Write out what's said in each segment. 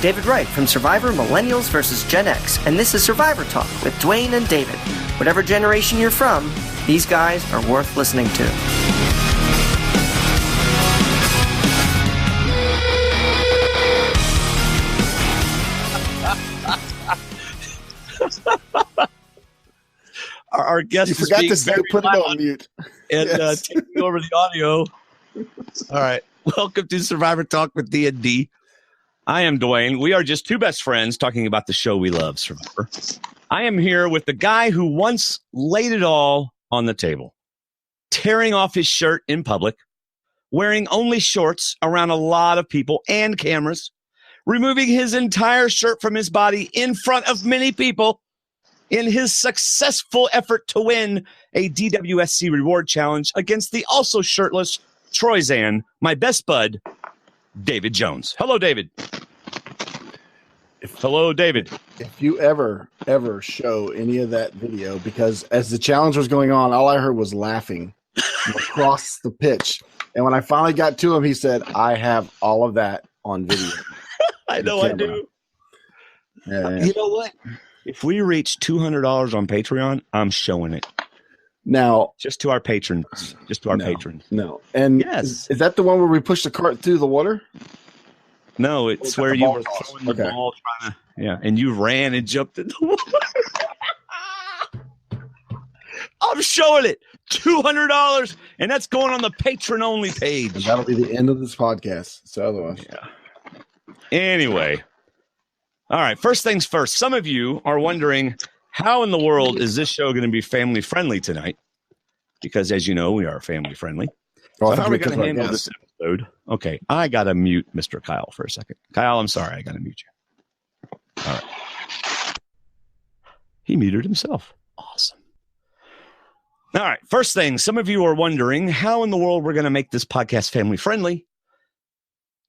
David Wright from Survivor Millennials vs. Gen X, and this is Survivor Talk with Dwayne and David. Whatever generation you're from, these guys are worth listening to. Our guest you forgot to put it on mute and taking over the audio. All right. Welcome to Survivor Talk with D&D. I am Dwayne. We are just two best friends talking about the show we love, Survivor. I am here with the guy who once laid it all on the table, tearing off his shirt in public, wearing only shorts around a lot of people and cameras, removing his entire shirt from his body in front of many people in his successful effort to win a DWSC reward challenge against the also shirtless Troy Zan, my best bud, David Jones. Hello, David. Hello, David. If you ever show any of that video, because as the challenge was going on, all I heard was laughing across the pitch. And when I finally got to him, he said, I have all of that on video. I know I do. Yeah. You know what? If we reach $200 on Patreon, I'm showing it. Now, just to our patrons. Patrons. No. And yes. Is that the one where we push the cart through the water? No, it's where you were throwing the ball trying to, and you ran and jumped in the water. I'm showing it. $200, and that's going on the patron-only page. And that'll be the end of this podcast. So otherwise. Yeah. Anyway. All right, first things first. Some of you are wondering, how in the world is this show going to be family-friendly tonight? Because, as you know, we are family-friendly. So how are we going to handle this episode? Okay, I got to mute Mr. Kyle for a second. Kyle, I'm sorry. I got to mute you. All right. He muted himself. Awesome. All right, first thing. Some of you are wondering, how in the world we're going to make this podcast family-friendly?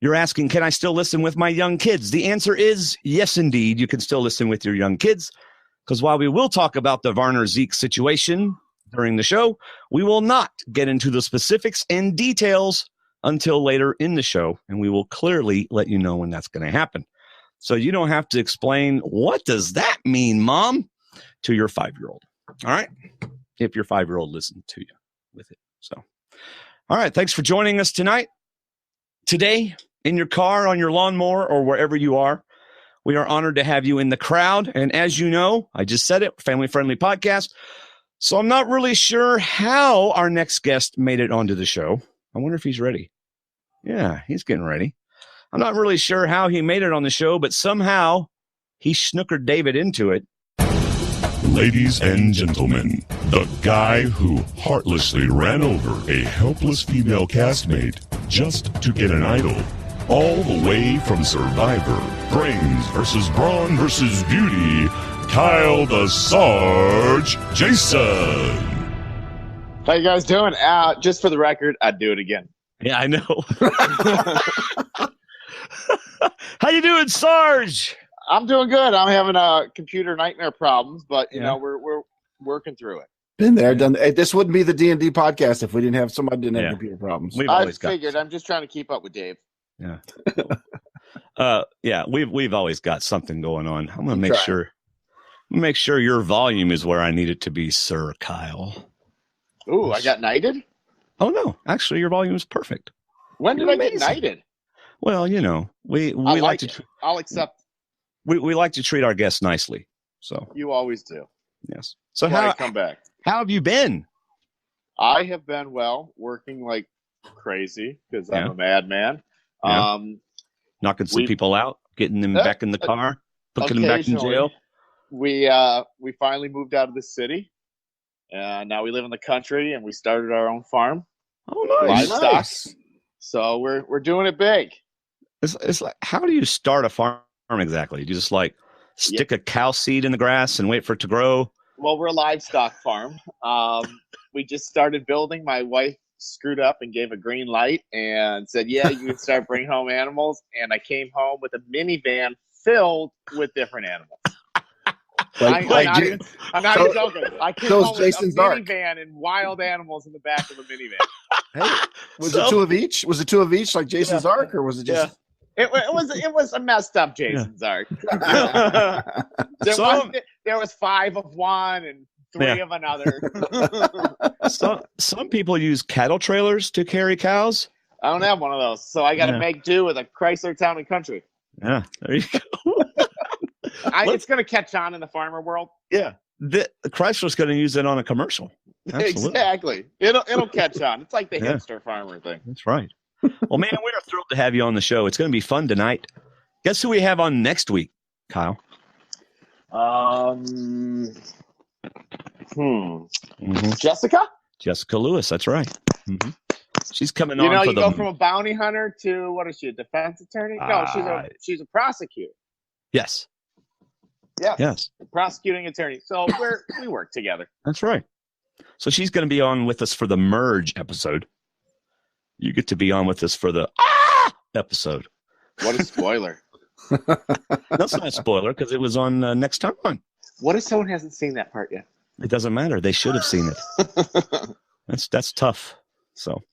You're asking, can I still listen with my young kids? The answer is yes, indeed. You can still listen with your young kids, because while we will talk about the Varner-Zeke situation during the show, we will not get into the specifics and details until later in the show, and we will clearly let you know when that's going to happen. So you don't have to explain, what does that mean, Mom, to your 5-year-old. All right? If your 5-year-old listened to you with it. So, all right. Thanks for joining us tonight. Today, in your car, on your lawnmower, or wherever you are, we are honored to have you in the crowd. And as you know, I just said it, family-friendly podcast. So I'm not really sure how our next guest made it onto the show. I wonder if he's ready. Yeah, he's getting ready. I'm not really sure how he made it on the show, but somehow he snookered David into it. Ladies and gentlemen, the guy who heartlessly ran over a helpless female castmate just to get an idol. All the way from Survivor, brains versus brawn versus beauty, Kyle the Sarg Jason. How you guys doing? Just for the record, I'd do it again. Yeah, I know. How you doing, Sarge? I'm doing good. I'm having computer nightmare problems, but you know we're working through it. Been there, done. Hey, this wouldn't be the D&D podcast if we didn't have somebody didn't have computer problems. I figured. I'm just trying to keep up with Dave. Yeah. We've always got something going on. I'm gonna make sure your volume is where I need it to be, Sir Kyle. Ooh, I got knighted? Oh no, actually your volume is perfect. When did I get knighted? Well, you know, we like to I'll accept. We like to treat our guests nicely. So you always do. Yes. So come back. How have you been? I have been working like crazy because I'm a madman. Yeah. Knocking some people out, getting them back in the car, putting them back in jail. We finally moved out of the city, and now we live in the country, and we started our own farm. Oh, nice! Livestock. Nice. So we're doing it big. It's like, how do you start a farm exactly? Do you just stick a cow seed in the grass and wait for it to grow? Well, we're a livestock farm. We just started building. My wife screwed up and gave a green light and said, yeah, you can start bringing home animals. And I came home with a minivan filled with different animals. I'm not even joking. I came home with a minivan and wild animals in the back of a minivan. Hey, was it two of each? Was it two of each like Jason's Ark, or was it just... It was a messed up Jason Sarg. There was 5 of one and 3 of another. Some people use cattle trailers to carry cows. I don't have one of those, so I got to make do with a Chrysler Town and Country. Yeah, there you go. It's going to catch on in the farmer world. Yeah, the Chrysler's going to use it on a commercial. Absolutely. Exactly. It'll catch on. It's like the hipster farmer thing. That's right. Well, man, we are thrilled to have you on the show. It's going to be fun tonight. Guess who we have on next week, Kyle? Jessica Lewis. That's right. Mm-hmm. She's coming on. You go from a bounty hunter to what is she? A defense attorney? No, she's a prosecutor. Yes. Yes. A prosecuting attorney. So we work together. That's right. So she's going to be on with us for the merge episode. You get to be on with us for the episode. What a spoiler! That's not a spoiler because it was on next time on. What if someone hasn't seen that part yet? It doesn't matter. They should have seen it. That's tough. So,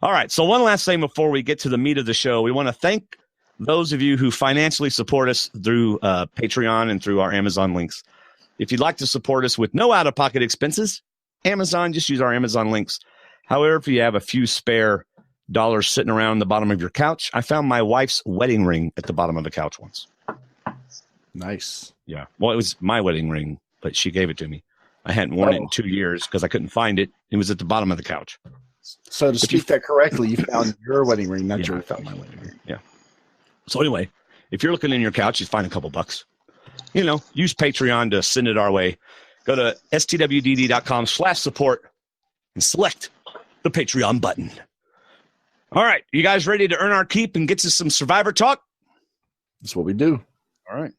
all right. So one last thing before we get to the meat of the show, we want to thank those of you who financially support us through Patreon and through our Amazon links. If you'd like to support us with no out-of-pocket expenses, Amazon, just use our Amazon links. However, if you have a few spare dollars sitting around the bottom of your couch, I found my wife's wedding ring at the bottom of the couch once. Nice. Yeah. Well, it was my wedding ring, but she gave it to me. I hadn't worn it in 2 years because I couldn't find it. It was at the bottom of the couch. So to speak that correctly, you found your wedding ring, not your. I found my wedding ring. Yeah. So anyway, if you're looking in your couch, you find a couple bucks. Use Patreon to send it our way. Go to stwdd.com/support and select the Patreon button. All right. You guys ready to earn our keep and get to some Survivor talk? That's what we do. All right.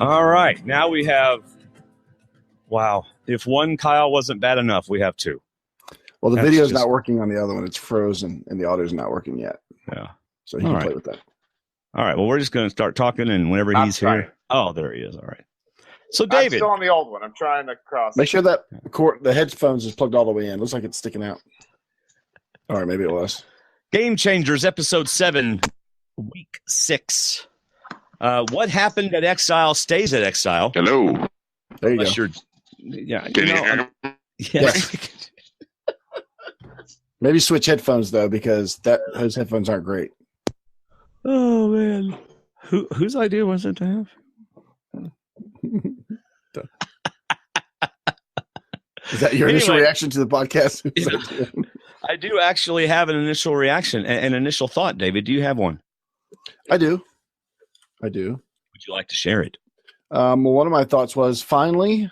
All right. Now we have, wow. If one Kyle wasn't bad enough, we have 2. Well, the video's not working on the other one. It's frozen, and the audio's not working yet. Yeah. So he can play with that. All right. Well, we're just going to start talking, and whenever he's here. Oh, there he is. All right. So, David. I'm still on the old one. I'm trying to cross. Make sure that the headphones is plugged all the way in. Looks like it's sticking out. All right. Maybe it was. Game Changers, Episode 7, Week 6. What happened at Exile stays at Exile. Hello. There you go. Yeah. Can you hear me? Yes. Maybe switch headphones, though, because those headphones aren't great. Oh, man. Whose idea was it to have? Is that your initial reaction to the podcast? I do actually have an initial reaction, an initial thought, David. Do you have one? I do. Would you like to share it? Well, one of my thoughts was finally,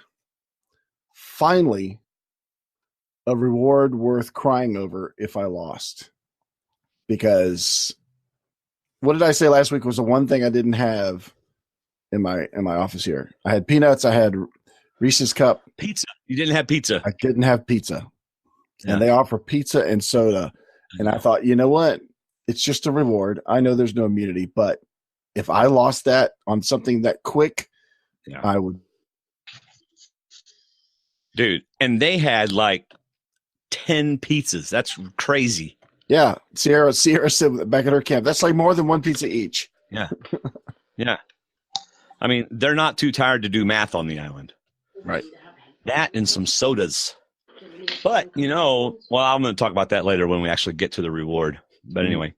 a reward worth crying over if I lost. Because what did I say last week was the one thing I didn't have in my office here? I had peanuts. I had Reese's Cup. Pizza. You didn't have pizza. I didn't have pizza. Yeah. And they offer pizza and soda. And I thought, you know what? It's just a reward. I know there's no immunity, but if I lost that on something that quick, I would. Dude, and they had like 10 pizzas. That's crazy. Yeah. Sierra said back at her camp, that's like more than one pizza each. Yeah. Yeah. I mean, they're not too tired to do math on the island. Right. That and some sodas. But, I'm going to talk about that later when we actually get to the reward. But anyway.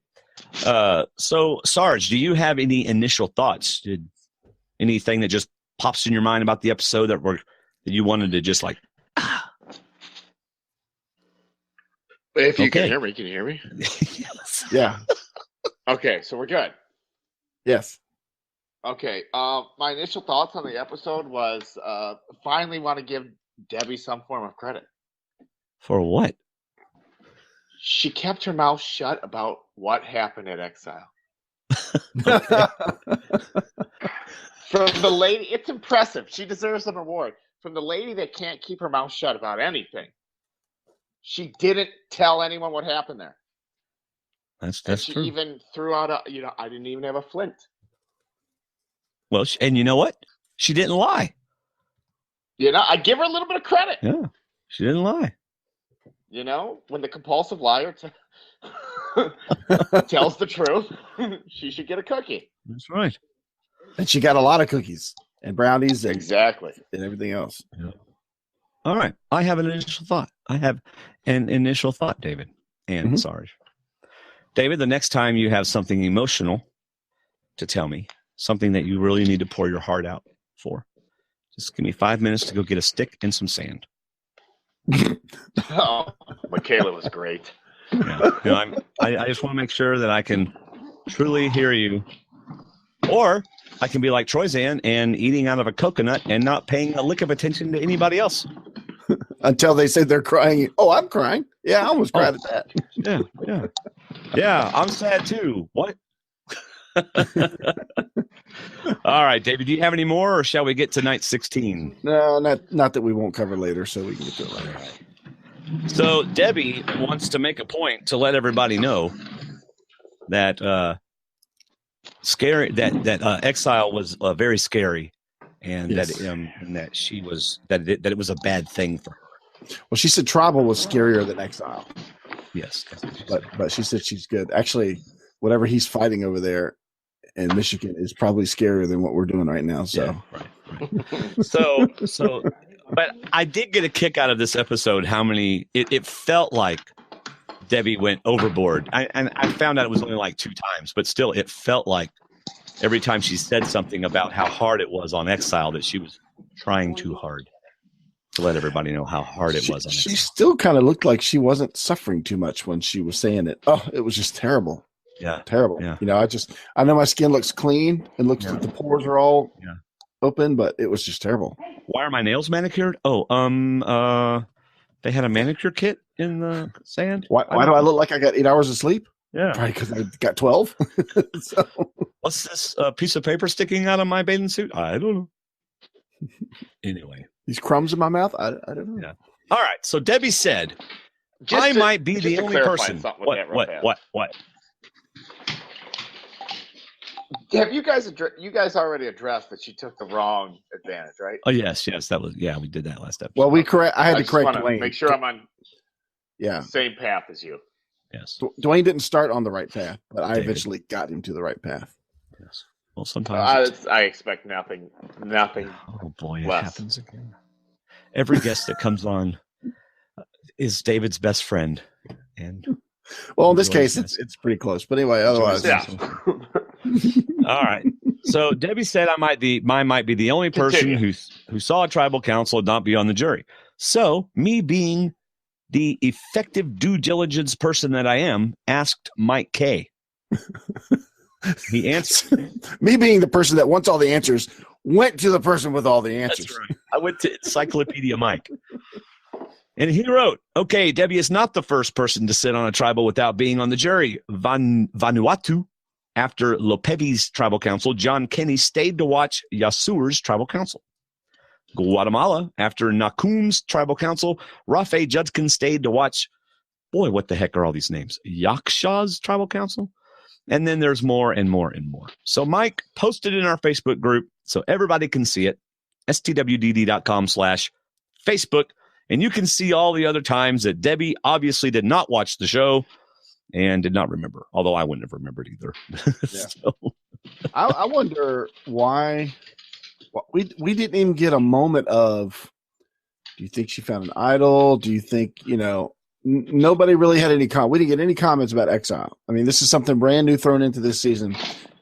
So, Sarge, do you have any initial thoughts? Did anything that just pops in your mind about the episode that you wanted to just like, If you can hear me, can you hear me? Yes. Yeah. Okay, so we're good. Yes. Okay. My initial thoughts on the episode was finally want to give Debbie some form of credit. For what? She kept her mouth shut about what happened at Exile. From the lady, it's impressive. She deserves an award. From the lady that can't keep her mouth shut about anything. She didn't tell anyone what happened there. That's she true. even threw out I didn't even have a flint. Well, and you know what? she didn't lie. I give her a little bit of credit. Yeah, she didn't lie. When the compulsive liar tells the truth, she should get a cookie. That's right. And she got a lot of cookies and brownies and Exactly. and everything else. Yeah. All right. I have an initial thought. David and Sarge. David, the next time you have something emotional to tell me, something that you really need to pour your heart out for, just give me 5 minutes to go get a stick and some sand. Oh, Michaela was great. Yeah. I just want to make sure that I can truly hear you. Or I can be like Troyzan and eating out of a coconut and not paying a lick of attention to anybody else. Until they say they're crying. Oh, I'm crying. Yeah, I almost cried at that. Yeah, I'm sad too. What? All right, David, do you have any more, or shall we get to night 16? No, not that we won't cover later, so we can get to it later. So Debbie wants to make a point to let everybody know that Exile was very scary, and yes. that she was that it was a bad thing for her. Well, she said Tribal was scarier than Exile. Yes, but she said she's good. Actually, whatever he's fighting over there in Michigan is probably scarier than what we're doing right now. So, yeah, right. So, but I did get a kick out of this episode. How many? It felt like Debbie went overboard. I found out it was only like 2 times, but still, it felt like every time she said something about how hard it was on Exile, that she was trying too hard to let everybody know how hard it was on Exile. She still kind of looked like she wasn't suffering too much when she was saying it. Oh, it was just terrible. Yeah, terrible. Yeah. I know my skin looks clean and looks like the pores are all open, but it was just terrible. Why are my nails manicured? Oh, they had a manicure kit in the sand. Why do I look like I got 8 hours of sleep? Yeah, probably because I got 12. So. What's this piece of paper sticking out of my bathing suit? I don't know. Anyway, these crumbs in my mouth. I don't know. Yeah. All right. So Debbie said, "I might be the only person." What? Have you guys already addressed that she took the wrong advantage, right? Oh yes, that was we did that last episode. Well, I had to correct Dwayne. Make sure I'm on the same path as you. Yes. Dwayne didn't start on the right path, but I eventually got him to the right path. Yes. Well, sometimes I expect nothing. Oh boy, it happens again. Every guest that comes on is David's best friend, and well, in this case, it's pretty close. But anyway, otherwise, yeah. All right. So Debbie said I might be the only person who saw a tribal council and not be on the jury. So me being the effective due diligence person that I am, asked Mike K. He answered. Me being the person that wants all the answers, went to the person with all the answers. That's right. I went to Encyclopedia Mike. And he wrote, okay, Debbie is not the first person to sit on a tribal without being on the jury. Vanuatu, after Lopevi's tribal council, John Kenny stayed to watch Yasur's tribal council. Guatemala, after Nakum's tribal council, Rafe Judkin stayed to watch, boy, what the heck are all these names? Yakshaw's tribal council? And then there's more and more and more. So Mike posted in our Facebook group so everybody can see it, stwdd.com/Facebook. And you can see all the other times that Debbie obviously did not watch the show and did not remember, although I wouldn't have remembered either. Yeah. So. I wonder why we didn't even get a moment of, do you think she found an idol? Do you think, nobody really had any we didn't get any comments about Exile. I mean, this is something brand new thrown into this season,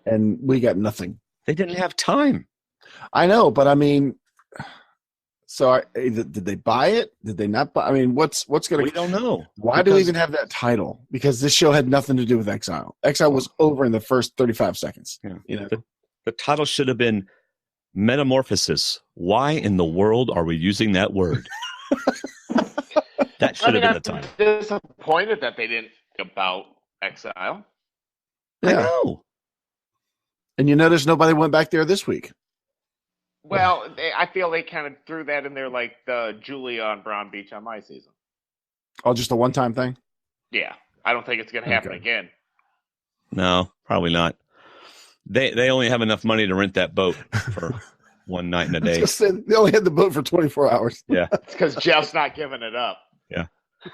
and we got nothing. They didn't have time. I know, but I mean, so did they buy it? Did they not buy? I mean, what's going to? We don't know. Why do we even have that title? Because this show had nothing to do with Exile. Exile was over in the first 35 seconds. Yeah. The title should have been Metamorphosis. Why in the world are we using that word? That should have been the title. I'm disappointed that they didn't think about Exile. Yeah. I know. And you notice nobody went back there this week. Well, I feel they kind of threw that in there like the Julia on Brown Beach on my season. Oh, just a one-time thing? Yeah. I don't think it's going to happen again. No, probably not. They only have enough money to rent that boat for one night and a I was day. gonna say, they only had the boat for 24 hours. Yeah. It's because Jeff's not giving it up.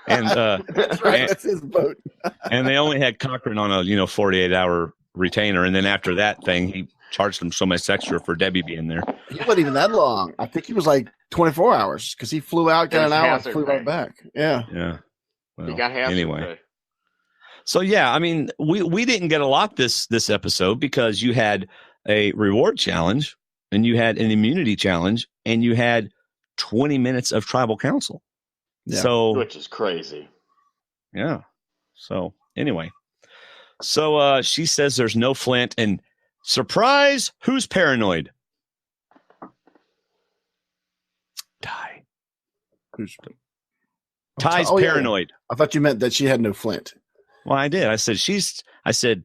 And That's right. and, That's his boat. and they only had Cochran on a 48-hour retainer, and then after that thing, he charged them so much extra for Debbie being there. He wasn't even that long. I think he was like 24 hours because he flew out, got There's an hour, and hazard flew pay. right back. Yeah. Yeah. Well, You got hazard anyway. pay. So yeah, I mean, we didn't get a lot this episode because you had a reward challenge and you had an immunity challenge and you had 20 minutes of tribal council. Yeah. So Which is crazy. yeah. So anyway, she says there's no Flint, and surprise, who's paranoid? Ty. Ty's Oh, yeah. paranoid. I thought you meant that she had no Flint. Well, I did. She said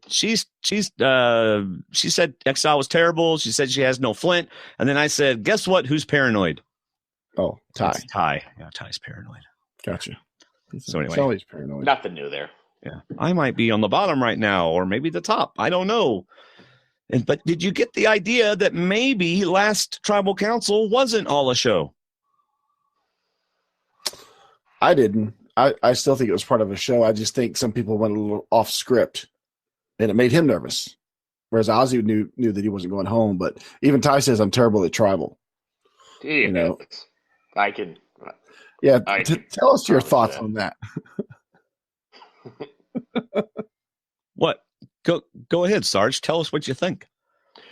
Exile was terrible. She said she has no Flint. And then I said, guess what? Who's paranoid? Oh, Ty. It's Ty. Yeah, Ty's paranoid. Gotcha. So anyway. He's always paranoid. Nothing new there. Yeah. I might be on the bottom right now, or maybe the top. I don't know. But did you get the idea that maybe last tribal council wasn't all a show? I didn't. I still think it was part of a show. I just think some people went a little off script, and it made him nervous. Whereas Ozzy knew that he wasn't going home. But even Ty says, I'm terrible at tribal. You know, I can. Yeah, I tell us your promise thoughts that. on that. What? Go ahead, Sarge. Tell us what you think.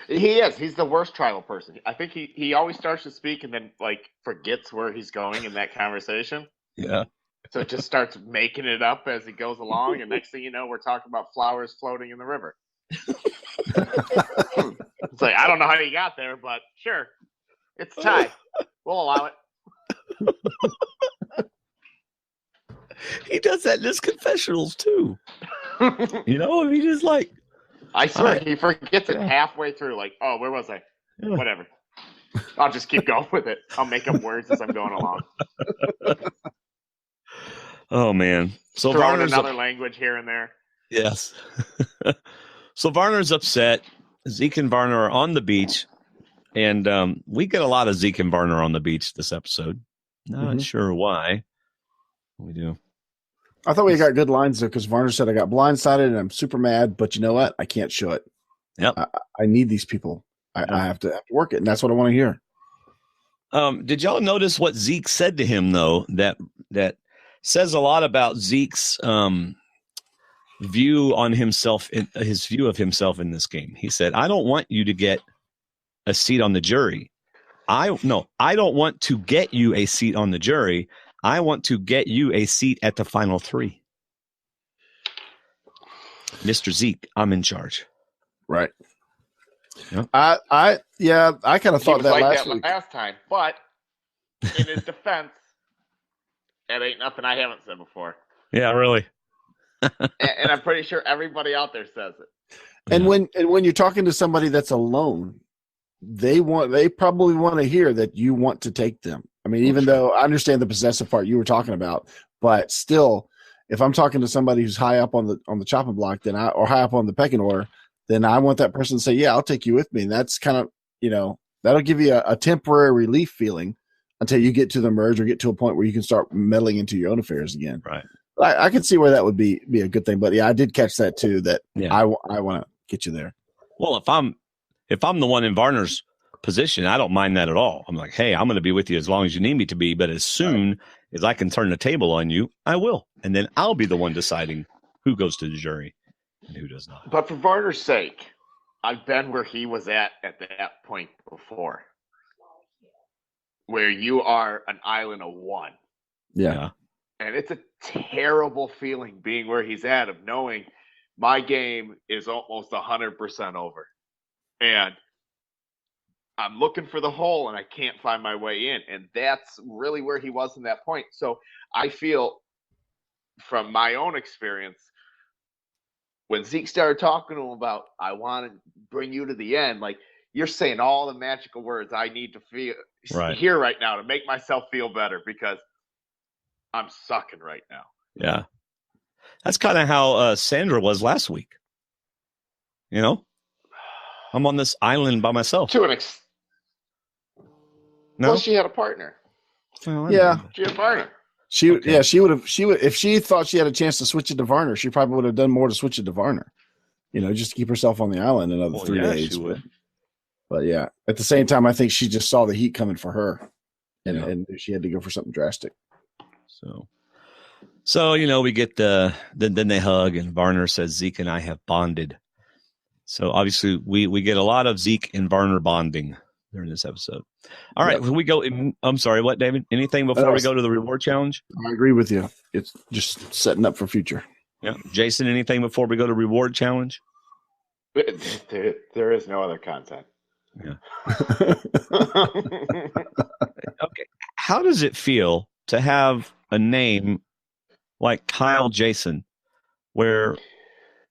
He is. He's the worst tribal person. I think he always starts to speak and then forgets where he's going in that conversation. Yeah. So it just starts making it up as he goes along, and next thing you know, we're talking about flowers floating in the river. It's like, I don't know how you got there, but sure. It's Ty. We'll allow it. He does that in his confessionals too. He just like, I swear, he forgets it halfway through. Like, oh, where was I? Yeah. Whatever. I'll just keep going with it. I'll make up words as I'm going along. oh man. So Throw in Varner's another language here and there. yes. So Varner's upset. Zeke and Varner are on the beach, and we get a lot of Zeke and Varner on the beach this episode. Not sure why. We do. I thought we got good lines though, because Varner said I got blindsided and I'm super mad, but you know what? I can't show it. Yep. I need these people. I have to work it, and that's what I want to hear. Did y'all notice what Zeke said to him though? That says a lot about Zeke's view on himself, his view of himself in this game. He said, "I don't want you to get a seat on the jury. I don't want to get you a seat on the jury. I want to get you a seat at the final three. Mr. Zeke, I'm in charge." Right. Yep. I kind of He thought was that like last that week. last time, but in his defense, that ain't nothing I haven't said before. Yeah, really. And I'm pretty sure everybody out there says it. And when you're talking to somebody that's alone, they probably want to hear that you want to take them. I mean, even though I understand the possessive part you were talking about, but still, if I'm talking to somebody who's high up on the chopping block, or high up on the pecking order, then I want that person to say, "Yeah, I'll take you with me." And that's kind of, that'll give you a temporary relief feeling until you get to the merge or get to a point where you can start meddling into your own affairs again. Right. I can see where that would be a good thing. But yeah, I did catch that too. That I want to get you there. Well, if I'm the one in Varner's position, I don't mind that at all. I'm like, hey, I'm going to be with you as long as you need me to be. But as soon as I can turn the table on you, I will. And then I'll be the one deciding who goes to the jury and who does not. But for Varner's sake, I've been where he was at that point before, where you are an island of one. Yeah. And it's a terrible feeling being where he's at, of knowing my game is almost 100% over. And I'm looking for the hole and I can't find my way in. And that's really where he was in that point. So I feel, from my own experience, when Zeke started talking to him about, I want to bring you to the end, like, you're saying all the magical words I need to hear right now to make myself feel better, because I'm sucking right now. Yeah. That's kind of how Sandra was last week. I'm on this island by myself. To an No. Plus, she had a partner. Well, Yeah. She had a partner. She Okay. yeah, she would if she thought she had a chance to switch it to Varner, she probably would have done more to switch it to Varner. Just to keep herself on the island another 3 days. She would. But yeah, at the same time, I think she just saw the heat coming for her, and, Yeah. and she had to go for something drastic. So we get then they hug, and Varner says Zeke and I have bonded. So obviously we get a lot of Zeke and Varner bonding during this episode. All right, when we go, I'm sorry, what, David? Anything before we go to the reward challenge? I agree with you. It's just setting up for future. Yeah, Jason, anything before we go to reward challenge? There is no other content. Yeah. Okay. How does it feel to have a name like Kyle Jason, where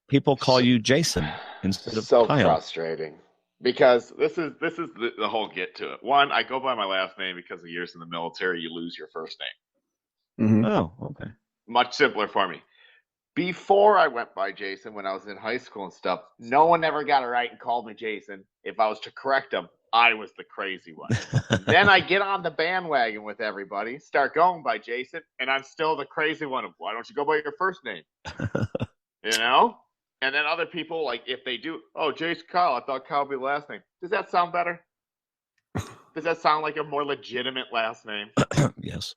people call you Jason instead of So Kyle? frustrating. Because this is the whole get to it. One, I go by my last name because of years in the military. You lose your first name. Mm-hmm. Oh, okay. Much simpler for me. Before I went by Jason, when I was in high school and stuff, no one ever got it right and called me Jason. If I was to correct them, I was the crazy one. Then I get on the bandwagon with everybody, start going by Jason, and I'm still the crazy one of, why don't you go by your first name? And then other people, like, if they do, oh, Jason Kyle, I thought Kyle would be the last name. Does that sound better? Does that sound like a more legitimate last name? Yes.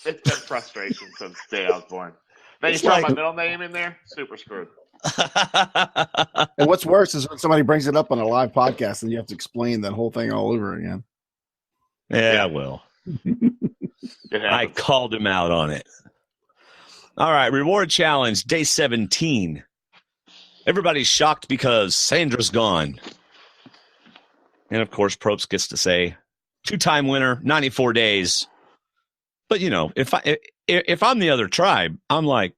It's been frustration since the day I was born. Then It's you throw like- my middle name in there, super screwed. And what's worse is when somebody brings it up on a live podcast and you have to explain that whole thing all over again. Yeah, well, It I happens. called him out on it. All right, reward challenge, day 17. Everybody's shocked because Sandra's gone. And of course, Probst gets to say, 2-time winner, 94 days. But if I'm the other tribe, I'm like,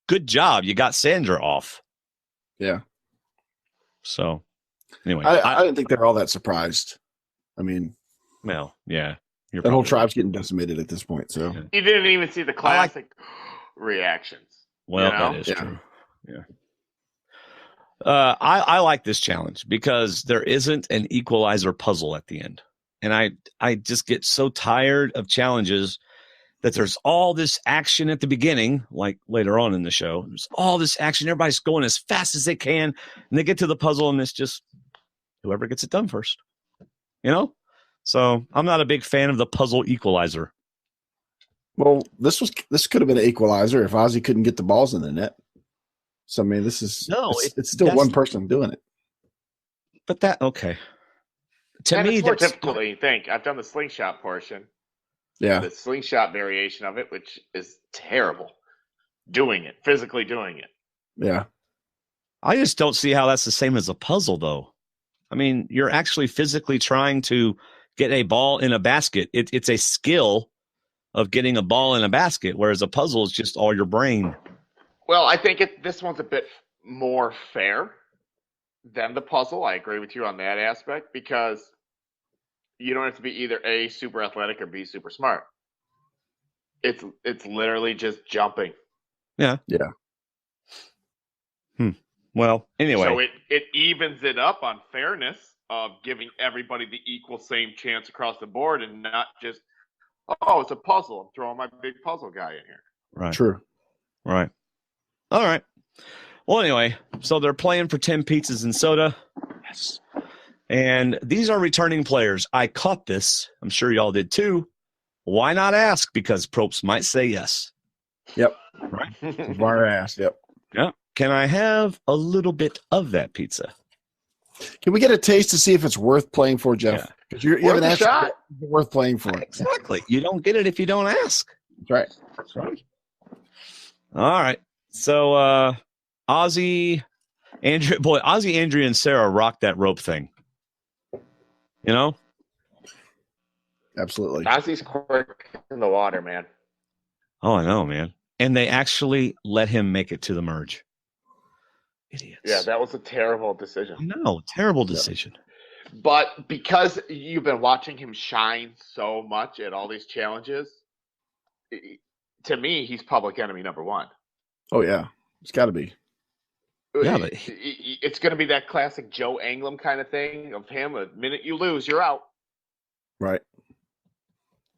good job, you got Sandra off. Yeah. So anyway, I didn't think they're all that surprised. I mean, well, yeah, that whole tribe's getting decimated at this point. So Yeah. You didn't even see the classic reactions. Well, you know? that is Yeah. true. Yeah. I like this challenge because there isn't an equalizer puzzle at the end. And I just get so tired of challenges that there's all this action at the beginning, like later on in the show. There's all this action. Everybody's going as fast as they can. And they get to the puzzle and it's just whoever gets it done first. So I'm not a big fan of the puzzle equalizer. well, this could have been an equalizer if Ozzy couldn't get the balls in the net. So I mean, this is it's still one person doing it. But okay. To And me, it's more that's difficult than you think. I've done the slingshot portion, Yeah, the slingshot variation of it, which is terrible. Physically doing it. yeah. I just don't see how that's the same as a puzzle, though. I mean, you're actually physically trying to get a ball in a basket. It's a skill of getting a ball in a basket, whereas a puzzle is just all your brain. Well, I think this one's a bit more fair than the puzzle. I agree with you on that aspect because you don't have to be either A, super athletic, or B, super smart. It's literally just jumping. Yeah. Yeah. Well, anyway. So it evens it up on fairness of giving everybody the equal same chance across the board and not just, oh, it's a puzzle. I'm throwing my big puzzle guy in here. Right. True. Right. All right. Well, anyway, so they're playing for 10 pizzas and soda. Yes. And these are returning players. I caught this. I'm sure y'all did too. Why not ask? Because Probst might say yes. Yep. Right. Bar ass. Yep. Yeah. Can I have a little bit of that pizza? Can we get a taste to see if it's worth playing for, Jeff? Because you Worth haven't a asked shot. if it's worth playing for. Exactly. You don't get it if you don't ask. That's right. That's right. All right. So Ozzy, Andrea, and Sarah rocked that rope thing. Absolutely. Ozzy's quick in the water, man. Oh, I know, man. And they actually let him make it to the merge. Idiots. Yeah, that was a terrible decision. No, terrible decision. But because you've been watching him shine so much at all these challenges, to me, he's public enemy number one. Oh yeah, it's got to be. Yeah, but It's going to be that classic Joe Anglem kind of thing of him. The minute you lose, you're out. Right.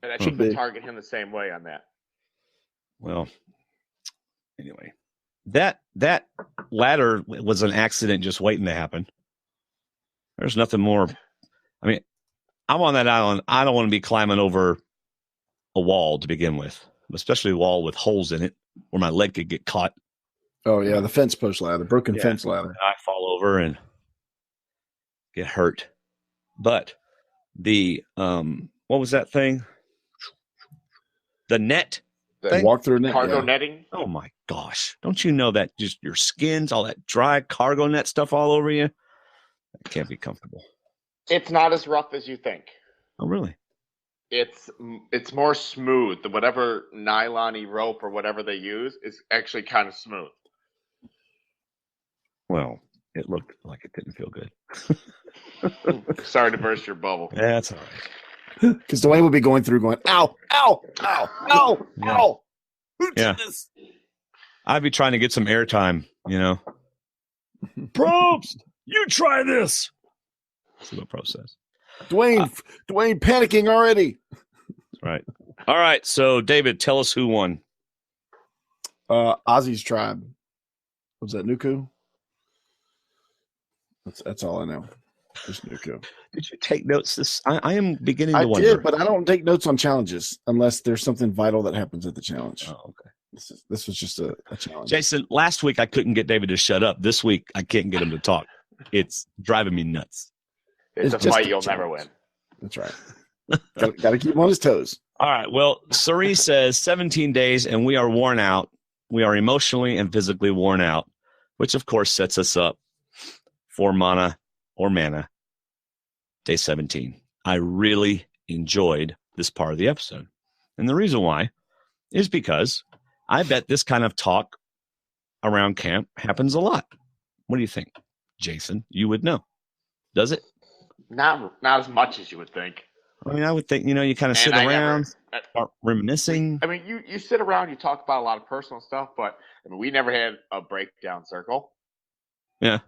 And I think they target him the same way on that. Well, anyway, that ladder was an accident just waiting to happen. There's nothing more. I mean, I'm on that island. I don't want to be climbing over a wall to begin with, especially a wall with holes in it where my leg could get caught. Oh, yeah, the fence post ladder, broken fence ladder. I fall over and get hurt. But the, what was that thing? The net. The walk through net. Cargo netting. Oh, my gosh. Don't you know that just your skin's, all that dry cargo net stuff all over you? That can't be comfortable. It's not as rough as you think. Oh, really? It's more smooth. Whatever nylon-y rope or whatever they use is actually kind of smooth. Well, it looked like it didn't feel good. Sorry to burst your bubble. That's all right. Because Dwayne would be going through going, ow, ow, ow, ow, ow. Who did this? I'd be trying to get some airtime, you know. Probst, you try this. See what Probst says. Dwayne panicking already. That's right. All right. So, David, tell us who won. Ozzy's tribe. Was that Nuku? That's all I know. Just Nuku. Did you take notes? I am beginning to wonder. I did, but I don't take notes on challenges unless there's something vital that happens at the challenge. Oh, okay. This was just a challenge. Jason, last week I couldn't get David to shut up. This week I can't get him to talk. It's driving me nuts. It's a fight you'll never win. That's right. Got to keep him on his toes. All right. Well, Suri says 17 days and we are worn out. We are emotionally and physically worn out, which of course sets us up for mana day 17. I really enjoyed this part of the episode. And the reason why is because I bet this kind of talk around camp happens a lot. What do you think, Jason? You would know. Does it? Not as much as you would think. I mean, I would think, you kind of sit around, start reminiscing. I mean, you sit around, you talk about a lot of personal stuff, but I mean, we never had a breakdown circle. Yeah.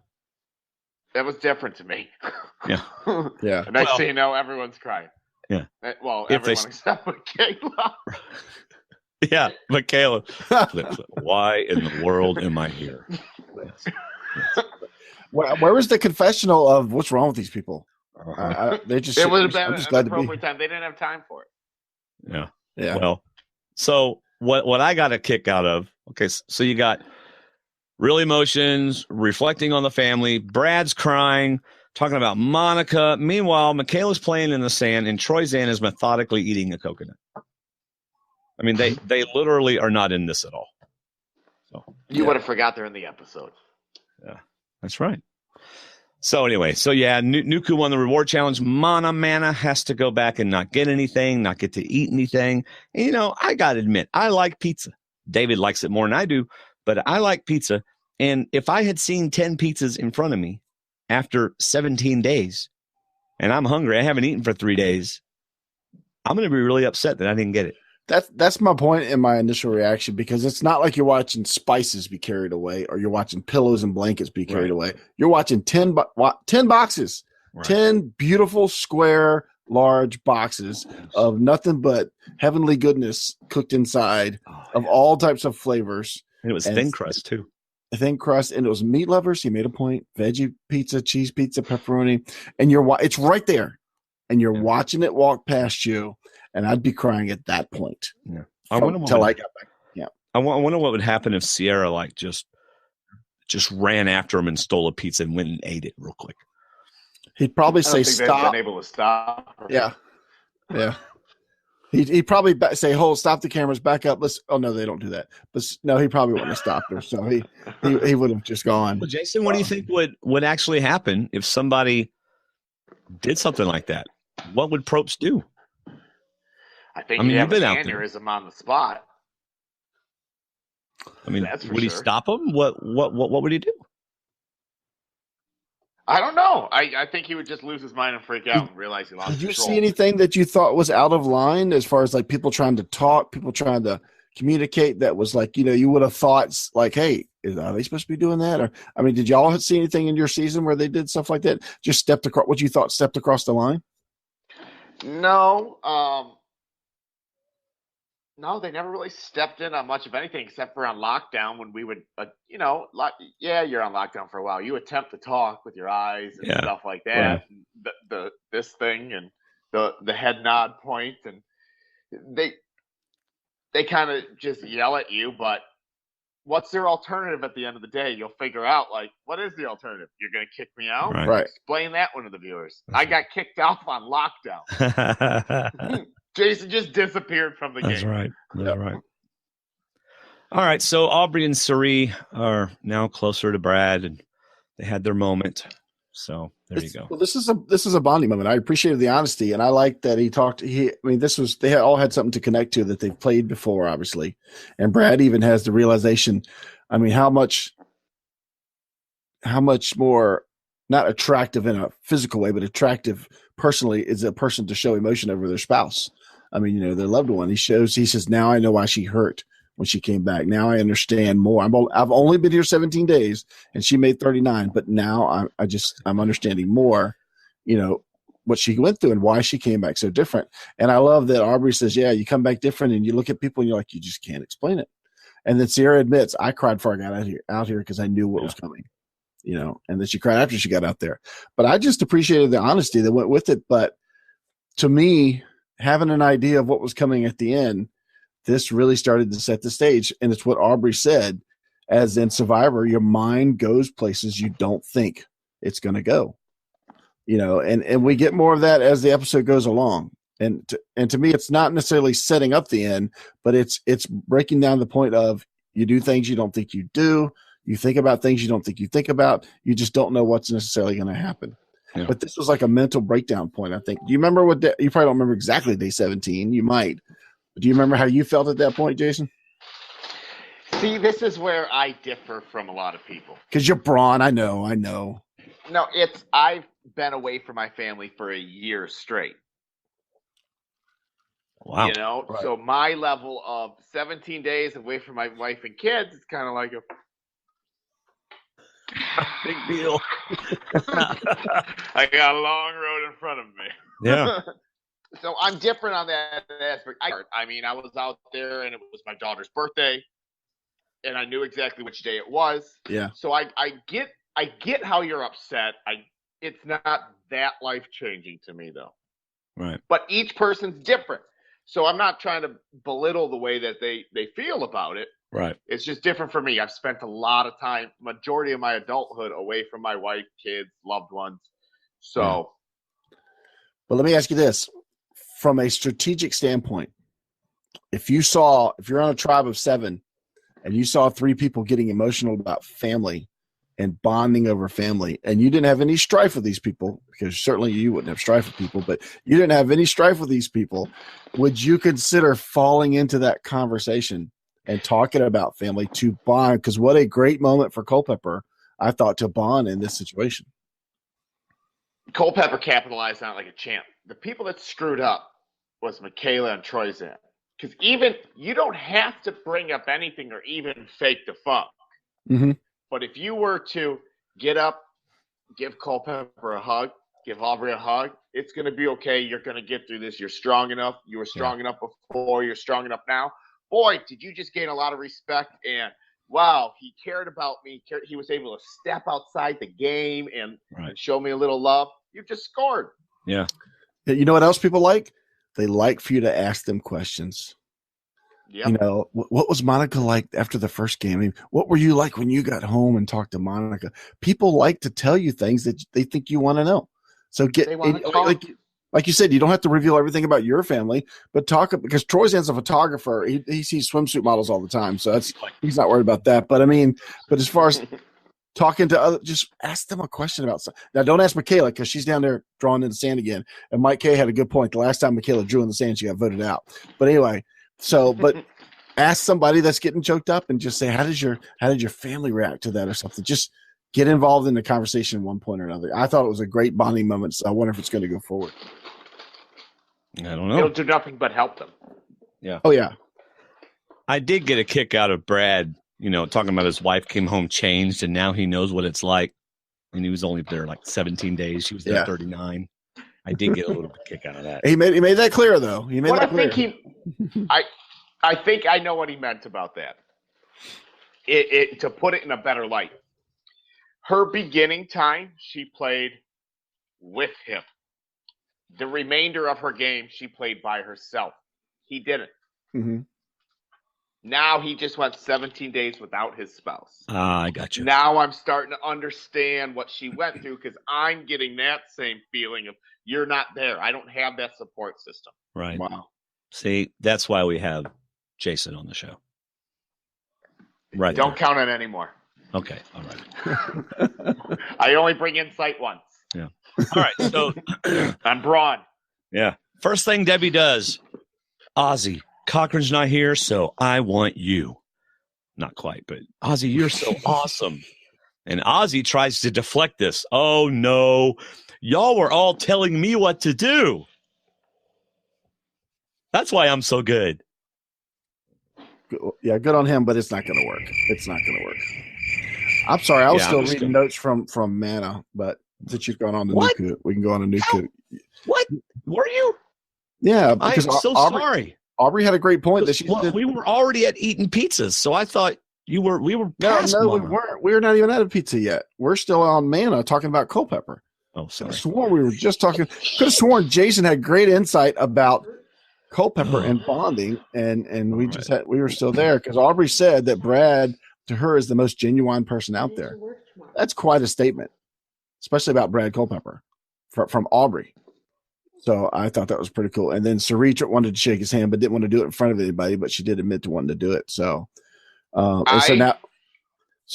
That was different to me. Yeah. Yeah. And next thing you know, everyone's crying. Yeah. Well, everyone except Michaela. Yeah, Michaela. Why in the world am I here? Yes. Where was the confessional of what's wrong with these people? They just. It would have been I'm an just glad to be. appropriate time. They didn't have time for it. Yeah. Yeah. Well, so what I got a kick out of, okay, so you got real emotions, reflecting on the family, Brad's crying, talking about Monica. Meanwhile, Michaela's playing in the sand, and Troyzan is methodically eating a coconut. I mean, they literally are not in this at all. So you would have forgot they're in the episode. Yeah, that's right. So anyway, Nuku won the reward challenge. Mana has to go back and not get anything, not get to eat anything. And, I got to admit, I like pizza. David likes it more than I do, but I like pizza. And if I had seen 10 pizzas in front of me after 17 days and I'm hungry, I haven't eaten for 3 days, I'm going to be really upset that I didn't get it. That's my point in my initial reaction, because it's not like you're watching spices be carried away or you're watching pillows and blankets be carried away. You're watching 10 boxes, 10 beautiful, square, large boxes of nothing but heavenly goodness cooked inside of all types of flavors. And it was thin crust too. Thin crust, and it was meat lovers. He made a point: veggie pizza, cheese pizza, pepperoni, and it's right there, and you're watching it walk past you. And I'd be crying at that point. Yeah, until I got back. Yeah, I wonder what would happen if Sierra just ran after him and stole a pizza and went and ate it real quick. He'd probably say stop. Been able to stop. Yeah. He'd probably say, "Hold, stop the cameras, back up." Oh no, they don't do that. But no, he probably wouldn't have stopped her. So he would have just gone. Well, Jason, what do you think would actually happen if somebody did something like that? What would Probst do? I think he'd have an aneurysm on the spot. I mean, would he stop him? What would he do? I don't know. I think he would just lose his mind and freak out and realize he lost control. Did you see anything that you thought was out of line as far as like people trying to talk, people trying to communicate that was like, you would have thought like, hey, are they supposed to be doing that? Or, I mean, did y'all see anything in your season where they did stuff like that? Just stepped across what you thought stepped across the line? No. No, they never really stepped in on much of anything except for on lockdown when we would, you're on lockdown for a while. You attempt to talk with your eyes and stuff like that. Right. This thing and the head nod point, and they kind of just yell at you. But what's their alternative at the end of the day? You'll figure out, like, what is the alternative? You're going to kick me out? Right. Explain that one to the viewers. I got kicked off on lockdown. Jason just disappeared from the game. That's right. All right. So Aubrey and Suri are now closer to Brad, and they had their moment. So there you go. Well, this is a bonding moment. I appreciated the honesty, and I like that he talked. They all had something to connect to that they've played before, obviously, and Brad even has the realization. I mean, how much more not attractive in a physical way, but attractive personally is a person to show emotion over their spouse. I mean, their loved one. He says, now I know why she hurt when she came back. Now I understand more. I've only been here 17 days and she made 39, but now I'm understanding more, what she went through and why she came back so different. And I love that Aubrey says, yeah, you come back different, and you look at people and you're like, you just can't explain it. And then Sierra admits, I cried before I got out here because I knew what was coming, and then she cried after she got out there. But I just appreciated the honesty that went with it. But to me, having an idea of what was coming at the end, this really started to set the stage. And it's what Aubrey said, as in Survivor, your mind goes places you don't think it's going to go, and we get more of that as the episode goes along. And to me, it's not necessarily setting up the end, but it's breaking down the point of, you do things you don't think you do. You think about things you don't think you think about. You just don't know what's necessarily going to happen. Yeah. But this was like a mental breakdown point, I think. Do you remember you probably don't remember exactly day 17. You might. But do you remember how you felt at that point, Jason? See, this is where I differ from a lot of people. Because you're Braun. I know. No, I've been away from my family for a year straight. Wow. Right. So my level of 17 days away from my wife and kids is kind of like a big deal. I got a long road in front of me. Yeah. So I'm different on that aspect. I mean, I was out there and it was my daughter's birthday, and I knew exactly which day it was. Yeah. So I get how you're upset. It's not that life-changing to me, though. Right. But each person's different. So I'm not trying to belittle the way that they feel about it. Right. It's just different for me. I've spent a lot of time, majority of my adulthood, away from my wife, kids, loved ones. So. But let me ask you this. From a strategic standpoint, if you're on a tribe of 7 and you saw 3 people getting emotional about family and bonding over family, and you didn't have any strife with these people, because certainly you wouldn't have strife with people, but you didn't have any strife with these people, would you consider falling into that conversation and talking about family to bond? Because what a great moment for Culpepper, I thought, to bond in this situation. Culpepper capitalized on it like a champ. The people that screwed up was Michaela and Troyzan. Because even you don't have to bring up anything or even fake the funk. Mm-hmm. But if you were to get up, give Culpepper a hug, give Aubrey a hug, it's going to be okay. You're going to get through this. You're strong enough. You were strong enough before. You're strong enough now. Boy, did you just gain a lot of respect. And, wow, he cared about me. He was able to step outside the game and show me a little love. You just scored. Yeah. You know what else people like? They like for you to ask them questions. Yep. What was Monica like after the first game? I mean, what were you like when you got home and talked to Monica? People like to tell you things that they think you want to know. So like you said, you don't have to reveal everything about your family, but talk, because Troyzan's a photographer. He sees swimsuit models all the time, so he's not worried about that. But as far as talking to others, just ask them a question about something. Now, don't ask Michaela, because she's down there drawing in the sand again. And Mike K had a good point. The last time Michaela drew in the sand, she got voted out. But anyway, but ask somebody that's getting choked up and just say, how did your family react to that or something? Just get involved in the conversation at one point or another. I thought it was a great bonding moment, so I wonder if it's going to go forward. I don't know. It'll do nothing but help them. Yeah. Oh, yeah. I did get a kick out of Brad, talking about his wife came home changed, and now he knows what it's like. And he was only there like 17 days. She was there 39. I did get a little bit kick out of that. He made that clear, though. I think I know what he meant about that. To put it in a better light, her beginning time, she played with him. The remainder of her game, she played by herself. He didn't. Mm-hmm. Now he just went 17 days without his spouse. I got you. Now I'm starting to understand what she went through because I'm getting that same feeling of you're not there. I don't have that support system. Right. Wow. See, that's why we have Jason on the show. Right. Don't count it anymore. Okay. All right. I only bring insight once. Yeah. All right. So I'm Braun. Yeah. First thing Debbie does, Ozzy, Cochran's not here, so I want you. Not quite, but Ozzy, you're so awesome. And Ozzy tries to deflect this. Oh, no. Y'all were all telling me what to do. That's why I'm so good. Yeah, good on him, but it's not going to work. It's not going to work. I'm sorry. I was still reading notes from Mana, but since you've gone on to Nuku, we can go on to Nuku. What? Were you? Yeah, because I'm so sorry. Aubrey had a great point that she said. We were already at eating pizzas, so I thought we were past No, Mama. we weren't. We're not even at a pizza yet. We're still on Mana talking about Culpepper. Oh, sorry. I swore we were just talking. Could have sworn Jason had great insight about Culpepper and bonding, and we just had, we were still there because Aubrey said that Brad to her is the most genuine person out there. That's quite a statement, especially about Brad Culpepper from Aubrey. So I thought that was pretty cool. And then Sarita wanted to shake his hand, but didn't want to do it in front of anybody, but she did admit to wanting to do it. So, so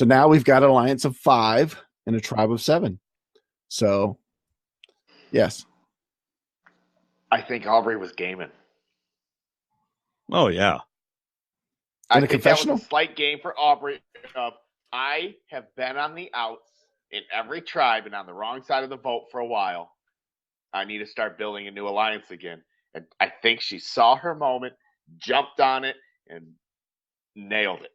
now we've got an alliance of 5 and a tribe of 7. So, yes. I think Aubrey was gaming. Oh, yeah. I In a think confessional? that was a slight game for Aubrey. I have been on the outs in every tribe and on the wrong side of the vote for a while. I need to start building a new alliance again. And I think she saw her moment, jumped on it, and nailed it.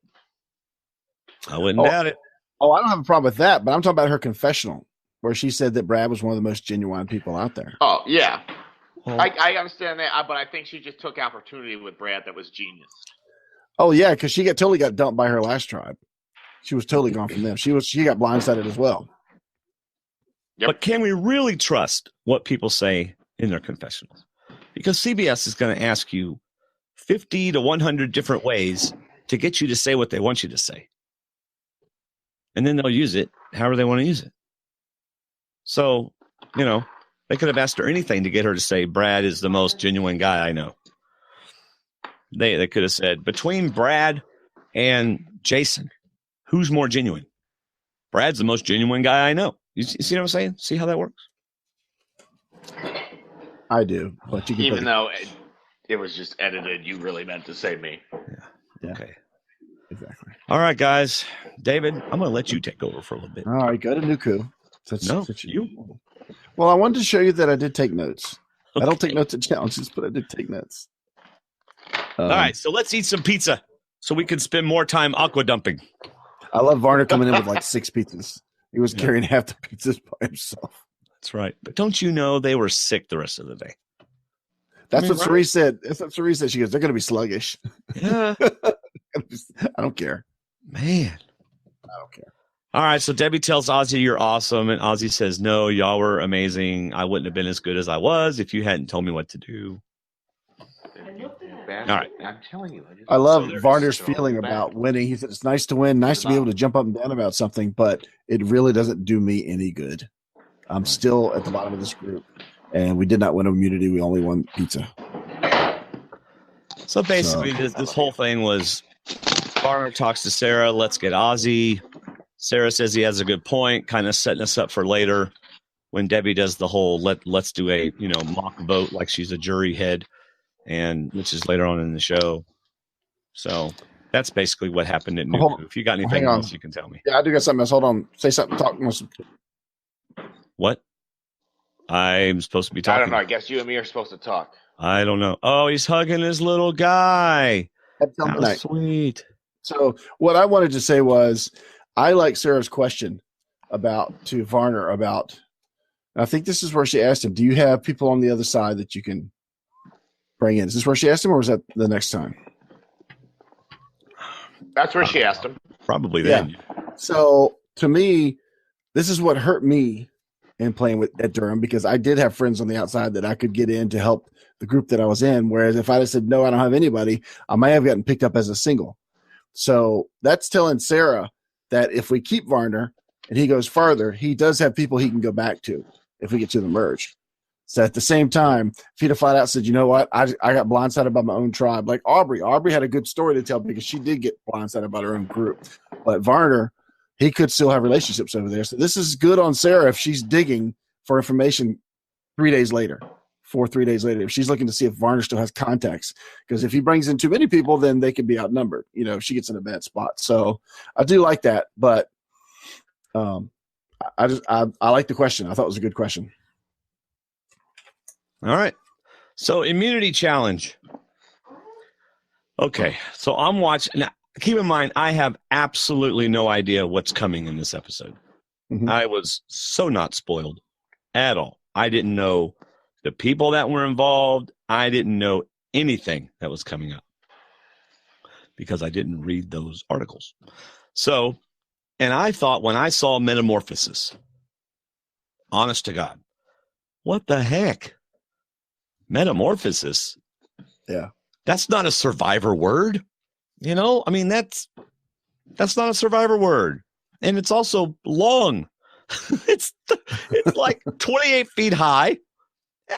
I wouldn't doubt it. Oh, I don't have a problem with that, but I'm talking about her confessional where she said that Brad was one of the most genuine people out there. Oh, yeah. Well, I understand that, but I think she just took opportunity with Brad that was genius. Oh, yeah, because she totally got dumped by her last tribe. She was totally gone from them. She got blindsided as well. Yep. But can we really trust what people say in their confessionals? Because CBS is going to ask you 50 to 100 different ways to get you to say what they want you to say. And then they'll use it however they want to use it. So, they could have asked her anything to get her to say Brad is the most genuine guy I know. They could have said, between Brad and Jason, who's more genuine? Brad's the most genuine guy I know. You see what I'm saying? See how that works? I do. But you can Even though it was just edited, you really meant to say me. Yeah. Okay. Exactly. All right, guys. David, I'm going to let you take over for a little bit. All right, go to Nuku. You. Well, I wanted to show you that I did take notes. Okay. I don't take notes at challenges, but I did take notes. All right, so let's eat some pizza so we can spend more time aqua dumping. I love Varner coming in with like 6 pizzas. He was carrying half the pizzas by himself. That's right. But don't you know they were sick the rest of the day? That's what Cerise said. That's what Cerise said. She goes, they're going to be sluggish. Yeah. I don't care. Man. I don't care. All right, so Debbie tells Ozzy you're awesome, and Ozzy says, no, y'all were amazing. I wouldn't have been as good as I was if you hadn't told me what to do. All right. I'm telling you. I love Varner's feeling about winning. He said, it's nice to win, nice to be able to jump up and down about something, but it really doesn't do me any good. I'm still at the bottom of this group, and we did not win immunity. We only won pizza. So basically, this whole thing was Varner talks to Sarah, let's get Ozzy. Sarah says he has a good point, kind of setting us up for later when Debbie does the whole let's do a mock vote like she's a jury head, and which is later on in the show. So that's basically what happened at Nuku. If you got anything else, you can tell me. Yeah, I do got something else. Hold on. Say something. Talk. What? I'm supposed to be talking. I don't know. I guess you and me are supposed to talk. I don't know. Oh, he's hugging his little guy. How sweet. So what I wanted to say was I like Sarah's question to Varner about, I think this is where she asked him, do you have people on the other side that you can bring in? Is this where she asked him, or was that the next time? That's where she asked him. Probably then. So to me, this is what hurt me in playing at Durham, because I did have friends on the outside that I could get in to help the group that I was in. Whereas if I had said, no, I don't have anybody, I might have gotten picked up as a single. So that's telling Sarah that if we keep Varner and he goes farther, he does have people he can go back to if we get to the merge. So at the same time, if he'd have flat out said, you know what, I got blindsided by my own tribe, like Aubrey. Aubrey had a good story to tell because she did get blindsided by her own group. But Varner, he could still have relationships over there. So this is good on Sarah if she's digging for information 3 days later, 3 days later, if she's looking to see if Varner still has contacts. Because if he brings in too many people, then they could be outnumbered, if she gets in a bad spot. So I do like that. But I like the question. I thought it was a good question. All right. So immunity challenge. Okay. So I'm watching. Now, keep in mind, I have absolutely no idea what's coming in this episode. Mm-hmm. I was so not spoiled at all. I didn't know the people that were involved. I didn't know anything that was coming up because I didn't read those articles. So, and I thought when I saw metamorphosis, honest to God, what the heck? Metamorphosis? Yeah. That's not a Survivor word. I mean, that's not a Survivor word. And it's also long. it's like 28 feet high.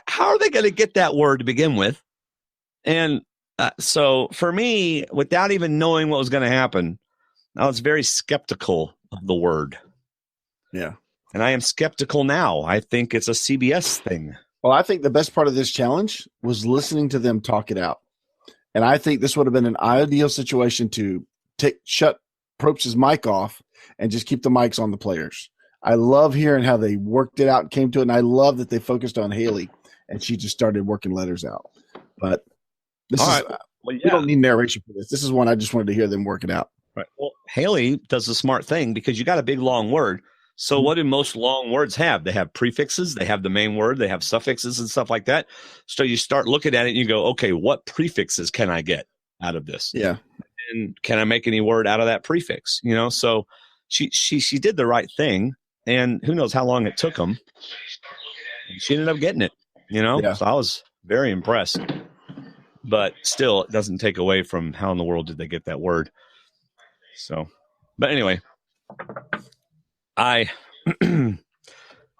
How are they going to get that word to begin with? And so for me, without even knowing what was going to happen, I was very skeptical of the word. Yeah. And I am skeptical now. I think it's a CBS thing. Well, I think the best part of this challenge was listening to them talk it out. And I think this would have been an ideal situation to shut Probst's mic off and just keep the mics on the players. I love hearing how they worked it out and came to it. And I love that they focused on Haley and she just started working letters out. But this All is, right. Well, we don't need narration for this. This is one I just wanted to hear them work it out. Right. Well, Haley does the smart thing because you got a big, long word. So what do most long words have? They have prefixes. They have the main word. They have suffixes and stuff like that. So you start looking at it and you go, okay, what prefixes can I get out of this? Yeah. And can I make any word out of that prefix? So she did the right thing. And who knows how long it took them. She ended up getting it, Yeah. So I was very impressed. But still, it doesn't take away from how in the world did they get that word. So, but anyway, I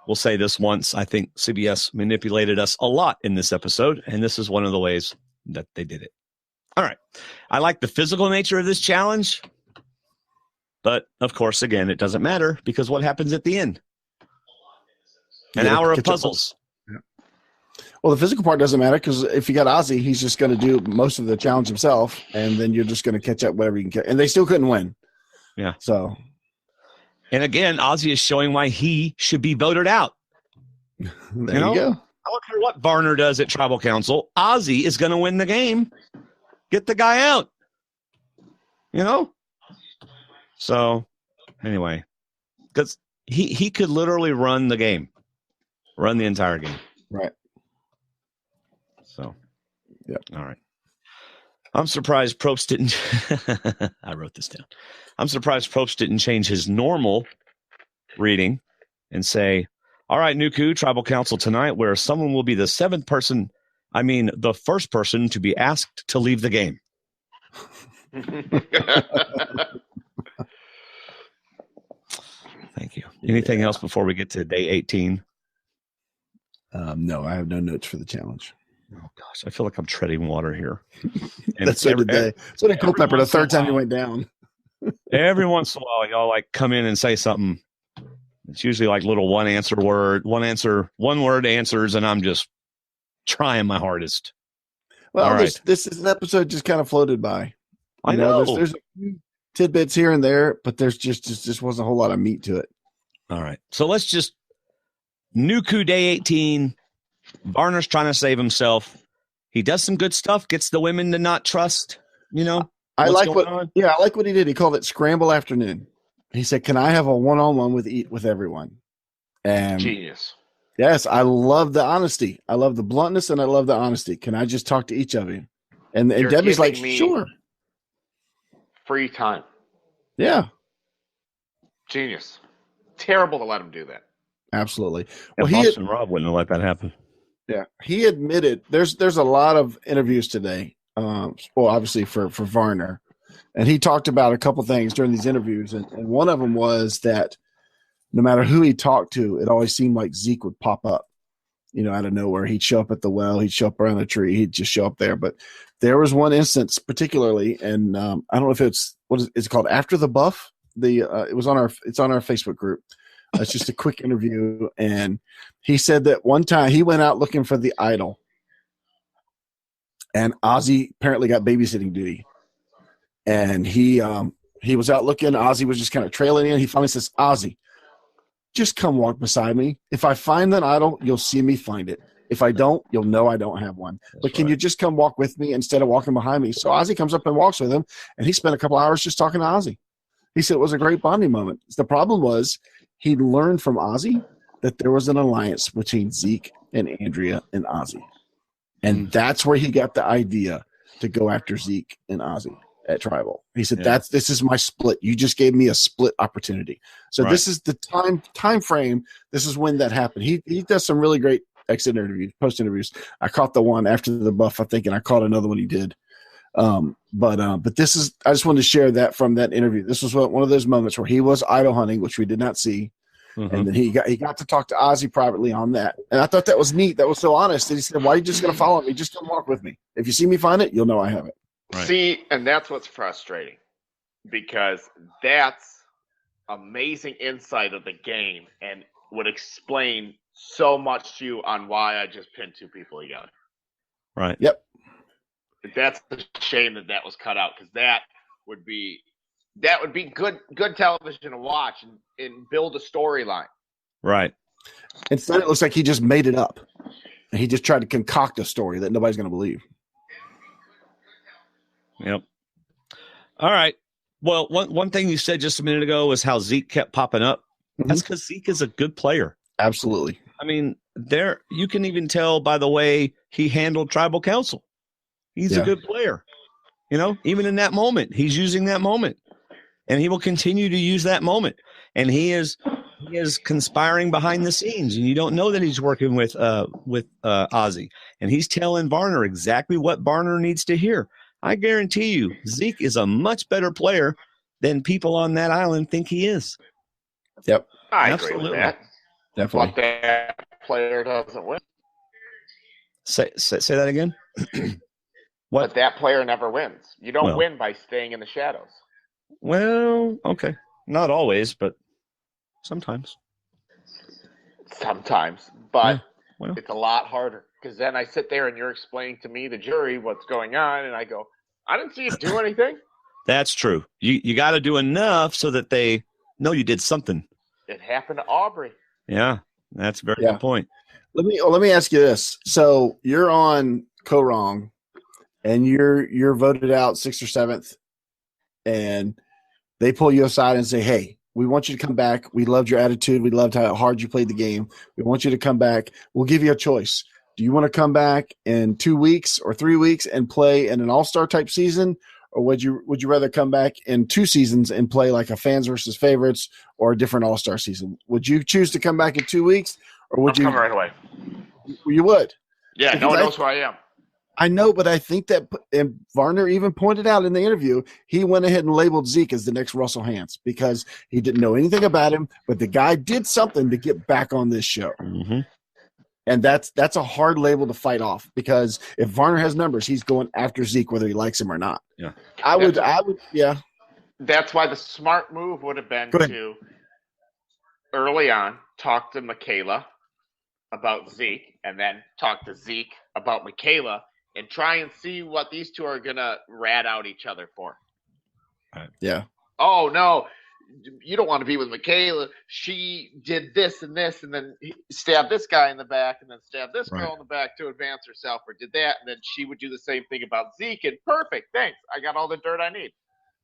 will say this once. I think CBS manipulated us a lot in this episode, and this is one of the ways that they did it. All right. I like the physical nature of this challenge, but of course, again, it doesn't matter because what happens at the end? An hour of puzzles. Well, the physical part doesn't matter because if you got Ozzy, he's just going to do most of the challenge himself, and then you're just going to catch up whatever you can catch. And they still couldn't win. Yeah. So. And again, Ozzy is showing why he should be voted out. There you go. I don't care what Varner does at Tribal Council. Ozzy is going to win the game. Get the guy out. So, anyway, because he could literally run the game, run the entire game. Right. So, yeah. All right. I'm surprised Probst didn't. I wrote this down. I'm surprised Probst didn't change his normal reading and say, all right, Nuku, Tribal Council tonight, where someone will be the the first person to be asked to leave the game. Thank you. Anything else before we get to day 18? No, I have no notes for the challenge. Oh, gosh. I feel like I'm treading water here. And That's so did they. So did Culpepper the third time he went down. Every once in a while, y'all come in and say something. It's usually like little one word answers, and I'm just trying my hardest. Well, this is an episode just kind of floated by. I know. There's a few tidbits here and there, but there's just wasn't a whole lot of meat to it. All right. So let's just Nuku day 18. Varner's trying to save himself. He does some good stuff, gets the women to not trust, I like what he did. He called it Scramble Afternoon. He said, "Can I have a one-on-one with everyone?" And genius. Yes, I love the honesty. I love the bluntness, and I love the honesty. Can I just talk to each of you? And Debbie's like, "Sure." free time. Yeah, Genius. Terrible to let him do that. absolutely. And Well, Boston Rob wouldn't have let that happen. Yeah, he admitted there's a lot of interviews today. Well, obviously for Varner, and he talked about a couple things during these interviews, and one of them was that no matter who he talked to, it always seemed like Zeke would pop up, out of nowhere. He'd show up at the well, he'd show up around a tree, he'd just show up there. But there was one instance particularly, and I don't know if it's it called After the Buff. It's on our Facebook group. It's just a quick interview, and he said that one time he went out looking for the idol, and Ozzy apparently got babysitting duty, and he was out looking. Ozzy was just kind of trailing in. He finally says, "Ozzy, just come walk beside me. If I find that idol, you'll see me find it. If I don't, you'll know I don't have one. But can you just come walk with me instead of walking behind me?" So Ozzy comes up and walks with him, and he spent a couple hours just talking to Ozzy. He said it was a great bonding moment. The problem was he learned from Ozzy that there was an alliance between Zeke and Andrea and Ozzy. And that's where he got the idea to go after Zeke and Ozzy at Tribal. He said, this is my split. You just gave me a split opportunity. So this is the time frame. This is when that happened. He does some really great exit interviews, post interviews. I caught the one after the buff, I think, and I caught another one he did. But this is, I just wanted to share that from that interview. This was one of those moments where he was idol hunting, which we did not see. Mm-hmm. And then he got to talk to Ozzy privately on that. And I thought that was neat. That was so honest. And he said, "Why are you just going to follow me? Just come walk with me. If you see me find it, you'll know I have it." Right. See, and that's what's frustrating, because that's amazing insight of the game and would explain so much to you on why I just pinned two people together. Right. Yep. That's a shame that was cut out, because that would be good television to watch and build a storyline. Right. Instead, it looks like he just made it up. And he just tried to concoct a story that nobody's going to believe. Yep. All right. Well, one thing you said just a minute ago was how Zeke kept popping up. Mm-hmm. That's because Zeke is a good player. Absolutely. I mean, you can even tell by the way he handled Tribal Council. He's a good player. Even in that moment, he's using that moment. And he will continue to use that moment. And he is conspiring behind the scenes, and you don't know that he's working with Ozzy. And he's telling Varner exactly what Varner needs to hear. I guarantee you, Zeke is a much better player than people on that island think he is. Yep. I agree with that. Definitely. But that player doesn't win. Say that again. What? But that player never wins. You don't win by staying in the shadows. Well, okay. Not always, but sometimes. Sometimes. But it's a lot harder, because then I sit there and you're explaining to me, the jury, what's going on, and I go, I didn't see you do anything. That's true. You got to do enough so that they know you did something. It happened to Aubrey. Yeah, that's a very good point. Let me ask you this. So you're on Co-Wrong, and you're voted out 6th or 7th, and they pull you aside and say, "Hey, we want you to come back. We loved your attitude. We loved how hard you played the game. We want you to come back. We'll give you a choice. Do you want to come back in 2 weeks or 3 weeks and play in an all-star type season? Or would you rather come back in 2 seasons and play like a fans versus favorites or a different all-star season? Would you choose to come back in 2 weeks, or would you come right away? You would. Yeah, no one knows who I am. I know, but I think that, and Varner even pointed out in the interview, he went ahead and labeled Zeke as the next Russell Hantz because he didn't know anything about him, but the guy did something to get back on this show. Mm-hmm. And that's a hard label to fight off, because if Varner has numbers, he's going after Zeke whether he likes him or not. Yeah, I would. Yeah. That's why the smart move would have been to early on talk to Michaela about Zeke, and then talk to Zeke about Michaela, and try and see what these two are gonna rat out each other for. Yeah. Oh no, you don't want to be with Michaela. She did this and this, and then stabbed this guy in the back, and then stabbed this girl in the back to advance herself, or did that, and then she would do the same thing about Zeke. And perfect, thanks. I got all the dirt I need.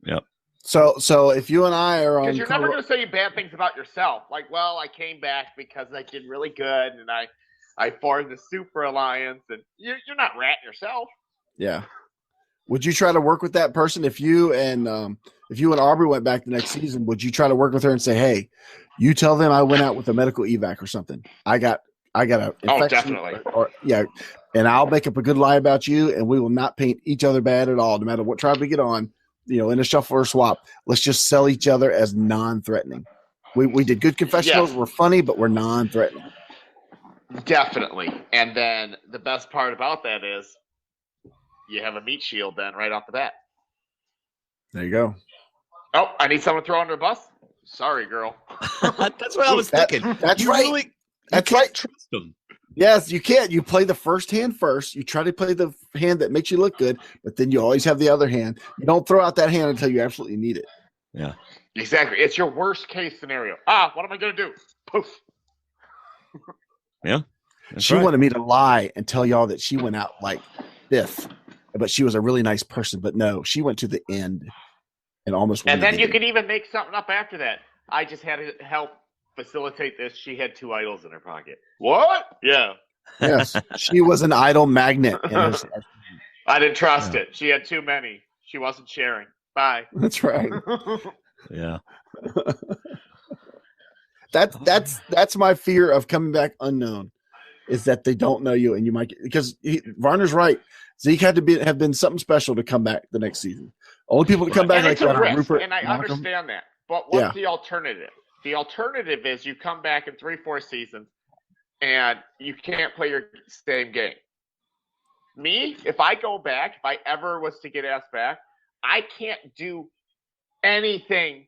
Yep. So if you and I are on, because you're never going to say bad things about yourself. Like, well, I came back because I did really good, and I formed the super alliance, and you're not ratting yourself. Yeah. Would you try to work with that person if you and Aubrey went back the next season? Would you try to work with her and say, "Hey, you tell them I went out with a medical evac or something. I got a infection." Oh, definitely. Or and I'll make up a good lie about you, and we will not paint each other bad at all, no matter what tribe we get on. In a shuffle or swap, let's just sell each other as non-threatening. We did good confessionals. We're funny, but we're non-threatening. Definitely. And then the best part about that is you have a meat shield then right off the bat. There you go. Oh, I need someone to throw under a bus? Sorry, girl. That's what I was thinking. That's you right. Really, that's you right. Trust them. Yes, you can't. You play the first hand first. You try to play the hand that makes you look good, but then you always have the other hand. You don't throw out that hand until you absolutely need it. Yeah. Exactly. It's your worst case scenario. What am I going to do? Poof. Yeah. She wanted me to lie and tell y'all that she went out like fifth, but she was a really nice person. But no, she went to the end and almost won. And then you can even make something up after that. I just had to help facilitate this. She had 2 idols in her pocket. What? Yeah. Yes. She was an idol magnet. I didn't trust it. She had too many. She wasn't sharing. Bye. That's right. Yeah. That's my fear of coming back unknown, is that they don't know you and you might get, because Varner's right. Zeke had to have been something special to come back the next season. Only people to come back like that are Rupert. And I understand that. But what's the alternative? The alternative is you come back in 3-4 seasons and you can't play your same game. Me, if I go back, if I ever was to get asked back, I can't do anything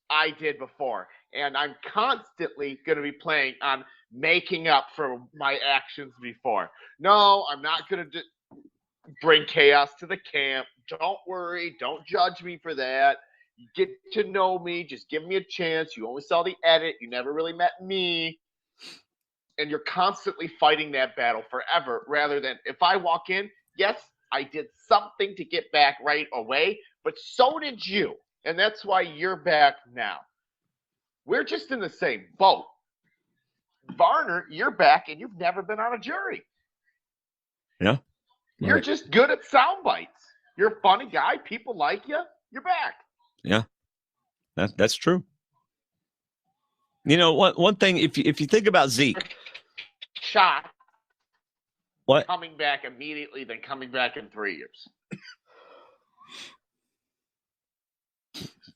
I did before. And I'm constantly going to be playing on making up for my actions before. No, I'm not going to bring chaos to the camp. Don't worry. Don't judge me for that. You get to know me. Just give me a chance. You only saw the edit. You never really met me. And you're constantly fighting that battle forever, rather than if I walk in, yes, I did something to get back right away, but so did you. And that's why you're back now. We're just in the same boat. Varner, you're back and you've never been on a jury. Yeah. You're just good at sound bites. You're a funny guy. People like you. You're back. Yeah. That's true. One thing, if you think about Zeke. Shot. What? Coming back immediately, then coming back in 3 years.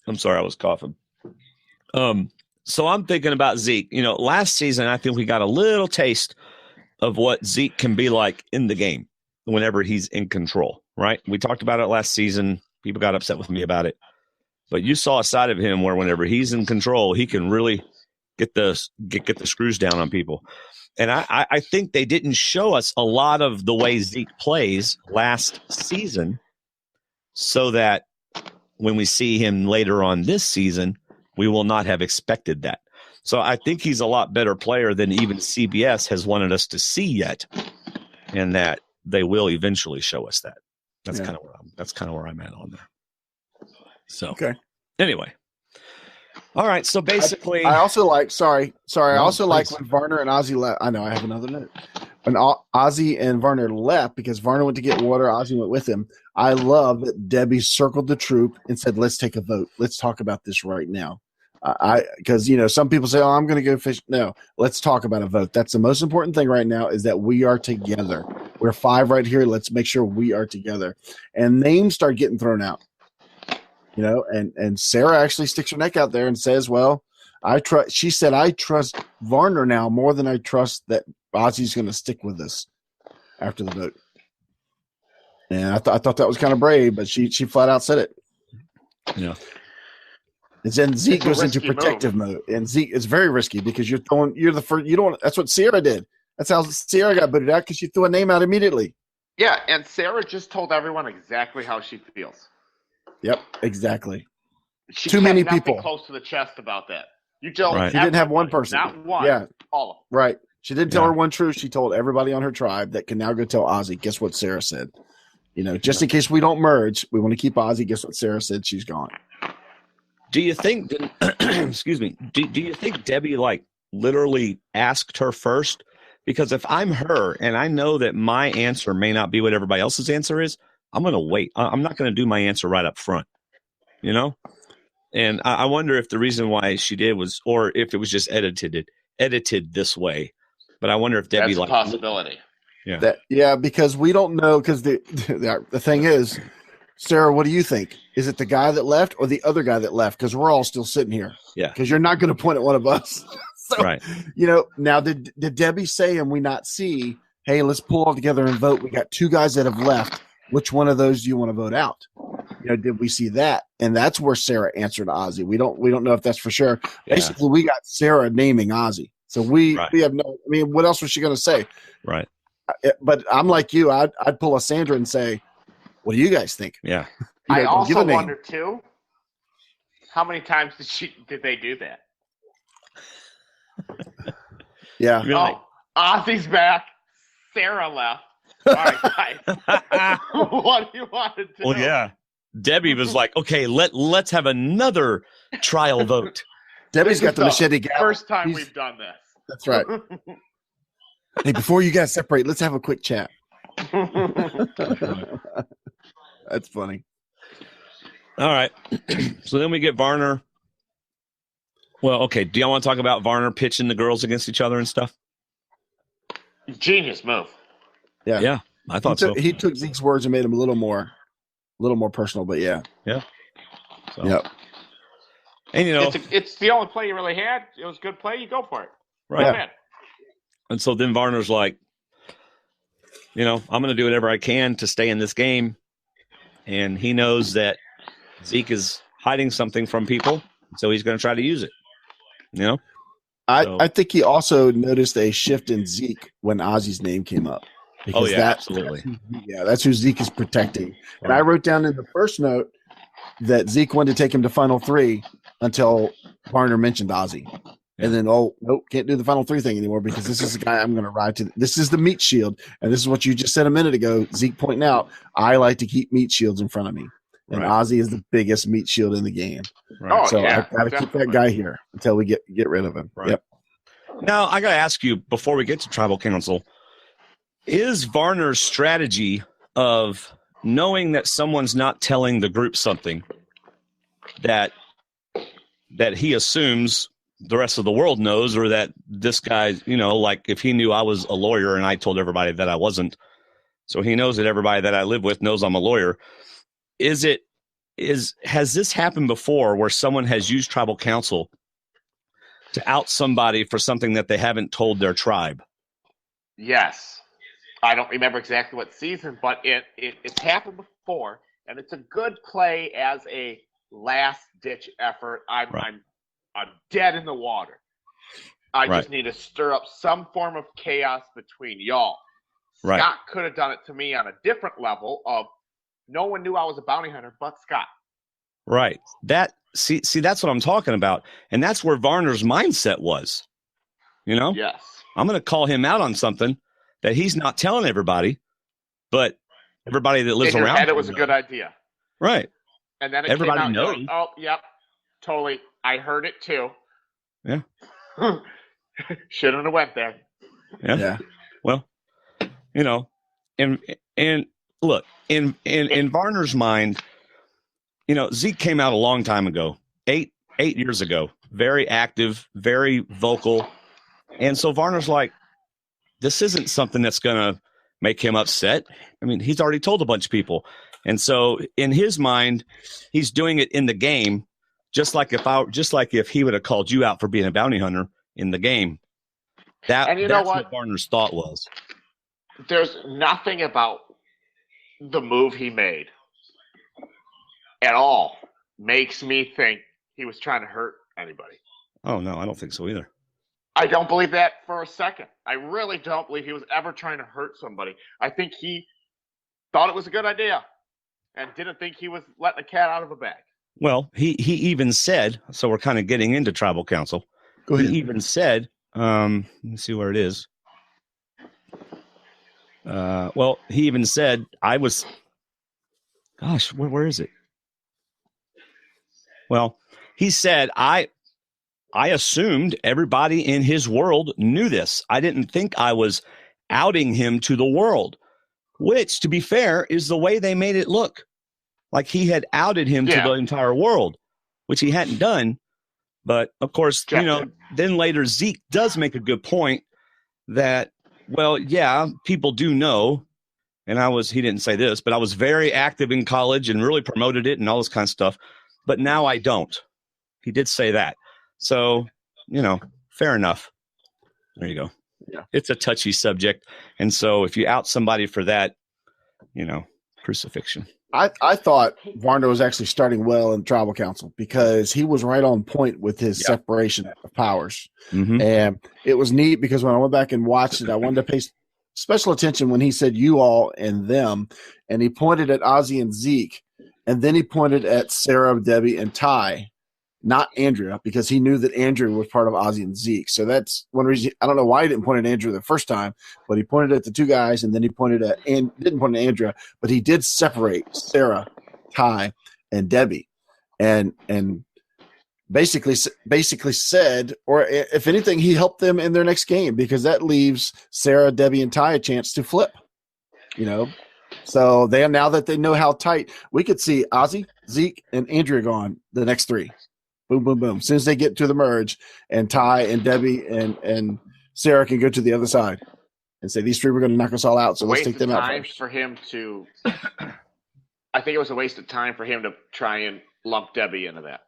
I'm sorry, I was coughing. So I'm thinking about Zeke. Last season, I think we got a little taste of what Zeke can be like in the game whenever he's in control, right? We talked about it last season. People got upset with me about it. But you saw a side of him where whenever he's in control, he can really get the screws down on people. And I think they didn't show us a lot of the way Zeke plays last season, so that when we see him later on this season, we will not have expected that. So I think he's a lot better player than even CBS has wanted us to see yet, and that they will eventually show us that. That's kind of where I'm at on there. So anyway. All right, so basically, I also like. Sorry. I also like when Varner and Ozzy left. I know I have another note. When Ozzy and Varner left, because Varner went to get water, Ozzy went with him. I love that Debbie circled the troop and said, "Let's take a vote. Let's talk about this right now." Because some people say, "Oh, I'm going to go fish." No, let's talk about a vote. That's the most important thing right now, is that we are together. We're 5 right here. Let's make sure we are together. And names start getting thrown out. And Sarah actually sticks her neck out there and says, well, she said, I trust Varner now more than I trust that Ozzy's going to stick with us after the vote. And I thought that was kind of brave, but she flat out said it. Yeah. And then Zeke goes into protective mode. And Zeke, it's very risky because you're the first, that's what Sierra did. That's how Sierra got booted out, because she threw a name out immediately. Yeah. And Sarah just told everyone exactly how she feels. Yep, exactly. She Too many people close to the chest about that. You told Right. She didn't have one person. Not one. Yeah. All of them. Right. She didn't tell her one truth. She told everybody on her tribe that can now go tell Ozzy. Guess what Sarah said? Just in case we don't merge, we want to keep Ozzy. Guess what Sarah said? She's gone. Do you think? Excuse me. Do you think Debbie literally asked her first? Because if I'm her and I know that my answer may not be what everybody else's answer is, I'm going to wait. I'm not going to do my answer right up front, you know? And I wonder if the reason why she did was, or if it was just edited this way. But I wonder if Debbie That's a possibility. Yeah. Because we don't know. Because the thing is, Sarah, what do you think? Is it the guy that left or the other guy that left? Because we're all still sitting here. Yeah. Because you're not going to point at one of us. So, right. Now did Debbie say and we not see, hey, let's pull all together and vote. We got 2 guys that have left. Which one of those do you want to vote out? Did we see that? And that's where Sarah answered Ozzy. We don't know if that's for sure. Yeah. Basically, we got Sarah naming Ozzy. So we have no. I mean, what else was she going to say? Right. But I'm like you. I'd pull a Sandra and say, "What do you guys think?" Yeah. I also wonder too. How many times did they do that? Yeah. Oh, Ozzy's back. Sarah left. All right, guys. What do you want to do? Well, yeah. Debbie was like, okay, let's have another trial vote. Debbie's got the machete gavel. First time we've done this. That's right. Hey, before you guys separate, let's have a quick chat. That's funny. All right. So then we get Varner. Well, okay. Do y'all want to talk about Varner pitching the girls against each other and stuff? Genius move. Yeah. Yeah. I thought so. He took Zeke's words and made them a little more personal, but yeah. Yeah. So. Yep. And it's the only play you really had. It was a good play. You go for it. Right. Yeah. And so then Varner's like, I'm going to do whatever I can to stay in this game. And he knows that Zeke is hiding something from people, so he's going to try to use it. I think he also noticed a shift in Zeke when Ozzy's name came up. Because absolutely. That's who Zeke is protecting. Right. And I wrote down in the first note that Zeke wanted to take him to Final 3 until Varner mentioned Ozzy. Yeah. And then, nope, can't do the Final 3 thing anymore because this is the guy I'm going to ride to. This is the meat shield. And this is what you just said a minute ago, Zeke pointing out, I like to keep meat shields in front of me. And Ozzy is the biggest meat shield in the game. Right. So I got to keep that guy here until we get rid of him. Right. Yep. Now, I got to ask you, before we get to Tribal Council, is Varner's strategy of knowing that someone's not telling the group something that he assumes the rest of the world knows, or that this guy, like if he knew I was a lawyer and I told everybody that I wasn't, so he knows that everybody that I live with knows I'm a lawyer. Has this happened before where someone has used Tribal Council to out somebody for something that they haven't told their tribe? Yes. I don't remember exactly what season, but it's happened before, and it's a good play as a last-ditch effort. I'm dead in the water. I just need to stir up some form of chaos between y'all. Right. Scott could have done it to me on a different level of no one knew I was a bounty hunter but Scott. Right. See, that's what I'm talking about. And that's where Varner's mindset was. Yes. I'm going to call him out on something that he's not telling everybody, but everybody that lives around him. It was a good idea. Right. And then everybody came out knows. Oh, yep. Totally. I heard it too. Yeah. Shouldn't have went there. Yeah. Well, and look, in Varner's mind, Zeke came out a long time ago, 8 years ago, very active, very vocal. And so Varner's like, this isn't something that's going to make him upset. I mean, he's already told a bunch of people. And so in his mind, he's doing it in the game, just like if he would have called you out for being a bounty hunter in the game. That's what Varner's thought was. There's nothing about the move he made at all makes me think he was trying to hurt anybody. Oh, no, I don't think so either. I don't believe that for a second. I really don't believe he was ever trying to hurt somebody. I think he thought it was a good idea and didn't think he was letting a cat out of a bag. Well, he even said, so we're kind of getting into Tribal Council. Go ahead. He even said, let me see where it is. He even said, where is it? Well, he said, I assumed everybody in his world knew this. I didn't think I was outing him to the world. which, to be fair, is the way they made it look. Like he had outed him to the entire world, which he hadn't done. But, of course, then later Zeke does make a good point that, well, yeah, people do know. And he didn't say this, but I was very active in college and really promoted it and all this kind of stuff. But now I don't. He did say that. So, fair enough. There you go. Yeah. It's a touchy subject. And so if you out somebody for that, crucifixion. I thought Varner was actually starting well in tribal council because he was right on point with his separation of powers. Mm-hmm. And it was neat because when I went back and watched it, I wanted to pay special attention when he said you all and them, and he pointed at Ozzy and Zeke, and then he pointed at Sarah, Debbie, and Ty, not Andrea, because he knew that Andrea was part of Ozzy and Zeke. So that's one reason. I don't know why he didn't point at Andrea the first time, but he pointed at the two guys, and then he pointed at and didn't point at Andrea, but he did separate Sarah, Ty, and Debbie, and basically said, or if anything, he helped them in their next game because that leaves Sarah, Debbie, and Ty a chance to flip. So now that they know how tight, we could see Ozzy, Zeke, and Andrea gone the next three. Boom, boom, boom. As soon as they get to the merge, and Ty and Debbie and Sarah can go to the other side and say, these three were going to knock us all out, so let's take them out first. For him to, I think it was a waste of time for him to try and lump Debbie into that.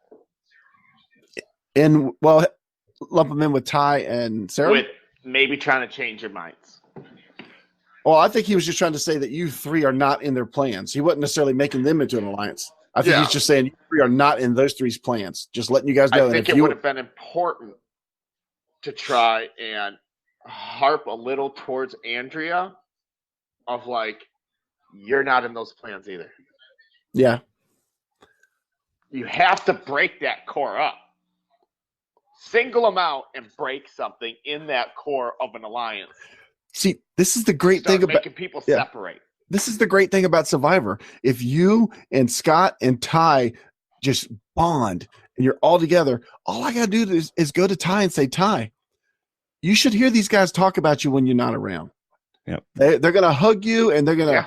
And, lump them in with Ty and Sarah? With maybe trying to change your minds. Well, I think he was just trying to say that you three are not in their plans. He wasn't necessarily making them into an alliance. I think he's just saying you three are not in those three's plans. Just letting you guys know. I think it would have been important to try and harp a little towards Andrea of like, you're not in those plans either. Yeah. You have to break that core up. Single them out and break something in that core of an alliance. See, this is the great thing about making people separate. This is the great thing about Survivor. If you and Scott and Ty just bond and you're all together, all I got to do is go to Ty and say, Ty, you should hear these guys talk about you when you're not around. Yep. They're going to hug you and they're going to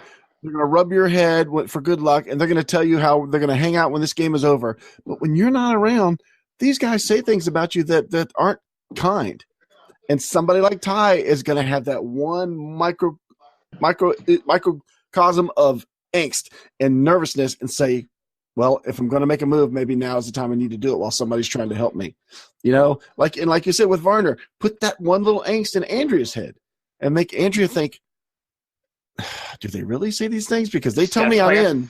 rub your head for good luck, and they're going to tell you how they're going to hang out when this game is over. But when you're not around, these guys say things about you that aren't kind. And somebody like Ty is going to have that one microcosm of angst and nervousness and say, well, if I'm going to make a move, maybe now is the time I need to do it while somebody's trying to help me. Like you said with Varner, put that one little angst in Andrea's head and make Andrea think, do they really say these things? Because they tell me I'm in.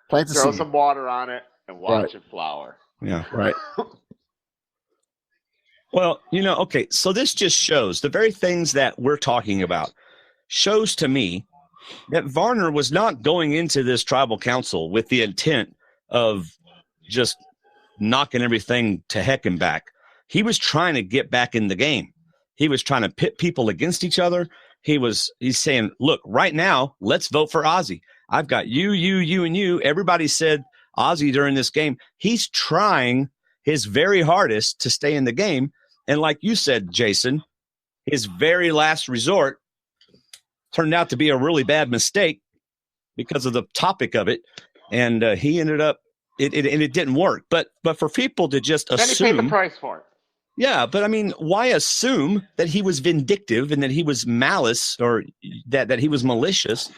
Plant the seed. Throw some water on it and watch it flower. Yeah. Right. Well, okay, so this just shows the very things that we're talking about shows to me that Varner was not going into this tribal council with the intent of just knocking everything to heck and back. He was trying to get back in the game. He was trying to pit people against each other. He's saying, look, right now, let's vote for Ozzy. I've got you, and you. Everybody said Ozzy during this game. He's trying his very hardest to stay in the game. And like you said, Jason, his very last resort turned out to be a really bad mistake because of the topic of it. And he ended up, it didn't work. But for people to just assume. Then he paid the price for it. Yeah, but I mean, why assume that he was vindictive and that he was malice or that he was malicious?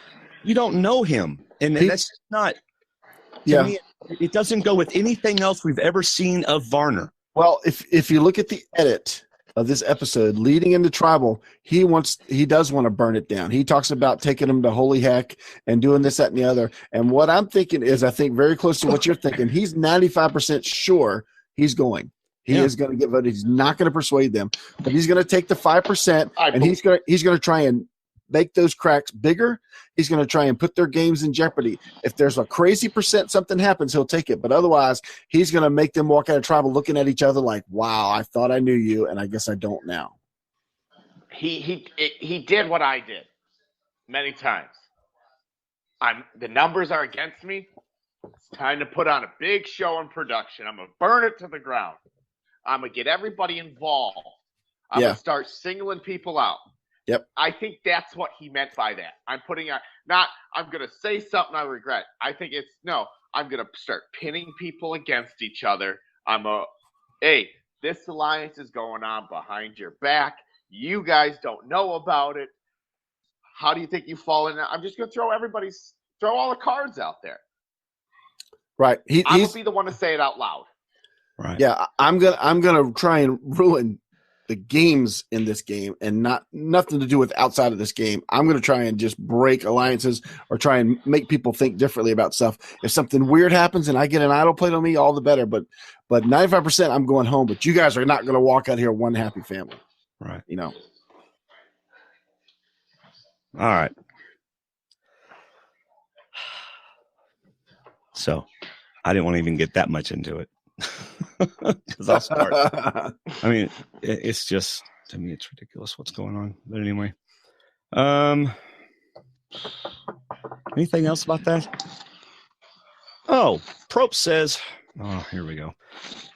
You don't know him. And that's just not, to me, it doesn't go with anything else we've ever seen of Varner. Well, if you look at the edit of this episode leading into tribal, he does want to burn it down. He talks about taking them to holy heck and doing this, that, and the other. And what I'm thinking is, I think very close to what you're thinking. He's 95% sure he's going. He is going to get voted. He's not going to persuade them, but he's going to take the 5% and he's going to try and make those cracks bigger. He's going to try and put their games in jeopardy. If there's a crazy percent something happens, he'll take it. But otherwise, he's going to make them walk out of tribal looking at each other like, wow, I thought I knew you, and I guess I don't now. He did what I did many times. The numbers are against me. It's time to put on a big show in production. I'm going to burn it to the ground. I'm going to get everybody involved. I'm going to start singling people out. Yep. I think that's what he meant by that. I'm putting out not I'm gonna say something I regret. I think it's no, I'm gonna start pinning people against each other. Hey, this alliance is going on behind your back. You guys don't know about it. How do you think you fall in? I'm just gonna throw all the cards out there. Right. I will be the one to say it out loud. Right. Yeah, I'm gonna try and ruin the games in this game, and nothing to do with outside of this game. I'm gonna try and just break alliances or try and make people think differently about stuff. If something weird happens and I get an idol played on me, all the better. But 95%, I'm going home. But you guys are not gonna walk out here one happy family, Right. you know. All right. So I didn't want to even get that much into it because I'll start. I mean, it's just, to me, it's ridiculous what's going on. But anyway, anything else about that? Oh, Probe says, here we go.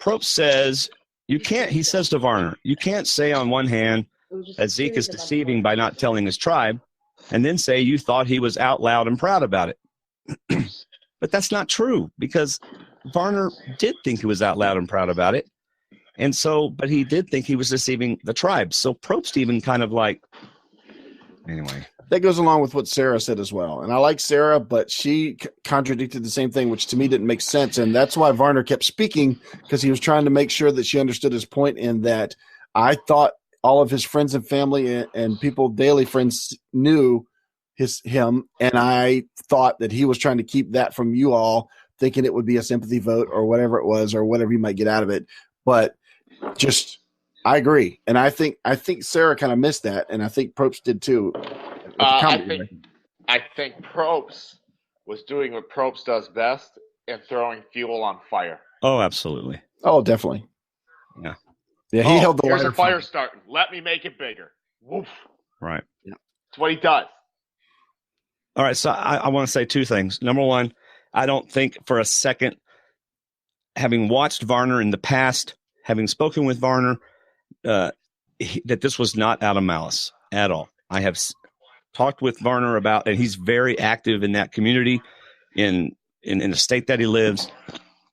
Probe says, you can't, he says to Varner, you can't say on one hand that Zeke is deceiving by not telling his tribe, and then say you thought he was out loud and proud about it. But that's not true, because Varner did think he was out loud and proud about it. And so, but he did think he was deceiving the tribe. So Probst even kind of like, anyway. That goes along with what Sarah said as well. And I like Sarah, but she contradicted the same thing, which to me didn't make sense. And that's why Varner kept speaking, because he was trying to make sure that she understood his point, in that I thought all of his friends and family and people, daily friends, knew him, and I thought that he was trying to keep that from you all, thinking it would be a sympathy vote or whatever it was, or whatever you might get out of it. But just, I agree, and I think Sarah kind of missed that, and I think Probst did too. I think Probst was doing what Probst does best, and throwing fuel on fire. Oh, absolutely. Oh, definitely. Yeah. Yeah, he held the here's lighter a fire starting. Let me make it bigger. Woof. Right. Yeah. That's what he does. All right, so I want to say two things. Number one, I don't think for a second, having watched Varner in the past, having spoken with Varner, that this was not out of malice at all. I have talked with Varner about, and he's very active in that community, in the state that he lives.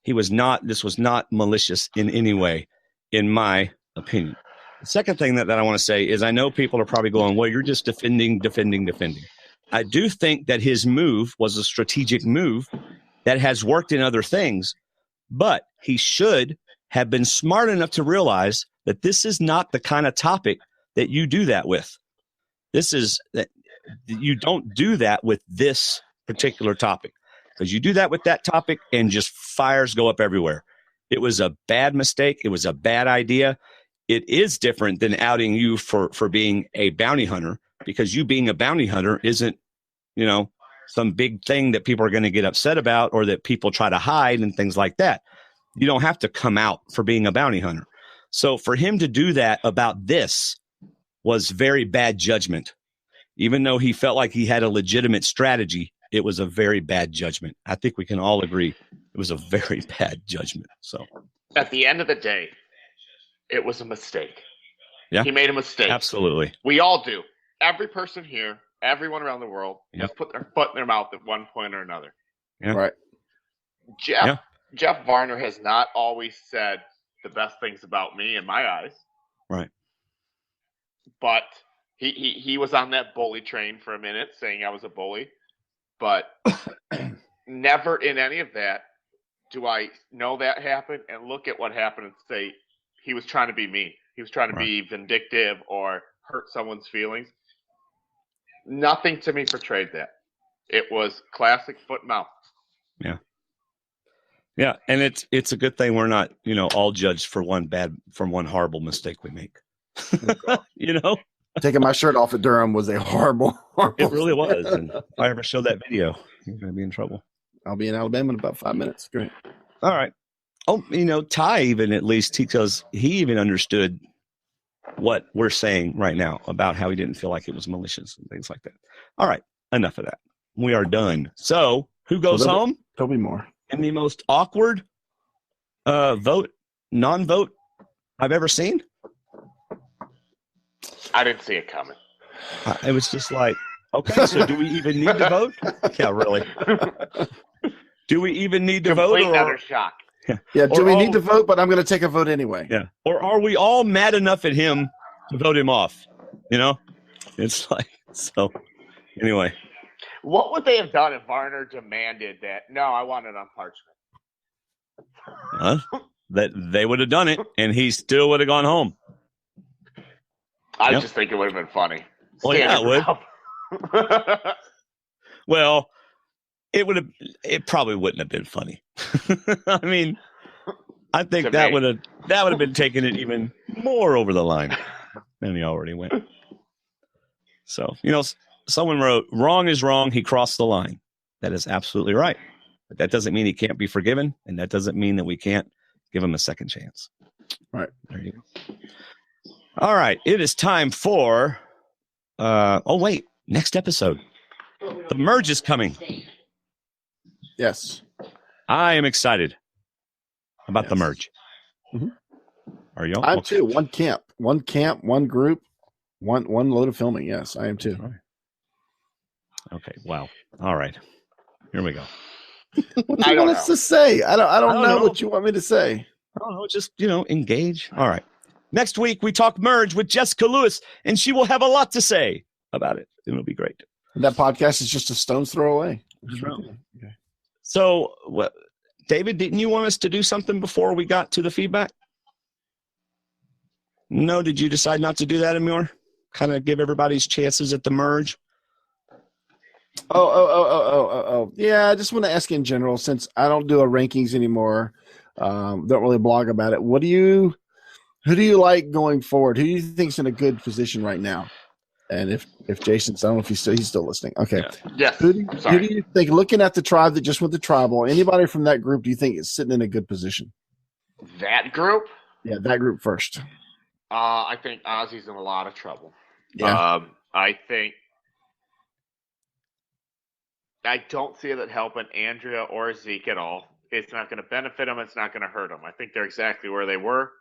This was not malicious in any way, in my opinion. The second thing that I want to say is, I know people are probably going, well, you're just defending. I do think that his move was a strategic move that has worked in other things, but he should have been smart enough to realize that this is not the kind of topic that you do that with. You don't do that with this particular topic, because you do that with that topic and just fires go up everywhere. It was a bad mistake. It was a bad idea. It is different than outing you for being a bounty hunter, because you being a bounty hunter isn't, some big thing that people are going to get upset about, or that people try to hide and things like that. You don't have to come out for being a bounty hunter. So for him to do that about this was very bad judgment. Even though he felt like he had a legitimate strategy, it was a very bad judgment. I think we can all agree it was a very bad judgment. So at the end of the day, it was a mistake. Yeah, he made a mistake. Absolutely. We all do. Every person here, everyone around the world, Yep. has put their foot in their mouth at one point or another. Yeah. Right. Jeff Varner has not always said the best things about me in my eyes. Right. But he was on that bully train for a minute, saying I was a bully. But never in any of that do I know that happened and look at what happened and say he was trying to be mean. He was trying to be vindictive or hurt someone's feelings. Nothing to me portrayed that. It was classic foot and mouth. Yeah. Yeah, and it's a good thing we're not, all judged for one horrible mistake we make. Taking my shirt off at Durham was a horrible. It really was. And if I ever show that video, you're going to be in trouble. I'll be in Alabama in about 5 minutes. Great. All right. Oh, Ty even, at least, because he even understood what we're saying right now about how he didn't feel like it was malicious and things like that. All right. Enough of that. We are done. So who goes home? Toby Moore. In the most awkward non-vote I've ever seen. I didn't see it coming. It was just like, okay, so do we even need to vote? Yeah, really. Do we even need to vote? Complete utter shock. Yeah, do Or we need to vote? But I'm going to take a vote anyway. Yeah. Or are we all mad enough at him to vote him off? You know? It's like, so anyway. What would they have done if Varner demanded that? No, I want it on parchment. That they would have done it, and he still would have gone home. I just think it would have been funny. Well, yeah, it would. Well, it probably wouldn't have been funny. I mean, I think that would have been taking it even more over the line than he already went. So, someone wrote, "Wrong is wrong. He crossed the line." That is absolutely right. But that doesn't mean he can't be forgiven, and that doesn't mean that we can't give him a second chance. Right. There you go. All right. It is time for next episode. The merge is coming. Yes. I am excited about the merge. Mm-hmm. Are you? I am too. One camp, one group, one load of filming. Yes, I am too. Right. Okay. Wow. All right. Here we go. What do you want us to say? I don't know what you want me to say. I don't know. Just, engage. All right. Next week, we talk merge with Jessica Lewis, and she will have a lot to say about it. It'll be great. And that podcast is just a stone's throw away. Okay. So, David, didn't you want us to do something before we got to the feedback? No, did you decide not to do that anymore? Kind of give everybody's chances at the merge? Oh. Yeah, I just want to ask in general, since I don't do a rankings anymore, don't really blog about it. Who do you like going forward? Who do you think's in a good position right now? And if Jason's, I don't know if he's still listening. Okay. Yeah. Who do you think, looking at the tribe that just went to tribal, anybody from that group do you think is sitting in a good position? That group? Yeah, that group first. I think Ozzy's in a lot of trouble. Yeah. I don't see that helping Andrea or Zeke at all. It's not going to benefit them. It's not going to hurt them. I think they're exactly where they were.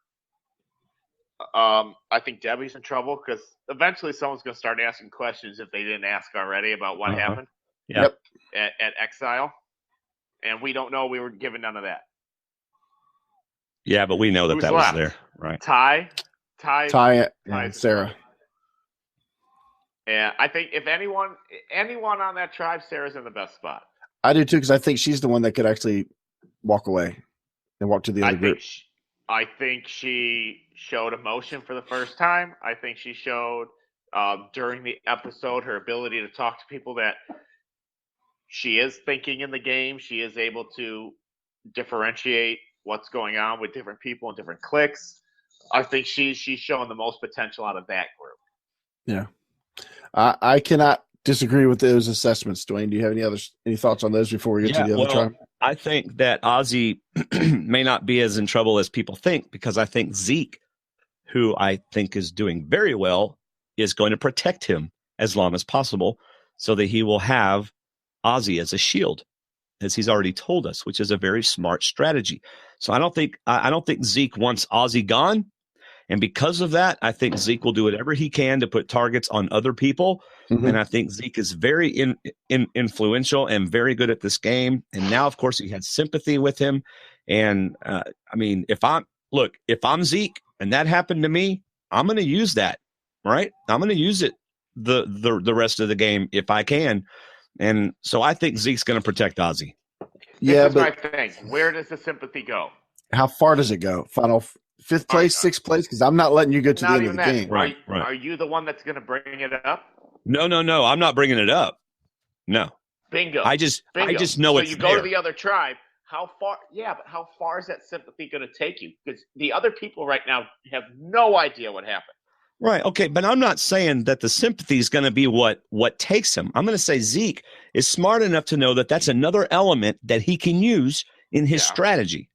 I think Debbie's in trouble because eventually someone's going to start asking questions if they didn't ask already about what happened Yep. at Exile. And we don't know. We were given none of that. Yeah, but we know that Who's that left? was there. Right. Ty and Sarah. And I think if anyone on that tribe, Sarah's in the best spot. I do too, because I think she's the one that could actually walk away and walk to the other group. I think she showed emotion for the first time. I think she showed during the episode her ability to talk to people, that she is thinking in the game. She is able to differentiate what's going on with different people and different cliques. I think she's showing the most potential out of that group. Yeah. I cannot disagree with those assessments. Dwayne, do you have any thoughts on those before we get to the other tribe? I think that Ozzy may not be as in trouble as people think, because I think Zeke, who I think is doing very well, is going to protect him as long as possible so that he will have Ozzy as a shield, as he's already told us, which is a very smart strategy. So I don't think Zeke wants Ozzy gone. And because of that, I think Zeke will do whatever he can to put targets on other people. Mm-hmm. And I think Zeke is very influential and very good at this game. And now, of course, he had sympathy with him. And if I'm Zeke and that happened to me, I'm going to use that, right? I'm going to use it the rest of the game if I can. And so I think Zeke's going to protect Ozzy. Yeah, this is my thing. Where does the sympathy go? How far does it go? Final 5th place, 6th place? Because I'm not letting you go to the end of the game. Right. Are you the one that's going to bring it up? No. I'm not bringing it up. No. Bingo. I just know it's there. So you go to the other tribe. How far? Yeah, but how far is that sympathy going to take you? Because the other people right now have no idea what happened. Right. Okay. But I'm not saying that the sympathy is going to be what takes him. I'm going to say Zeke is smart enough to know that that's another element that he can use in his strategy.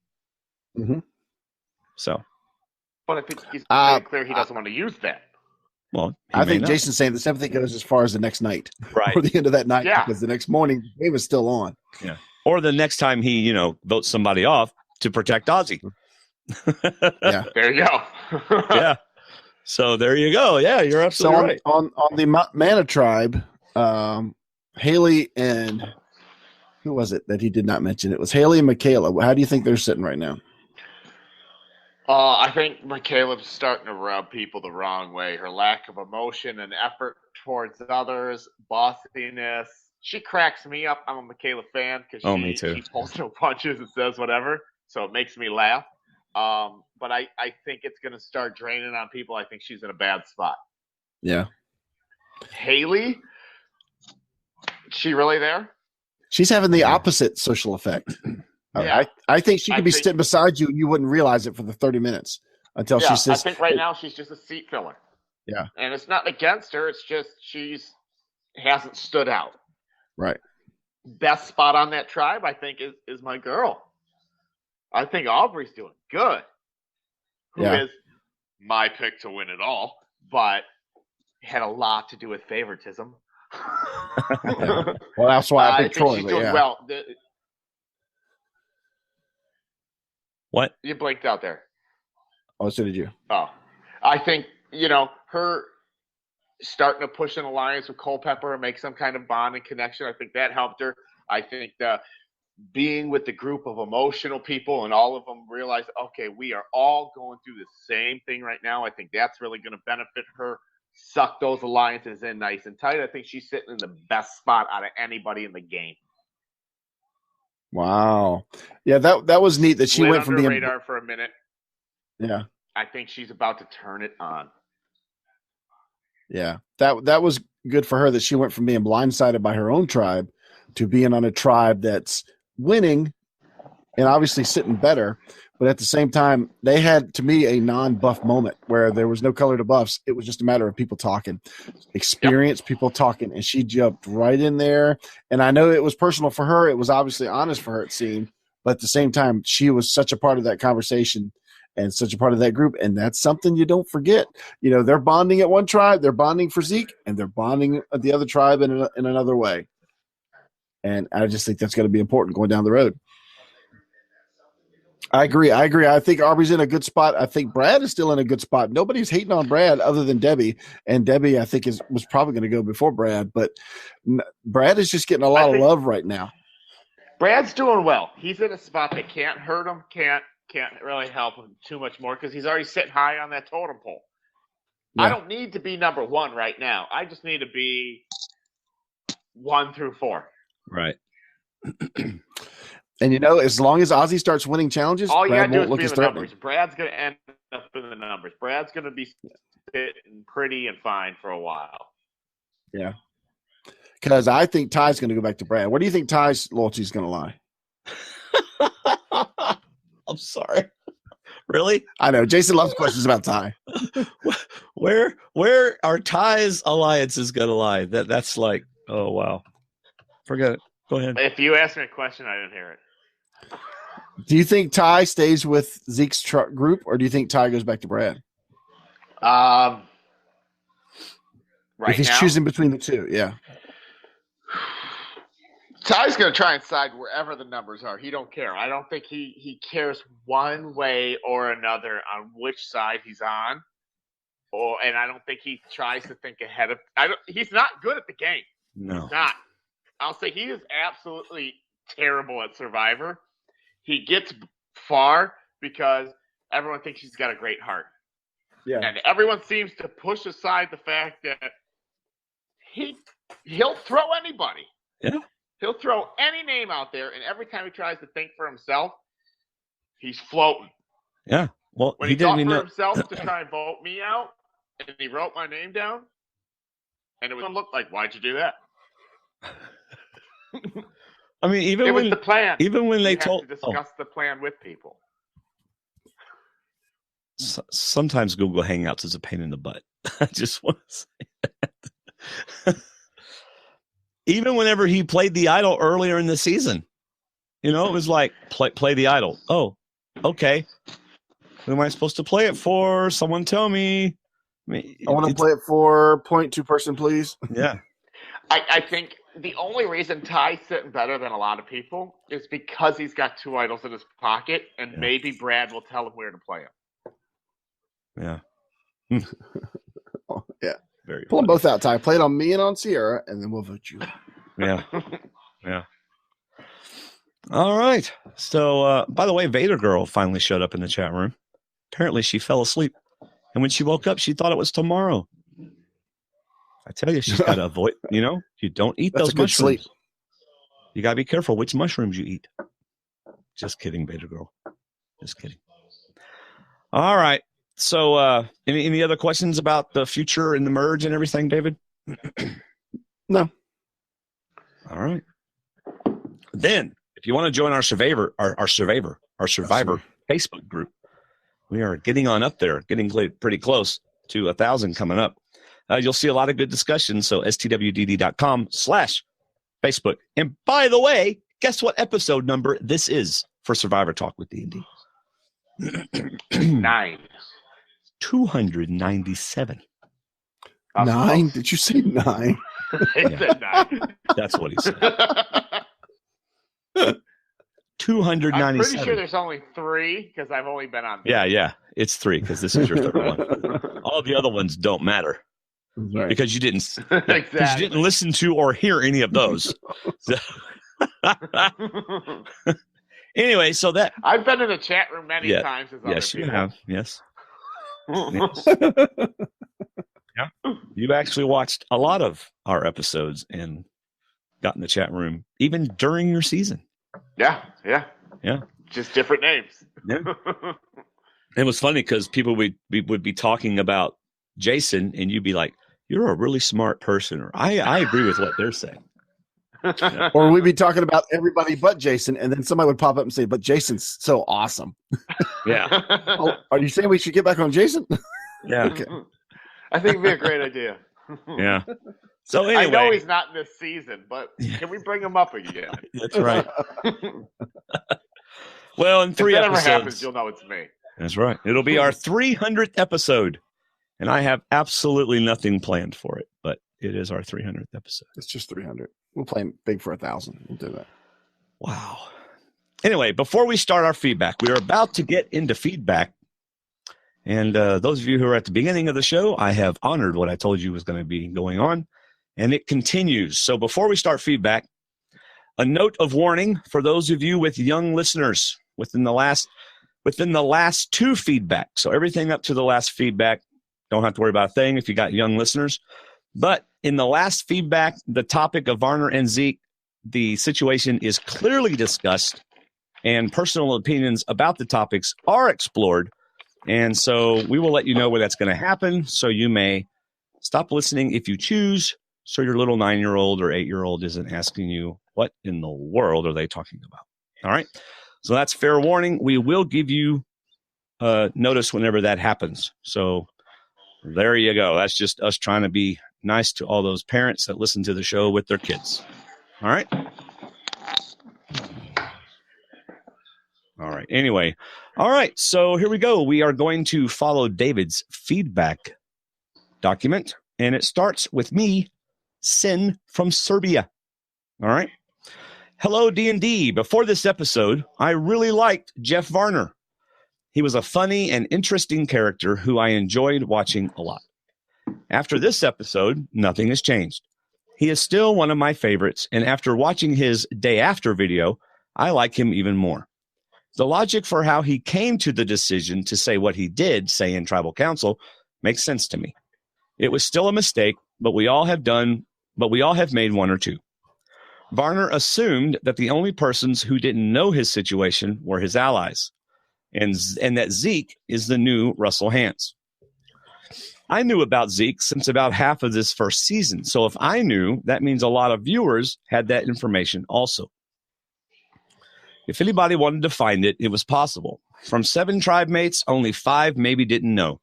Mm-hmm. So. But I think he's very clear he doesn't want to use that. Well, I think Jason's saying the sympathy goes as far as the next night. Right. Or the end of that night. Yeah. Because the next morning, the game is still on. Yeah. Or the next time he, votes somebody off to protect Ozzy. Yeah. There you go. Yeah. So there you go. Yeah, you're absolutely So right. on the Mana tribe, Haley and who was it that he did not mention? It was Haley and Michaela. How do you think they're sitting right now? I think Michaela's starting to rub people the wrong way. Her lack of emotion and effort towards others, bossiness. She cracks me up. I'm a Michaela fan because Me too. she pulls no punches and says whatever, so it makes me laugh. But I think it's going to start draining on people. I think she's in a bad spot. Yeah. Haley, she really there? She's having the opposite social effect. Yeah. I think she could be sitting beside you and you wouldn't realize it for the 30 minutes until she says. I think right now she's just a seat filler. Yeah. And it's not against her. It's just she's hasn't stood out. Right. Best spot on that tribe, I think, is my girl. I think Aubrey's doing good. Who is my pick to win it all, but had a lot to do with favoritism. Yeah. Well, that's why I picked Troy. She's doing well. What? You blinked out there. Oh, so did you? Oh. I think, her starting to push an alliance with Culpepper and make some kind of bond and connection, I think that helped her. I think being with the group of emotional people and all of them realize, okay, we are all going through the same thing right now. I think that's really going to benefit her. Suck those alliances in nice and tight. I think she's sitting in the best spot out of anybody in the game. Wow. Yeah, that was neat that she went from being radar for a minute. Yeah. I think she's about to turn it on. Yeah. That was good for her that she went from being blindsided by her own tribe to being on a tribe that's winning and obviously sitting better. But at the same time, they had, to me, a non-buff moment where there was no color to buffs. It was just a matter of people talking, experienced people talking, and she jumped right in there. And I know it was personal for her. It was obviously honest for her, it seemed. But at the same time, she was such a part of that conversation and such a part of that group. And that's something you don't forget. They're bonding at one tribe, they're bonding for Zeke, and they're bonding at the other tribe in another way. And I just think that's going to be important going down the road. I agree. I think Aubrey's in a good spot. I think Brad is still in a good spot. Nobody's hating on Brad other than Debbie. And Debbie, I think, was probably going to go before Brad. But Brad is just getting a lot of love right now. Brad's doing well. He's in a spot that can't hurt him, can't really help him too much more because he's already sitting high on that totem pole. Yeah. I don't need to be number one right now. I just need to be 1 through 4. Right. And as long as Ozzy starts winning challenges, all you Brad gotta do won't is look be in as the threatening. numbers. Brad's gonna end up in the numbers. Brad's gonna be sitting pretty and fine for a while. Yeah. Because I think Ty's gonna go back to Brad. Where do you think Ty's loyalty is gonna lie? I'm sorry. Really? I know. Jason loves questions about Ty. Where are Ty's alliances gonna lie? That's like, oh wow. Forget it. Go ahead. If you ask me a question, I didn't hear it. Do you think Ty stays with Zeke's group, or do you think Ty goes back to Brad? Right if he's now, choosing between the two, yeah. Ty's going to try and side wherever the numbers are. He don't care. I don't think he cares one way or another on which side he's on. And I don't think he tries to think ahead of. He's not good at the game. No, he's not. I'll say he is absolutely terrible at Survivor. He gets far because everyone thinks he's got a great heart. Yeah. And everyone seems to push aside the fact that he'll throw anybody. Yeah. He'll throw any name out there, and every time he tries to think for himself, he's floating. Yeah. Well, when he thought for himself to try and vote me out, and he wrote my name down, and it would look like, why'd you do that? I mean, even it when was the plan. Even when they you told, have to discuss the plan with people. Sometimes Google Hangouts is a pain in the butt. I just want to say that. Even whenever he played the idol earlier in the season, it was like play the idol. Oh, okay. Who am I supposed to play it for? Someone tell me. I want to play it for point 2 person, please. Yeah. I think the only reason Ty's sitting better than a lot of people is because he's got 2 idols in his pocket, and maybe Brad will tell him where to play him. Yeah. Oh, yeah. Very Pull them funny. both out, Ty. Play it on me and on Sierra, and then we'll vote you. Yeah. Yeah. All right. So, by the way, Vader Girl finally showed up in the chat room. Apparently, she fell asleep. And when she woke up, she thought it was tomorrow. I tell you, she's got to avoid, you don't eat That's those a good mushrooms. sleep. You got to be careful which mushrooms you eat. Just kidding, Vader Girl. Just kidding. All right. So, any other questions about the future and the merge and everything, David? No. All right. Then, if you want to join our Survivor Facebook group, we are getting on up there, getting pretty close to 1,000 coming up. You'll see a lot of good discussions. So stwdd.com/Facebook. And by the way, guess what episode number this is for Survivor Talk with D&D? 9. 297. 9? Did you say 9? He said 9. That's what he said. I'm 297. pretty sure there's only 3 because I've only been on. Yeah. It's 3 because this is your third one. All the other ones don't matter Right. because you didn't Exactly. you didn't listen to or hear any of those. So, anyway, so that I've been in the chat room many times as other yes, you people. have. Yes. Yes. Yeah. You've actually watched a lot of our episodes and got in the chat room even during your season. Yeah. Just different names. Yeah. It was funny because people would be talking about Jason, and you'd be like, "You're a really smart person," or "I agree with what they're saying." Yeah. Or we'd be talking about everybody but Jason, and then somebody would pop up and say, "But Jason's so awesome." Yeah. Oh, are you saying we should get back on Jason? Yeah. Okay. I think it'd be a great idea. Yeah. So anyway, I know he's not in this season, but can we bring him up again? That's right. Well, in 3 if that episodes, ever happens, you'll know it's me. That's right. It'll be our 300th episode, and I have absolutely nothing planned for it, but it is our 300th episode. It's just 300. We'll play big for 1,000. We'll do that. Wow. Anyway, before we start our feedback, we are about to get into feedback. And those of you who are at the beginning of the show, I have honored what I told you was going to be going on, and it continues. So before we start feedback, a note of warning for those of you with young listeners within the last 2 feedback. So everything up to the last feedback, don't have to worry about a thing if you got young listeners. But in the last feedback, the topic of Varner and Zeke, the situation is clearly discussed, and personal opinions about the topics are explored. And so we will let you know where that's going to happen. So you may stop listening if you choose, so your little 9-year-old or 8-year-old isn't asking you, what in the world are they talking about? All right. So that's fair warning. We will give you notice whenever that happens. So there you go. That's just us trying to be nice to all those parents that listen to the show with their kids. All right. All right. Anyway. All right. So here we go. We are going to follow David's feedback document, and it starts with me, Sin from Serbia. All right. Hello, D&D. Before this episode, I really liked Jeff Varner. He was a funny and interesting character who I enjoyed watching a lot. After this episode, nothing has changed. He is still one of my favorites, and after watching his Day After video, I like him even more. The logic for how he came to the decision to say what he did say in Tribal Council makes sense to me. It was still a mistake, but we all have made one or two. Varner assumed that the only persons who didn't know his situation were his allies, and that Zeke is the new Russell Hantz. I knew about Zeke since about half of this first season, so if I knew, that means a lot of viewers had that information also. If anybody wanted to find it, it was possible. From 7 tribe mates, only 5 maybe didn't know.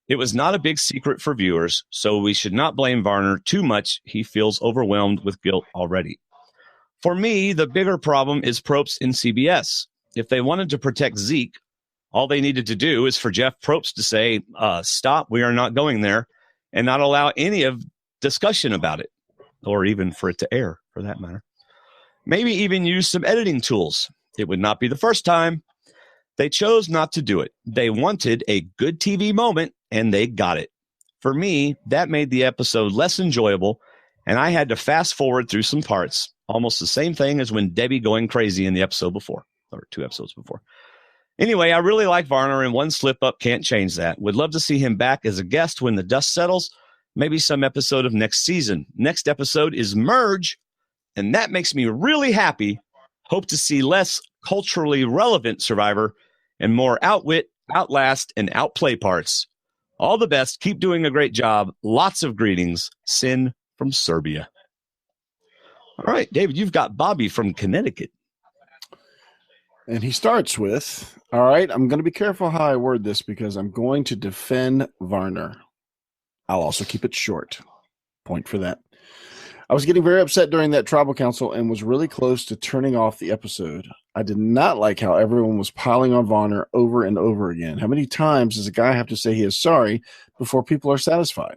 It was not a big secret for viewers, so we should not blame Varner too much. He feels overwhelmed with guilt already. For me, the bigger problem is Probst in CBS. If they wanted to protect Zeke, all they needed to do is for Jeff Probst to say, stop, we are not going there, and not allow any of discussion about it, or even for it to air, for that matter. Maybe even use some editing tools. It would not be the first time. They chose not to do it. They wanted a good TV moment, and they got it. For me, that made the episode less enjoyable, and I had to fast forward through some parts. Almost the same thing as when Debbie going crazy in the episode before, or 2 episodes before. Anyway, I really like Varner, and one slip up can't change that. Would love to see him back as a guest when the dust settles. Maybe some episode of next season. Next episode is Merge, and that makes me really happy. Hope to see less culturally relevant Survivor and more outwit, outlast, and outplay parts. All the best. Keep doing a great job. Lots of greetings. Sin from Serbia. All right, David, you've got Bobby from Connecticut. And he starts with, all right, I'm going to be careful how I word this because I'm going to defend Varner. I'll also keep it short. Point for that. I was getting very upset during that tribal council and was really close to turning off the episode. I did not like how everyone was piling on Varner over and over again. How many times does a guy have to say he is sorry before people are satisfied?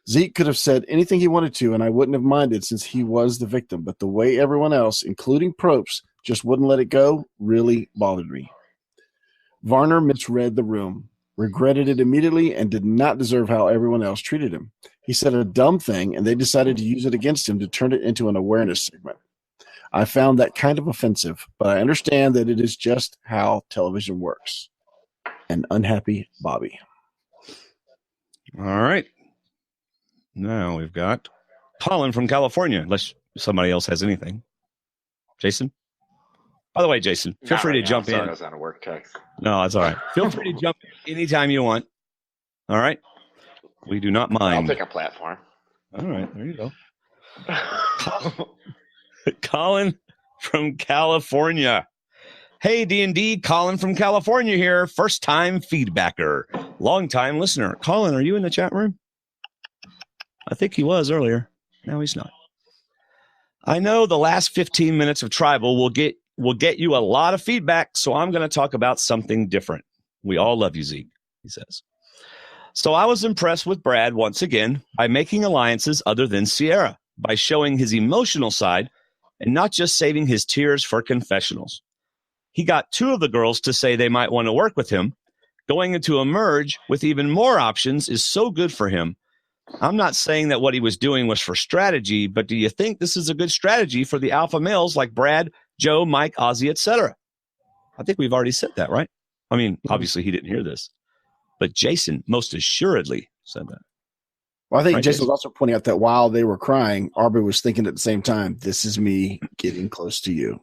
Zeke could have said anything he wanted to, and I wouldn't have minded since he was the victim. But the way everyone else, including Probst, just wouldn't let it go really bothered me. Varner misread the room, regretted it immediately, and did not deserve how everyone else treated him. He said a dumb thing, and they decided to use it against him to turn it into an awareness segment. I found that kind of offensive, but I understand that it is just how television works. An unhappy Bobby. All right. Now we've got Colin from California, unless somebody else has anything. Jason? By the way, Jason, feel free to jump in. I was on a work text. No, that's all right. Feel free to jump in anytime you want. All right? We do not mind. I'll take a platform. All right, there you go. Colin from California. Hey, D&D, Colin from California here. First-time feedbacker. Long-time listener. Colin, are you in the chat room? I think he was earlier. No, he's not. I know the last 15 minutes of Tribal will get you a lot of feedback, so I'm going to talk about something different. We all love you, Zeke, he says. So I was impressed with Brad once again by making alliances other than Sierra, by showing his emotional side and not just saving his tears for confessionals. He got 2 of the girls to say they might want to work with him. Going into a merge with even more options is so good for him. I'm not saying that what he was doing was for strategy, but do you think this is a good strategy for the alpha males like Brad, Joe, Mike, Ozzy, etc.? I think we've already said that, right? I mean, obviously he didn't hear this, but Jason most assuredly said that. Well, I think Right, Jason Jason? was also pointing out that while they were crying, Arby was thinking at the same time, this is me getting close to you.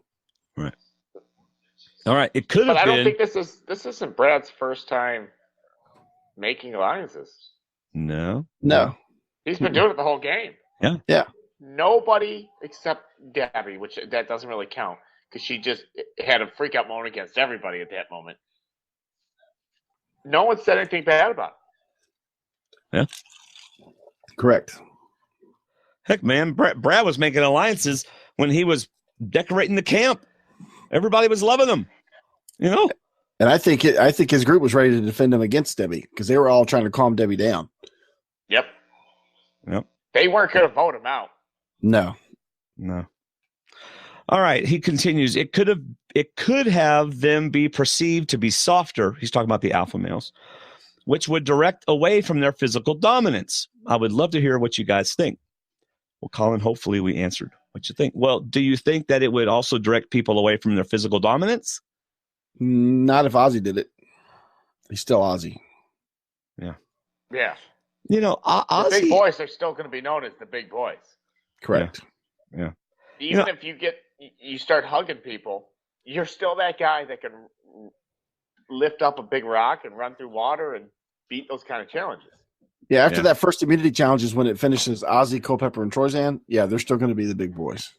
Right. All right. It could have But I been. don't think this isn't Brad's first time making alliances. No. He's been doing it the whole game. Yeah. Nobody except Debbie, which that doesn't really count because she just had a freak out moment against everybody at that moment. No one said anything bad about it. Yeah. Correct. Heck, man, Brad was making alliances when he was decorating the camp. Everybody was loving him, you know? And I think his group was ready to defend him against Debbie because they were all trying to calm Debbie down. Yep. Yep. They weren't going to vote him out. No. All right. He continues. It could have them be perceived to be softer. He's talking about the alpha males, which would direct away from their physical dominance. I would love to hear what you guys think. Well, Colin, hopefully we answered what you think. Well, do you think that it would also direct people away from their physical dominance? Not if Ozzy did it. He's still Ozzy. Yeah. You know, The Ozzy. big boys are still going to be known as the big boys. Correct. Yeah. Even if you start hugging people, you're still that guy that can lift up a big rock and run through water and beat those kind of challenges. Yeah, after that first immunity challenge is when it finishes Ozzy, Culpepper, and Troyzan. Yeah, they're still going to be the big boys.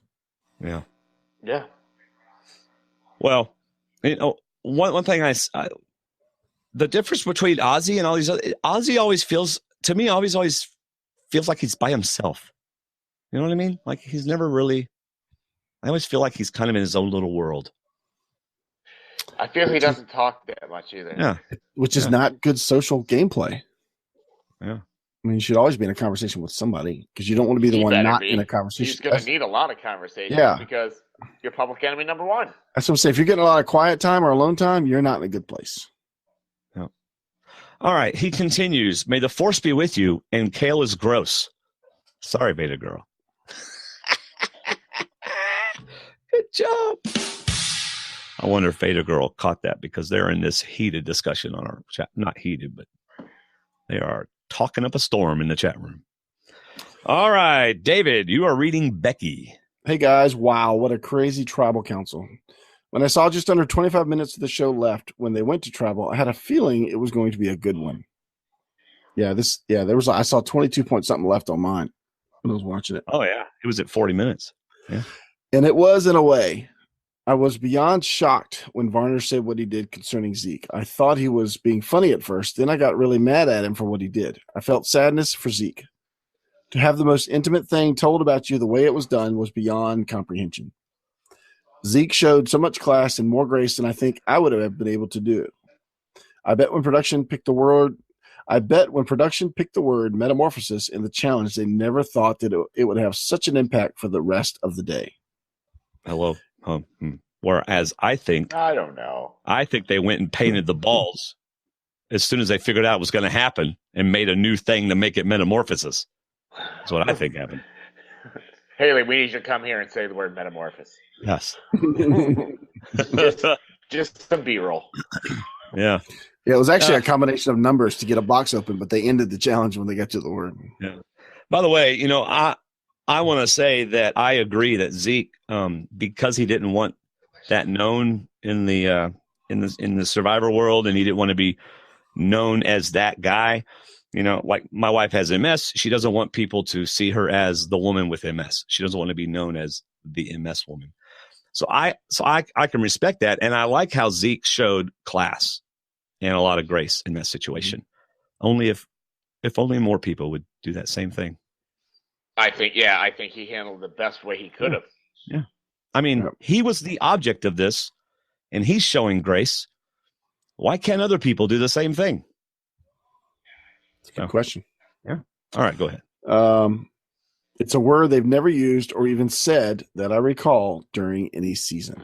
Yeah. Yeah. Well, you know, one thing the difference between Ozzy and all these other, Ozzy always feels, to me, always feels like he's by himself. You know what I mean? Like he's never really, I always feel like he's kind of in his own little world. I feel he doesn't talk that much either. Yeah. Which is not good social gameplay. Yeah. I mean, you should always be in a conversation with somebody because you don't want to be the He one better not be. in a conversation. He's going to need a lot of conversation because you're public enemy number 1. That's what I'm saying. If you're getting a lot of quiet time or alone time, you're not in a good place. Yeah. All right. He continues. May the force be with you, and kale is gross. Sorry, Beta Girl. Good job. I wonder if Beta Girl caught that because they're in this heated discussion on our chat. Not heated, but they are talking up a storm in the chat room. All right, David, you are reading Becky. Hey, guys. Wow, what a crazy tribal council. When I saw just under 25 minutes of the show left when they went to tribal, I had a feeling it was going to be a good one. I saw 22 point something left on mine when I was watching it. Oh, yeah. It was at 40 minutes. Yeah. And it was in a way. I was beyond shocked when Varner said what he did concerning Zeke. I thought he was being funny at first. Then I got really mad at him for what he did. I felt sadness for Zeke. To have the most intimate thing told about you the way it was done was beyond comprehension. Zeke showed so much class and more grace than I think I would have been able to do. I bet when production picked the word metamorphosis in the challenge, they never thought that it would have such an impact for the rest of the day. Hello. Whereas I don't know. I think they went and painted the balls as soon as they figured out it was going to happen and made a new thing to make it metamorphosis. That's what I think happened. Haley, we need you to come here and say the word metamorphosis. Yes. Just some B-roll. Yeah. Yeah, it was actually a combination of numbers to get a box open, but they ended the challenge when they got to the word. Yeah. By the way, I want to say that I agree that Zeke, because he didn't want that known in the Survivor world, and he didn't want to be known as that guy. Like my wife has MS. She doesn't want people to see her as the woman with MS. She doesn't want to be known as the MS woman. So I can respect that, and I like how Zeke showed class and a lot of grace in that situation. Only if only more people would do that same thing. I think he handled the best way he could have. Yeah. I mean, he was the object of this, and he's showing grace. Why can't other people do the same thing? That's a good question. Yeah. All right, go ahead. It's a word they've never used or even said that I recall during any season.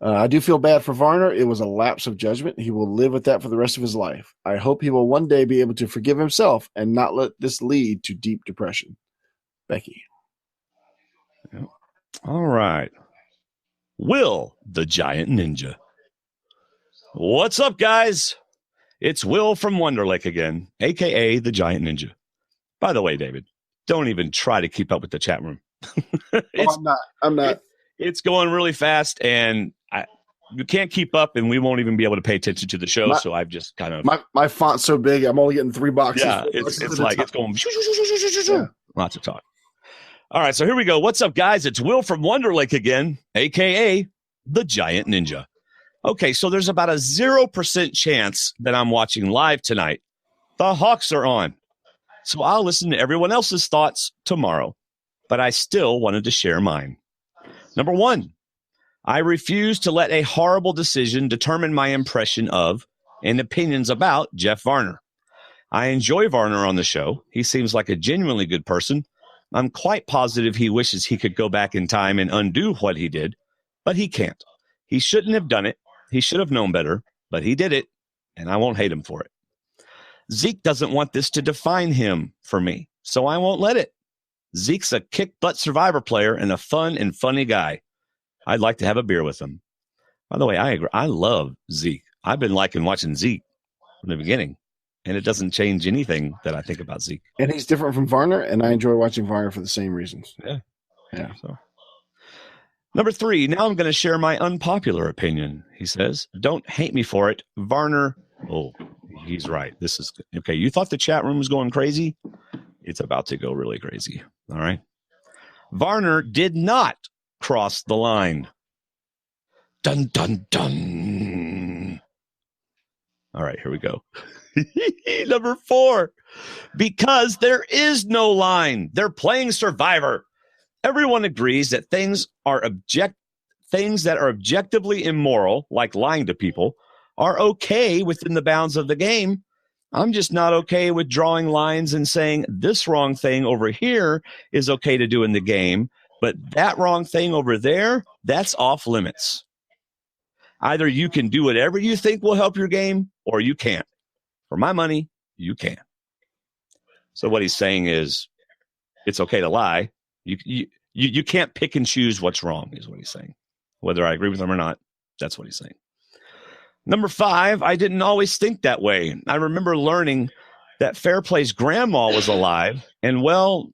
I do feel bad for Varner. It was a lapse of judgment. He will live with that for the rest of his life. I hope he will one day be able to forgive himself and not let this lead to deep depression. Becky. Yep. All right. Will, the giant ninja. What's up, guys? It's Will from Wonder Lake again, a.k.a. the giant ninja. By the way, David, don't even try to keep up with the chat room. I'm not. It's going really fast, and you can't keep up, and we won't even be able to pay attention to the show. So I've just kind of my font's so big, I'm only getting 3 boxes. Yeah, it's like it's going. Yeah. Lots of talk. All right, so here we go. What's up, guys? It's Will from Wonder Lake again, a.k.a. the giant ninja. Okay, so there's about a 0% chance that I'm watching live tonight. The Hawks are on. So I'll listen to everyone else's thoughts tomorrow. But I still wanted to share mine. Number 1, I refuse to let a horrible decision determine my impression of and opinions about Jeff Varner. I enjoy Varner on the show. He seems like a genuinely good person. I'm quite positive he wishes he could go back in time and undo what he did, but he can't. He shouldn't have done it. He should have known better, but he did it, and I won't hate him for it. Zeke doesn't want this to define him for me, so I won't let it. Zeke's a kick-butt Survivor player and a fun and funny guy. I'd like to have a beer with him. By the way, I agree. I love Zeke. I've been liking watching Zeke from the beginning, and it doesn't change anything that I think about Zeke. And he's different from Varner, and I enjoy watching Varner for the same reasons. Yeah. So. Number 3, now I'm going to share my unpopular opinion. He says, don't hate me for it. Varner, he's right. This is good. Okay. You thought the chat room was going crazy? It's about to go really crazy. All right. Varner did not cross the line. Dun, dun, dun. All right, here we go. Number 4, because there is no line. They're playing Survivor. Everyone agrees that things that are objectively immoral, like lying to people, are okay within the bounds of the game. I'm just not okay with drawing lines and saying this wrong thing over here is okay to do in the game, but that wrong thing over there, that's off limits. Either you can do whatever you think will help your game, or you can't. For my money, you can. So what he's saying is it's okay to lie. You can't pick and choose what's wrong, is what he's saying. Whether I agree with him or not, that's what he's saying. Number 5, I didn't always think that way. I remember learning that Fairplay's grandma was alive and well,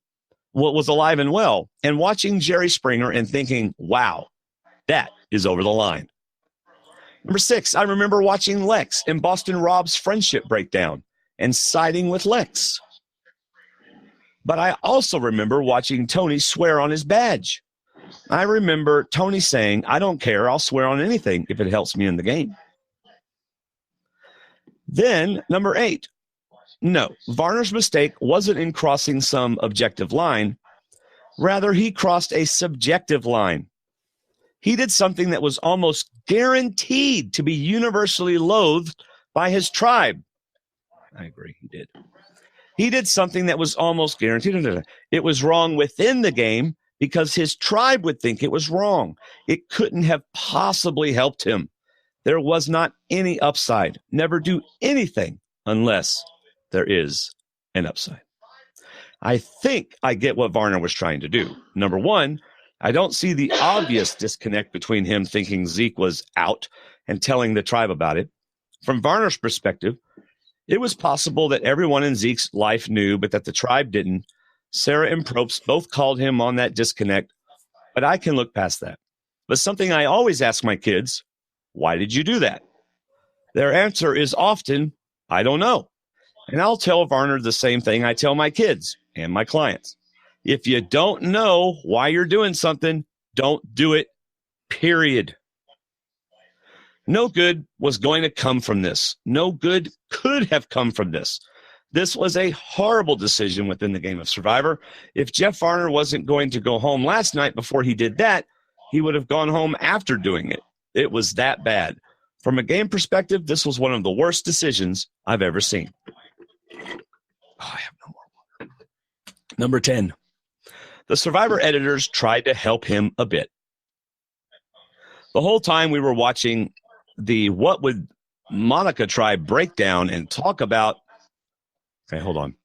and watching Jerry Springer and thinking, wow, that is over the line. Number 6, I remember watching Lex and Boston Rob's friendship breakdown and siding with Lex. But I also remember watching Tony swear on his badge. I remember Tony saying, I don't care, I'll swear on anything if it helps me in the game. Then, number 8, no, Varner's mistake wasn't in crossing some objective line. Rather, he crossed a subjective line. He did something that was almost guaranteed to be universally loathed by his tribe. I agree, he did. He did something that was almost guaranteed. It was wrong within the game because his tribe would think it was wrong. It couldn't have possibly helped him. There was not any upside. Never do anything unless there is an upside. I think I get what Varner was trying to do. Number 1, I don't see the obvious disconnect between him thinking Zeke was out and telling the tribe about it. From Varner's perspective, it was possible that everyone in Zeke's life knew, but that the tribe didn't. Sarah and Probst both called him on that disconnect, but I can look past that. But something I always ask my kids, why did you do that? Their answer is often, I don't know. And I'll tell Varner the same thing I tell my kids and my clients. If you don't know why you're doing something, don't do it, period. No good was going to come from this. No good could have come from this. This was a horrible decision within the game of Survivor. If Jeff Varner wasn't going to go home last night before he did that, he would have gone home after doing it. It was that bad. From a game perspective, this was one of the worst decisions I've ever seen. Oh, I have no more water. Number 10. The Survivor editors tried to help him a bit. The whole time we were watching the What Would Monica Tribe breakdown and talk about... Okay, hold on.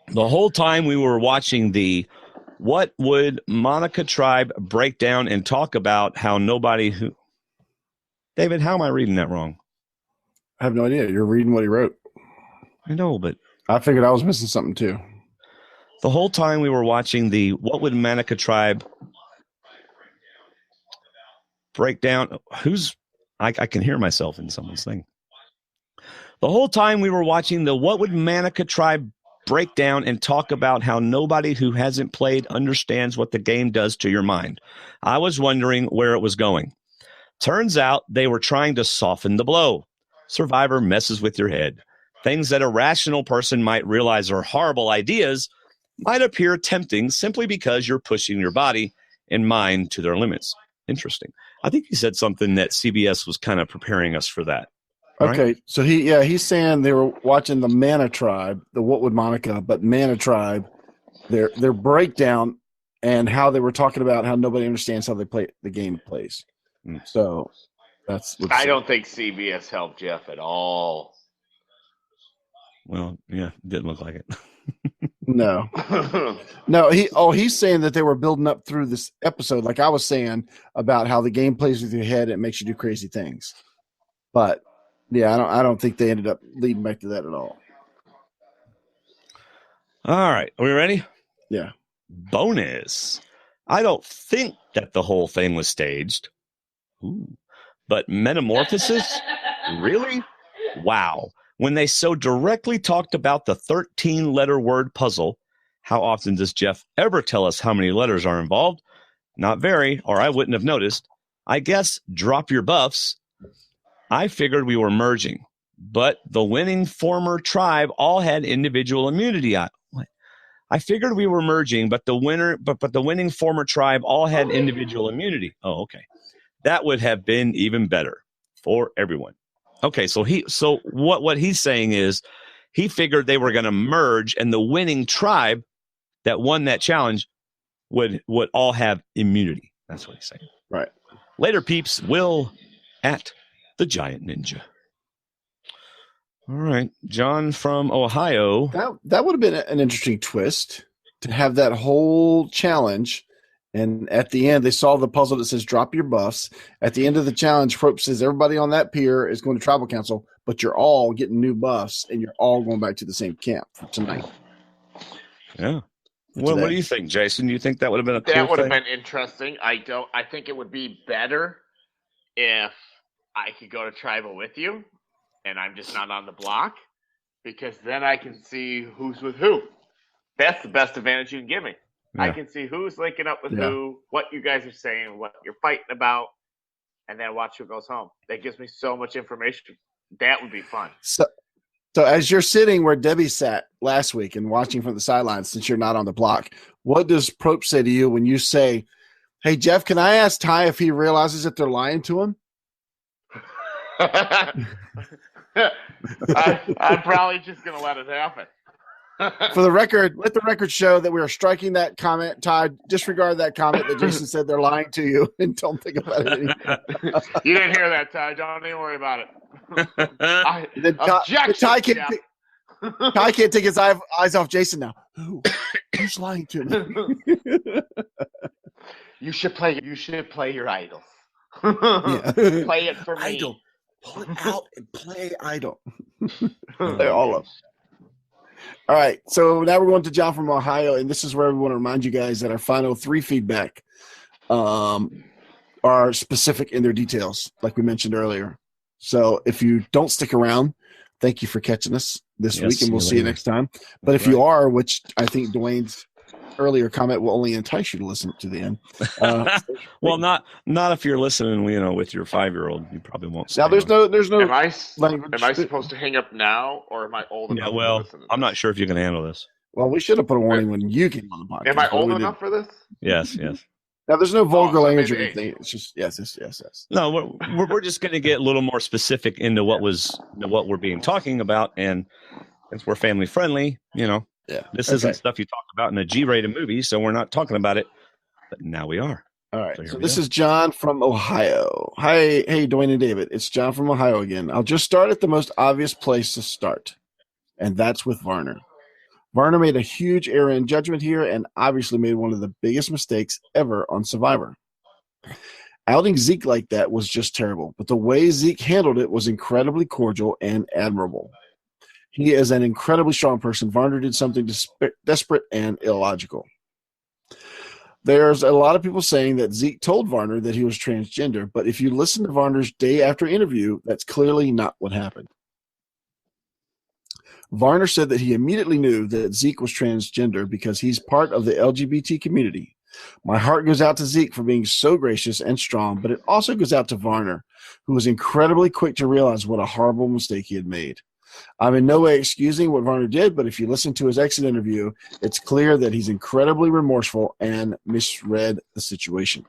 The whole time we were watching the What Would Monica Tribe breakdown and talk about how nobody who... David, how am I reading that wrong? I have no idea. You're reading what he wrote. I know, but... I figured I was missing something too. The whole time we were watching the What Would Monica Tribe breakdown... I can hear myself in someone's thing. The whole time we were watching the What Would Monica Tribe breakdown and talk about how nobody who hasn't played understands what the game does to your mind. I was wondering where it was going. Turns out they were trying to soften the blow. Survivor messes with your head. Things that a rational person might realize are horrible ideas might appear tempting simply because you're pushing your body and mind to their limits. Interesting. I think he said something that CBS was kind of preparing us for that. Okay, right? so he's saying they were watching the Mana Tribe, the What Would Monica, but Mana Tribe, their breakdown and how they were talking about how nobody understands how they play the game plays. So that's what I don't think CBS helped Jeff at all. Well, yeah, didn't look like it. No. He's saying that they were building up through this episode, like I was saying about how the game plays with your head, it makes you do crazy things. But yeah, I don't think they ended up leading back to that at all. All right, are we ready? Yeah. Bonus. I don't think that the whole thing was staged. Ooh. But metamorphosis? Really? Wow. When they so directly talked about the 13-letter word puzzle, how often does Jeff ever tell us how many letters are involved? Not very, or I wouldn't have noticed. I guess drop your buffs. I figured we were merging, but the winning former tribe all had individual immunity. What? I figured we were merging, but the winning former tribe all had individual immunity. Oh, okay. That would have been even better for everyone. Okay, so what he's saying is he figured they were going to merge and the winning tribe that won that challenge would all have immunity. That's what he's saying. Right. Later, peeps. Will at the Giant Ninja. All right. John from Ohio. That would have been an interesting twist to have that whole challenge. And at the end, they solve the puzzle that says drop your buffs. At the end of the challenge, Prope says everybody on that pier is going to tribal council, but you're all getting new buffs and you're all going back to the same camp for tonight. Yeah. Well, what do you think, Jason? Do you think that would have been a cool That would have thing? been interesting. I think it would be better if I could go to tribal with you and I'm just not on the block, because then I can see who's with who. That's the best advantage you can give me. Yeah. I can see who's linking up with who, what you guys are saying, what you're fighting about, and then watch who goes home. That gives me so much information. That would be fun. So as you're sitting where Debbie sat last week and watching from the sidelines, since you're not on the block, what does Prope say to you when you say, hey, Jeff, can I ask Ty if he realizes that they're lying to him? I'm probably just going to let it happen. For the record, let the record show that we are striking that comment. Ty, disregard that comment that Jason said they're lying to you and don't think about it anymore. You didn't hear that, Ty. Don't even worry about it. Ty can't take his eyes off Jason now. Who's lying to me? You should play your idols. Yeah. Play it for me. Idol. Pull it out and play Idol. Play all of them. All right, so now we're going to John from Ohio, and this is where we want to remind you guys that our final 3 feedback are specific in their details, like we mentioned earlier. So if you don't stick around, thank you for catching us this week, and we'll see you next time. But if you are, which I think Dwayne's earlier comment will only entice you to listen to the end. Well, not if you're listening, with your 5-year-old. You probably won't. Now there's no. Am I supposed to hang up now, or am I old enough? Yeah, well, I'm not sure if you can handle this. Well, we should have put a warning when you came on the podcast. Am I old enough for this? Yes. Now there's no vulgar language or anything. It's just yes. No, we're just going to get a little more specific into what we're being talking about, and since we're family friendly, Yeah. This isn't stuff you talk about in a G-rated movie, so we're not talking about it. But now we are. All right. So this is John from Ohio. Hi, hey, Dwayne and David. It's John from Ohio again. I'll just start at the most obvious place to start, and that's with Varner. Varner made a huge error in judgment here and obviously made one of the biggest mistakes ever on Survivor. Outing Zeke like that was just terrible, but the way Zeke handled it was incredibly cordial and admirable. He is an incredibly strong person. Varner did something desperate and illogical. There's a lot of people saying that Zeke told Varner that he was transgender, but if you listen to Varner's day after interview, that's clearly not what happened. Varner said that he immediately knew that Zeke was transgender because he's part of the LGBT community. My heart goes out to Zeke for being so gracious and strong, but it also goes out to Varner, who was incredibly quick to realize what a horrible mistake he had made. I'm in no way excusing what Varner did, but if you listen to his exit interview, it's clear that he's incredibly remorseful and misread the situation.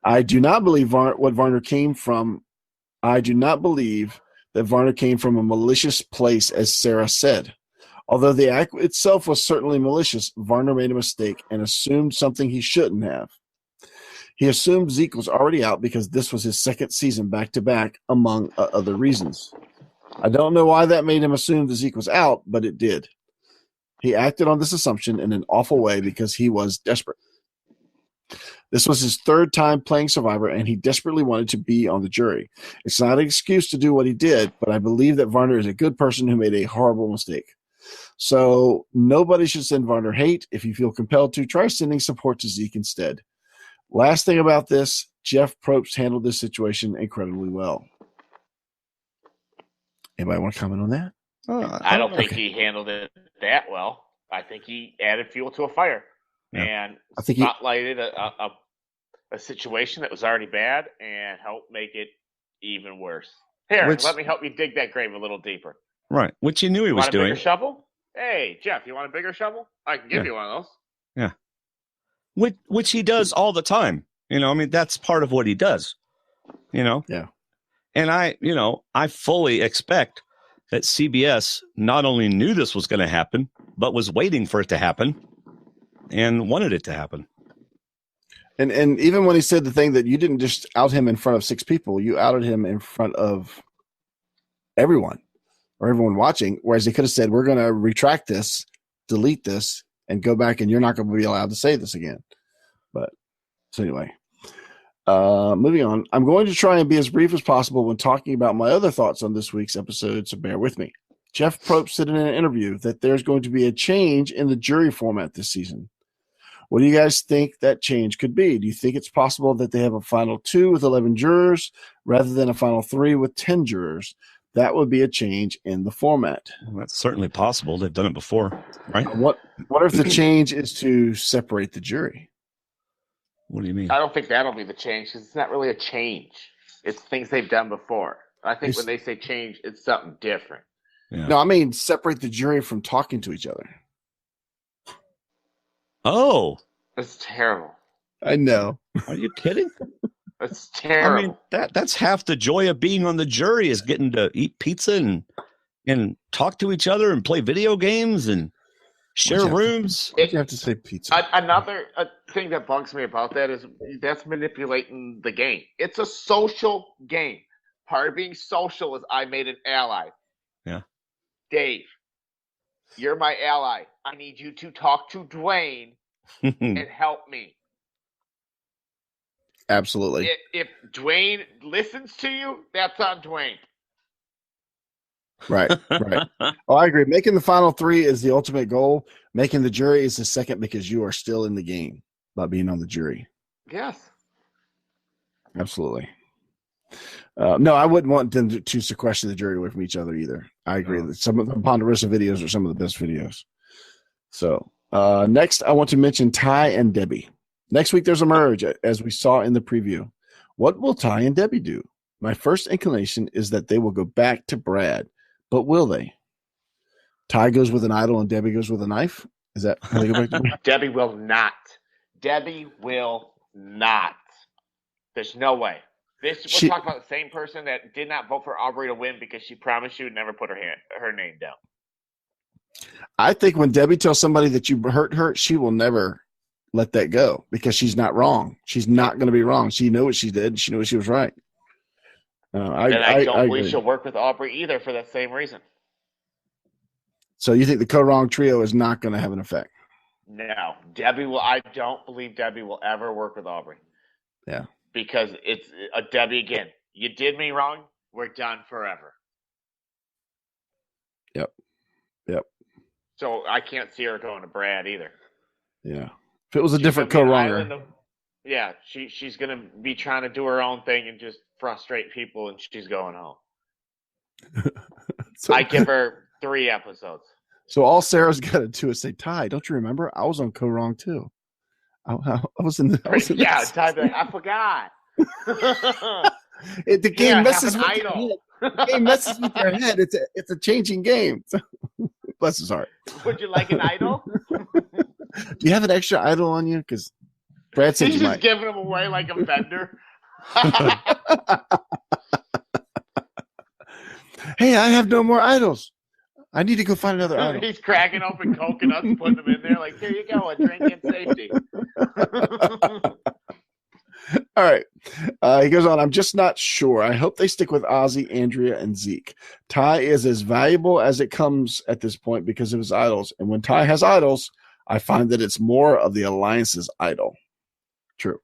I do not believe that Varner came from a malicious place, as Sarah said. Although the act itself was certainly malicious, Varner made a mistake and assumed something he shouldn't have. He assumed Zeke was already out because this was his second season back-to-back, among other reasons. I don't know why that made him assume that Zeke was out, but it did. He acted on this assumption in an awful way because he was desperate. This was his 3rd time playing Survivor, and he desperately wanted to be on the jury. It's not an excuse to do what he did, but I believe that Varner is a good person who made a horrible mistake. So nobody should send Varner hate. If you feel compelled to, try sending support to Zeke instead. Last thing about this, Jeff Probst handled this situation incredibly well. Anybody want to comment on that? I don't think he handled it that well. I think he added fuel to a fire and spotlighted a situation that was already bad and helped make it even worse. Here, let me help you dig that grave a little deeper. Right, which he knew he was doing. Want a bigger shovel? Hey, Jeff, you want a bigger shovel? I can give you one of those. Yeah. Which he does all the time. That's part of what he does. Yeah. And I fully expect that CBS not only knew this was going to happen, but was waiting for it to happen and wanted it to happen. And even when he said the thing that you didn't just out him in front of 6 people, you outed him in front of everyone. or everyone watching, whereas they could have said, we're going to retract this, delete this, and go back, and you're not going to be allowed to say this again. But so anyway, moving on. I'm going to try and be as brief as possible when talking about my other thoughts on this week's episode, so bear with me. Jeff Probst said in an interview that there's going to be a change in the jury format this season. What do you guys think that change could be? Do you think it's possible that they have a final 2 with 11 jurors rather than a final 3 with 10 jurors? That would be a change in the format. Well, that's certainly possible. They've done it before, right? What if the change is to separate the jury? What do you mean? I don't think that'll be the change because it's not really a change. It's things they've done before. I think when they say change, it's something different. Yeah. No, I mean separate the jury from talking to each other. Oh, It's terrible. I know. are you kidding? It's terrible. I mean, that's half the joy of being on the jury is getting to eat pizza and talk to each other and play video games and share rooms. Why'd you have to say pizza? Another thing that bugs me about that is that's manipulating the game. It's a social game. Part of being social is I made an ally. Yeah. Dave, you're my ally. I need you to talk to Dwayne and help me. Absolutely. If Dwayne listens to you, that's on Dwayne. Right. Oh, I agree. Making the final 3 is the ultimate goal. Making the jury is the second because you are still in the game by being on the jury. Yes. Absolutely. No, I wouldn't want them to sequester the jury away from each other either. I agree that some of the Ponderosa videos are some of the best videos. So next, I want to mention Ty and Debbie. Next week, there's a merge, as we saw in the preview. What will Ty and Debbie do? My first inclination is that they will go back to Brad, but will they? Ty goes with an idol and Debbie goes with a knife? Is that how they go back to Brad? Debbie will not. Debbie will not. There's no way. We're talking about the same person that did not vote for Aubrey to win because she promised she would never put her name down. I think when Debbie tells somebody that you hurt her, she will never let that go because she's not wrong. She's not going to be wrong. She knew what she did. She knew she was right. I don't believe she'll work with Aubrey either for that same reason. So you think the co-wrong trio is not going to have an effect? No. Debbie will. I don't believe Debbie will ever work with Aubrey. Yeah. Because it's a Debbie again. You did me wrong. We're done forever. Yep. So I can't see her going to Brad either. Yeah. If it was a different co-wronger. Yeah, she's going to be trying to do her own thing and just frustrate people, and she's going home. I give her 3 episodes. So all Sarah's got to do is say, Ty, don't you remember? I was on co-wrong too. I was in the Ty, I forgot. The game messes with your head. The game messes with your head. It's a changing game. Bless his heart. Would you like an idol? Do you have an extra idol on you? Because Brad said he's you just might. giving them away like a vendor. Hey, I have no more idols. I need to go find another idol. He's cracking open coconuts, putting them in there. Like, here you go, a drink in safety. All right. He goes on, I'm just not sure. I hope they stick with Ozzy, Andrea, and Zeke. Ty is as valuable as it comes at this point because of his idols. And when Ty has idols, I find that it's more of the Alliance's idol. True.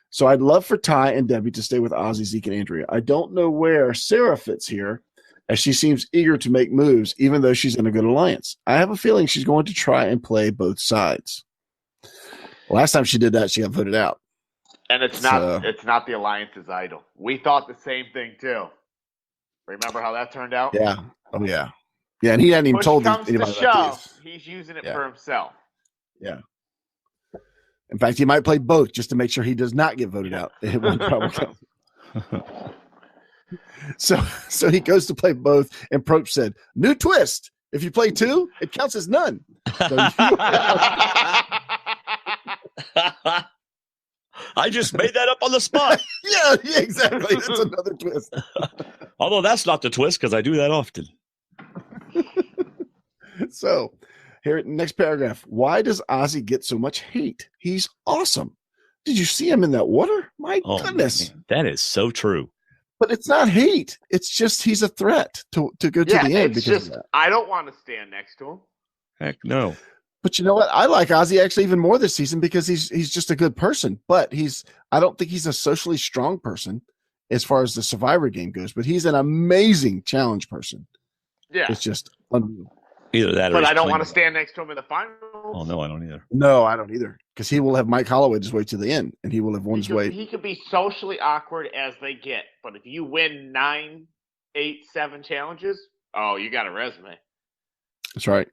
So I'd love for Ty and Debbie to stay with Ozzy, Zeke, and Andrea. I don't know where Sarah fits here, as she seems eager to make moves, even though she's in a good alliance. I have a feeling she's going to try and play both sides. Last time she did that, she got voted out. And it's not the Alliance's idol. We thought the same thing too. Remember how that turned out? Yeah. Oh yeah. Yeah, and he hadn't even told anybody about this. He's using it for himself. Yeah. In fact, he might play both just to make sure he does not get voted out. It won't probably come. So he goes to play both, and Probst said, "New twist. If you play 2, it counts as none." So I just made that up on the spot. yeah, exactly. That's another twist. Although that's not the twist because I do that often. So here, next paragraph. Why does Ozzy get so much hate? He's awesome. Did you see him in that water? My goodness. Man, that is so true. But it's not hate. It's just he's a threat to go to the end. It's because just I don't want to stand next to him. Heck no. But you know what? I like Ozzy actually even more this season because he's just a good person. But I don't think he's a socially strong person as far as the Survivor game goes. But he's an amazing challenge person. Yeah, it's just unreal. Either that, or but I don't want to stand next to him in the finals. Oh no, I don't either. No, I don't either. Because he will have Mike Holloway his way to the end, and he will have won his way. He could be socially awkward as they get, but if you win 9, 8, 7 challenges, oh, you got a resume. That's right.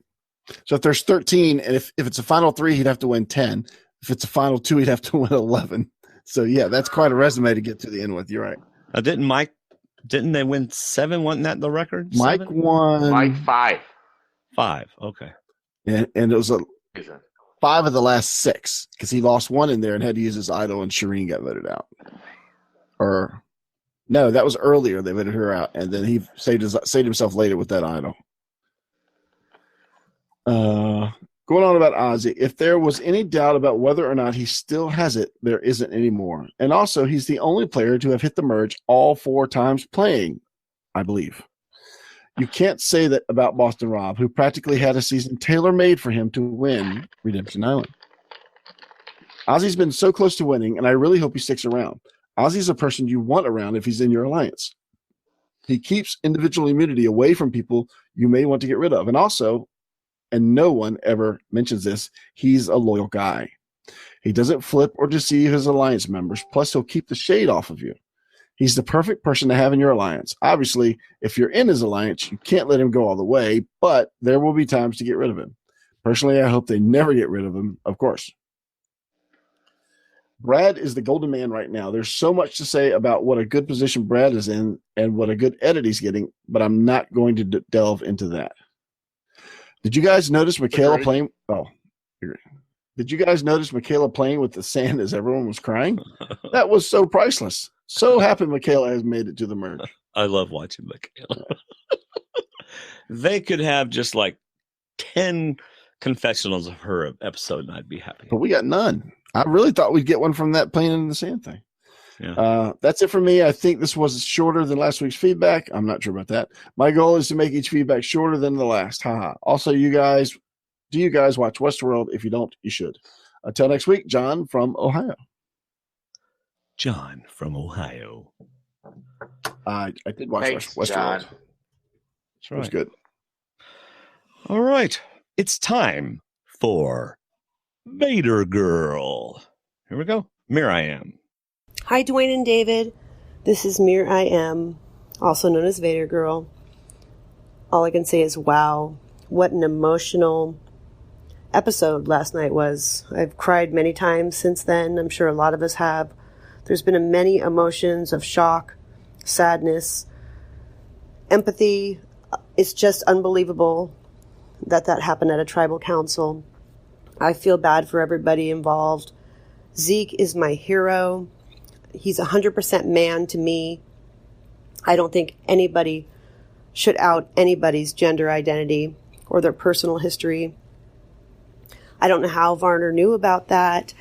So if there's 13, and if it's a final 3, he'd have to win 10. If it's a final 2, he'd have to win 11. So yeah, that's quite a resume to get to the end with. You're right. Didn't they win 7? Wasn't that the record? Mike 7? won. Mike 5. 5. Okay. And it was 5 of the last 6 because he lost 1 in there and had to use his idol, and Shireen got voted out. Or no, that was earlier. They voted her out, and then he saved himself later with that idol. Going on about Ozzy, if there was any doubt about whether or not he still has it, there isn't anymore. And also, he's the only player to have hit the merge all 4 times playing, I believe. You can't say that about Boston Rob, who practically had a season tailor-made for him to win Redemption Island. Ozzy's been so close to winning, and I really hope he sticks around. Ozzy's a person you want around if he's in your alliance. He keeps individual immunity away from people you may want to get rid of. And also, and no one ever mentions this, he's a loyal guy. He doesn't flip or deceive his alliance members. Plus, he'll keep the shade off of you. He's the perfect person to have in your alliance. Obviously, if you're in his alliance, you can't let him go all the way, but there will be times to get rid of him. Personally, I hope they never get rid of him, of course. Brad is the golden man right now. There's so much to say about what a good position Brad is in and what a good edit he's getting, but I'm not going to delve into that. Did you guys notice Michaela playing? Oh, did you guys notice Michaela playing with the sand as everyone was crying? That was so priceless. So happy Michaela has made it to the merge. I love watching Michaela. They could have just like 10 confessionals of her episode, and I'd be happy. But we got none. I really thought we'd get one from that playing in the sand thing. Yeah. That's it for me. I think this was shorter than last week's feedback. I'm not sure about that. My goal is to make each feedback shorter than the last. Haha. Also, do you guys watch Westworld? If you don't, you should. Until next week, John from Ohio. John from Ohio. I did watch Westworld. John. That's right. It was good. All right. It's time for Vader Girl. Here we go. Here I am. Hi, Dwayne and David. This is Mir I Am, also known as Vader Girl. All I can say is, wow, what an emotional episode last night was. I've cried many times since then. I'm sure a lot of us have. There's been many emotions of shock, sadness, empathy. It's just unbelievable that happened at a tribal council. I feel bad for everybody involved. Zeke is my hero. He's 100% man to me. I don't think anybody should out anybody's gender identity or their personal history. I don't know how Varner knew about that,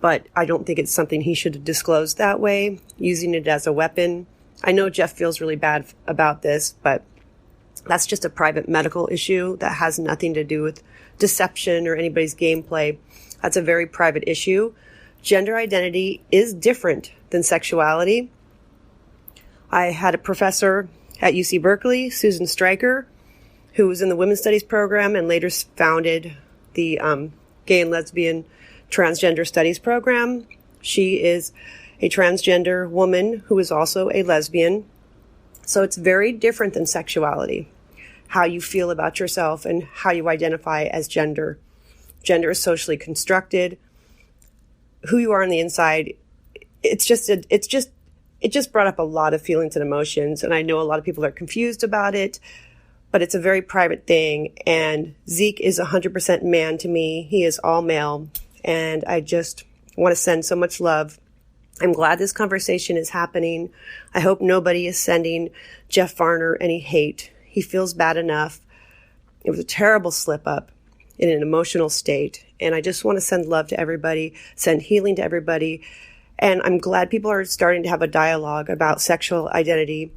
but I don't think it's something he should have disclosed that way, using it as a weapon. I know Jeff feels really bad about this, but that's just a private medical issue that has nothing to do with deception or anybody's gameplay. That's a very private issue. Gender identity is different than sexuality. I had a professor at UC Berkeley, Susan Stryker, who was in the Women's Studies program and later founded the Gay and Lesbian Transgender Studies program. She is a transgender woman who is also a lesbian. So it's very different than sexuality, how you feel about yourself and how you identify as gender. Gender is socially constructed. Who you are on the inside, it just brought up a lot of feelings and emotions. And I know a lot of people are confused about it, but it's a very private thing. And Zeke is 100% man to me. He is all male. And I just want to send so much love. I'm glad this conversation is happening. I hope nobody is sending Jeff Varner any hate. He feels bad enough. It was a terrible slip up in an emotional state. And I just want to send love to everybody, send healing to everybody, And I'm glad people are starting to have a dialogue about sexual identity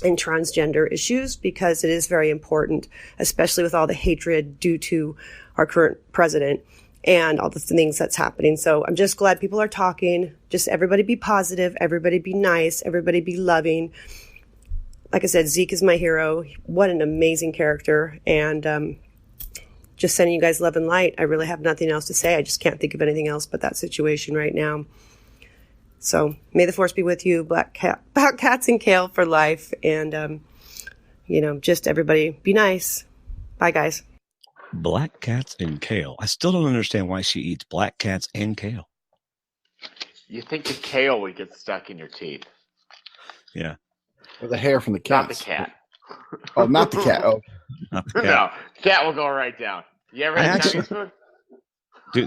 and transgender issues, because it is very important, especially with all the hatred due to our current president and all the things that's happening. So I'm just glad people are talking. Just everybody be positive, everybody be nice, everybody be loving. Like I said, Zeke is my hero. What an amazing character. And just sending you guys love and light. I really have nothing else to say. I just can't think of anything else but that situation right now. So may the force be with you, Black Cats and Kale for life. And, just everybody be nice. Bye, guys. Black cats and kale. I still don't understand why she eats black cats and kale. You think the kale would get stuck in your teeth? Yeah. Or the hair from the cat. Not the cat. Oh, not the cat. Oh, Not the cat. No, cat will go right down. You ever had Chinese food?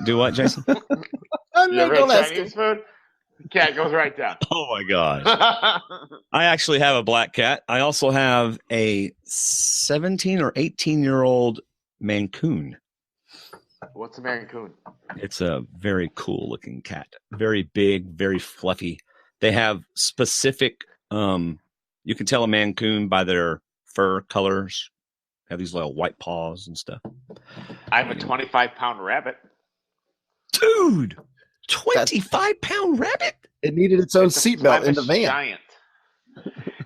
Do what, Jason? You ever had Chinese food? The cat goes right down. Oh my gosh. I actually have a black cat. I also have a 17 or 18-year-old Mancoon. What's a Mancoon? It's a very cool looking cat. Very big, very fluffy. They have specific, you can tell a Mancoon by their fur colors. Have these little white paws and stuff. I have a 25-pound rabbit. Dude, 25-pound rabbit? it needed its own seatbelt in the van. Giant.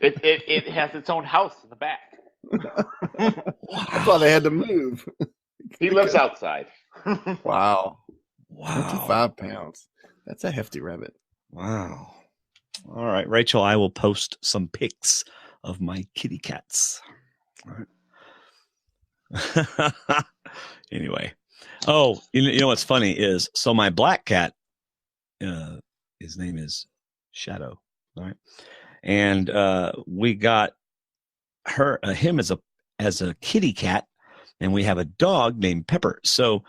It has its own house in the back. That's why they had to move. He lives outside. Wow. 25. 25 pounds. That's a hefty rabbit. Wow. All right, Rachel, I will post some pics of my kitty cats. All right. Anyway. Oh, you know what's funny is, so my black cat, his name is Shadow. All right. And we got him as a kitty cat, and we have a dog named Pepper. So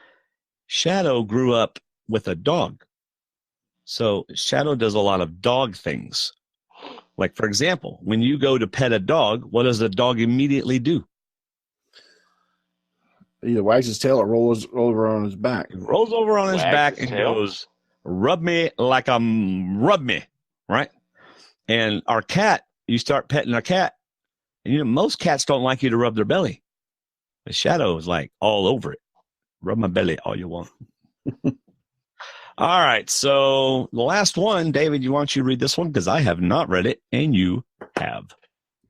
Shadow grew up with a dog. So Shadow does a lot of dog things. Like, for example, when you go to pet a dog, what does the dog immediately do? Either wags his tail or rolls over on his back. He rolls over on his Wags back his and tail? goes, rub me like rub me, right? And our cat, you start petting our cat, and most cats don't like you to rub their belly. The Shadow is like all over it. Rub my belly all you want. All right, so the last one, David, why don't you read this one? Because I have not read it, and you have.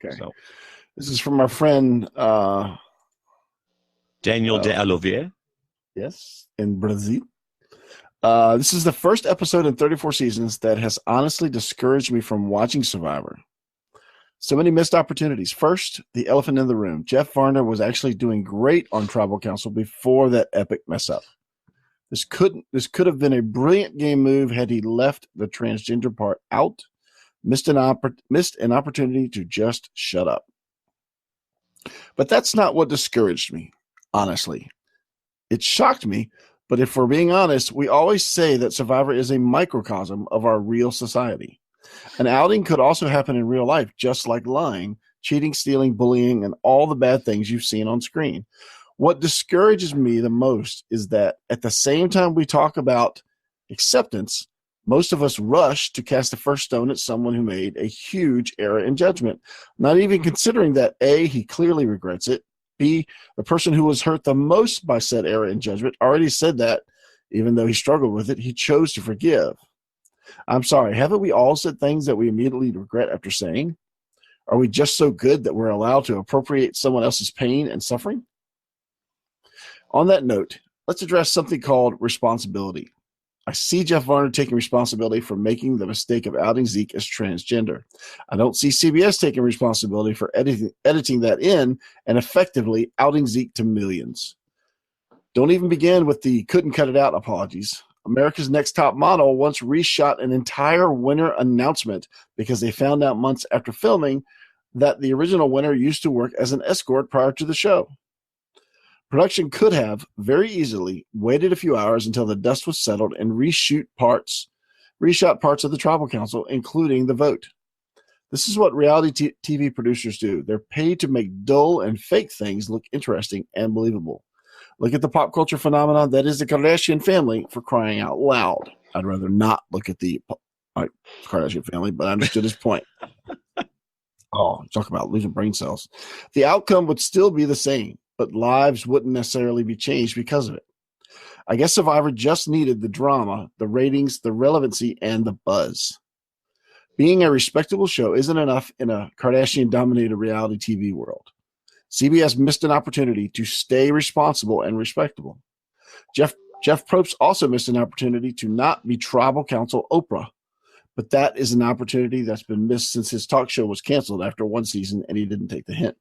Okay. So, This is from our friend, Daniel de Alovier. yes, in Brazil. This is the first episode in 34 seasons that has honestly discouraged me from watching Survivor. So many missed opportunities. First, the elephant in the room. Jeff Varner was actually doing great on Tribal Council before that epic mess up. This could have been a brilliant game move had he left the transgender part out. Missed an opportunity to just shut up. But that's not what discouraged me, honestly. It shocked me, but if we're being honest, we always say that Survivor is a microcosm of our real society. An outing could also happen in real life, just like lying, cheating, stealing, bullying, and all the bad things you've seen on screen. What discourages me the most is that at the same time we talk about acceptance, most of us rush to cast the first stone at someone who made a huge error in judgment, not even considering that A, he clearly regrets it, B, the person who was hurt the most by said error in judgment already said that, even though he struggled with it, he chose to forgive. I'm sorry, haven't we all said things that we immediately regret after saying? Are we just so good that we're allowed to appropriate someone else's pain and suffering? On that note, let's address something called responsibility. I see Jeff Varner taking responsibility for making the mistake of outing Zeke as transgender. I don't see CBS taking responsibility for editing that in and effectively outing Zeke to millions. Don't even begin with the couldn't cut it out apologies. America's Next Top Model once reshot an entire winner announcement because they found out months after filming that the original winner used to work as an escort prior to the show. Production could have very easily waited a few hours until the dust was settled and reshot parts of the Tribal Council, including the vote. This is what reality TV producers do. They're paid to make dull and fake things look interesting and believable. Look at the pop culture phenomenon that is the Kardashian family, for crying out loud. I'd rather not look at the like Kardashian family, but I understood his point. Oh, talk about losing brain cells. The outcome would still be the same, but lives wouldn't necessarily be changed because of it. I guess Survivor just needed the drama, the ratings, the relevancy, and the buzz. Being a respectable show isn't enough in a Kardashian-dominated reality TV world. CBS missed an opportunity to stay responsible and respectable. Jeff Probst also missed an opportunity to not be tribal council Oprah, but that is an opportunity that's been missed since his talk show was canceled after one season and he didn't take the hint.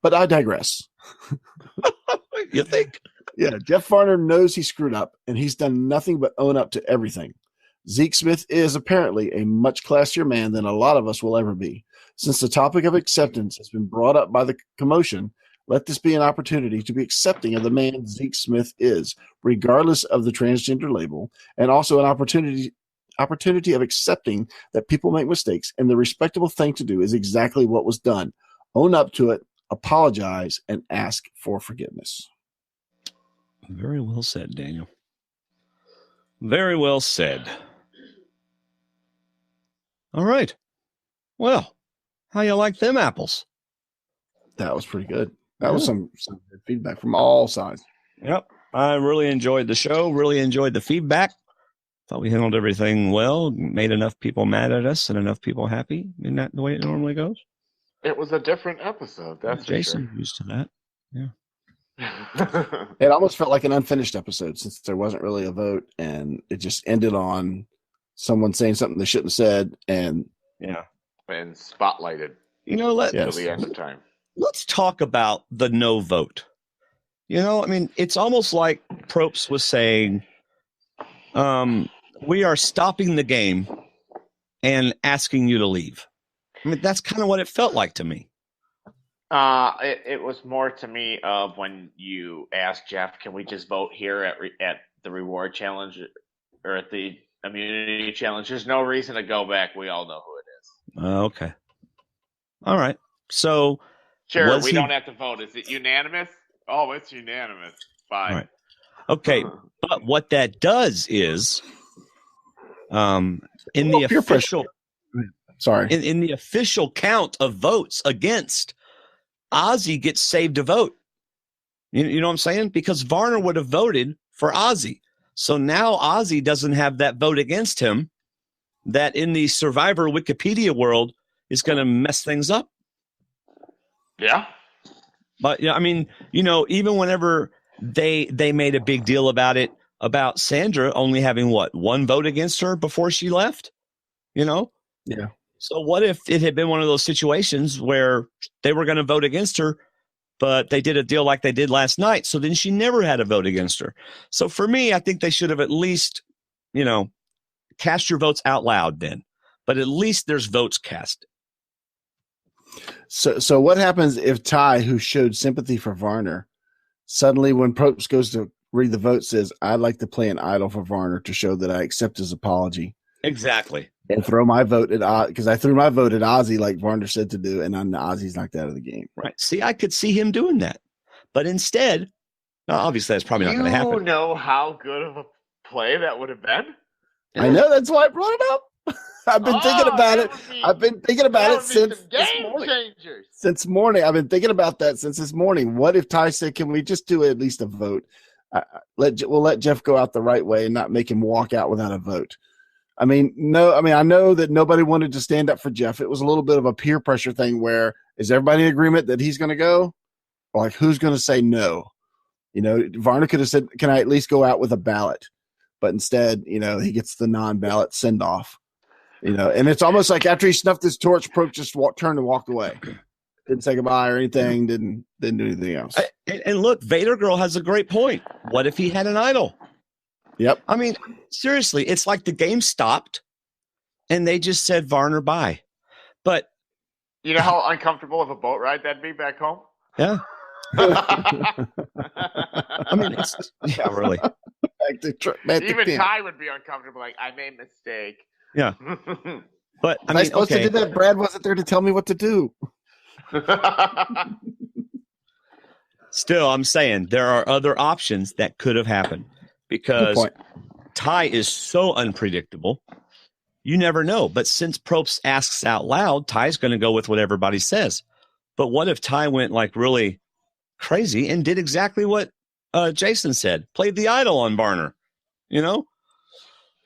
But I digress. You think? Yeah, Jeff Varner knows he screwed up, and he's done nothing but own up to everything. Zeke Smith is apparently a much classier man than a lot of us will ever be. Since the topic of acceptance has been brought up by the commotion, let this be an opportunity to be accepting of the man Zeke Smith is, regardless of the transgender label, and also an opportunity of accepting that people make mistakes, and the respectable thing to do is exactly what was done. Own up to it, apologize, and ask for forgiveness. Very well said, Daniel. Very well said. All right. Well, how you like them apples? That was pretty good. That was some good feedback from all sides. Yep. I really enjoyed the show, really enjoyed the feedback. Thought we handled everything well, made enough people mad at us and enough people happy. Isn't that the way it normally goes? It was a different episode. That's Jason for sure. used to that. Yeah. It almost felt like an unfinished episode since there wasn't really a vote, and it just ended on someone saying something they shouldn't have said, and Yeah. And spotlighted You know, till the end of time. let's talk about the no vote. You know, I mean, it's almost like Probst was saying, we are stopping the game and asking you to leave. I mean, that's kind of what it felt like to me. It was more to me of when you asked Jeff, can we just vote here at the reward challenge or at the immunity challenge? There's no reason to go back. We all know who it is. Okay. All right. So Sure, we don't have to vote. Is it unanimous? Oh, it's unanimous. Fine. All right. Okay. But what that does is in the official in the official count of votes against, Ozzy gets saved a vote. You know what I'm saying? Because Varner would have voted for Ozzy. So now Ozzy doesn't have that vote against him that in the Survivor Wikipedia world is going to mess things up. Yeah. But I mean, you know, even whenever they made a big deal about it, about Sandra only having one vote against her before she left, you know? Yeah. So what if it had been one of those situations where they were going to vote against her, but they did a deal like they did last night, so then she never had a vote against her. So for me, I think they should have at least, you know, cast your votes out loud then. But at least there's votes cast. So what happens if Ty, who showed sympathy for Varner, suddenly when Probst goes to read the vote says, I'd like to play an idol for Varner to show that I accept his apology. Exactly. And throw my vote at because I threw my vote at Ozzy like Varner said to do, and then Ozzy's knocked out of the game. Right. See, I could see him doing that. But instead, obviously that's probably not going to happen. You know how good of a play that would have been? I know, that's why I brought it up. I've been thinking about it. I've been thinking about it since this morning. Since morning. I've been thinking about that since this morning. What if Ty said, can we just do at least a vote? We'll let Jeff go out the right way and not make him walk out without a vote. I know that nobody wanted to stand up for Jeff. It was a little bit of a peer pressure thing where is everybody in agreement that he's going to go? Or like, who's going to say no? You know, Varner could have said, can I at least go out with a ballot? But instead, you know, he gets the non-ballot send off. You know, and it's almost like after he snuffed his torch, Probst just turned and walked away. Didn't say goodbye or anything. Didn't do anything else. And look, Vader Girl has a great point. What if he had an idol? Yep. I mean, seriously, it's like the game stopped and they just said Varner bye. But you know how uncomfortable of a boat ride that'd be back home? Yeah. I mean, really. Even Ty would be uncomfortable. Like, I made a mistake. Yeah. But I mean, supposed to do that? Brad wasn't there to tell me what to do. Still, I'm saying there are other options that could have happened because Ty is so unpredictable You never know. But since Probst asks out loud, Ty's going to go with what everybody says. But what if Ty went like really crazy and did exactly what Jason said? Played the idol on Varner, you know?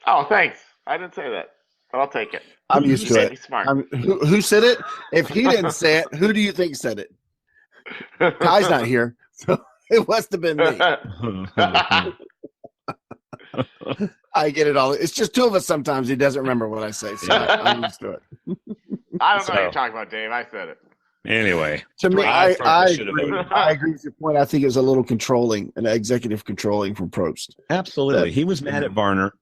Oh, thanks. I didn't say that, but I'll take it. I'm used to it. He's smart. Who said it? If he didn't say it, who do you think said it? Kai's not here, so it must have been me. I get it all. It's just two of us sometimes. He doesn't remember what I say, so I'm used to it. I don't know what you're talking about, Dave. I said it. Anyway. To me, I agree with your point. I think it was a little controlling, an executive controlling from Probst. Absolutely. He was mad at Varner.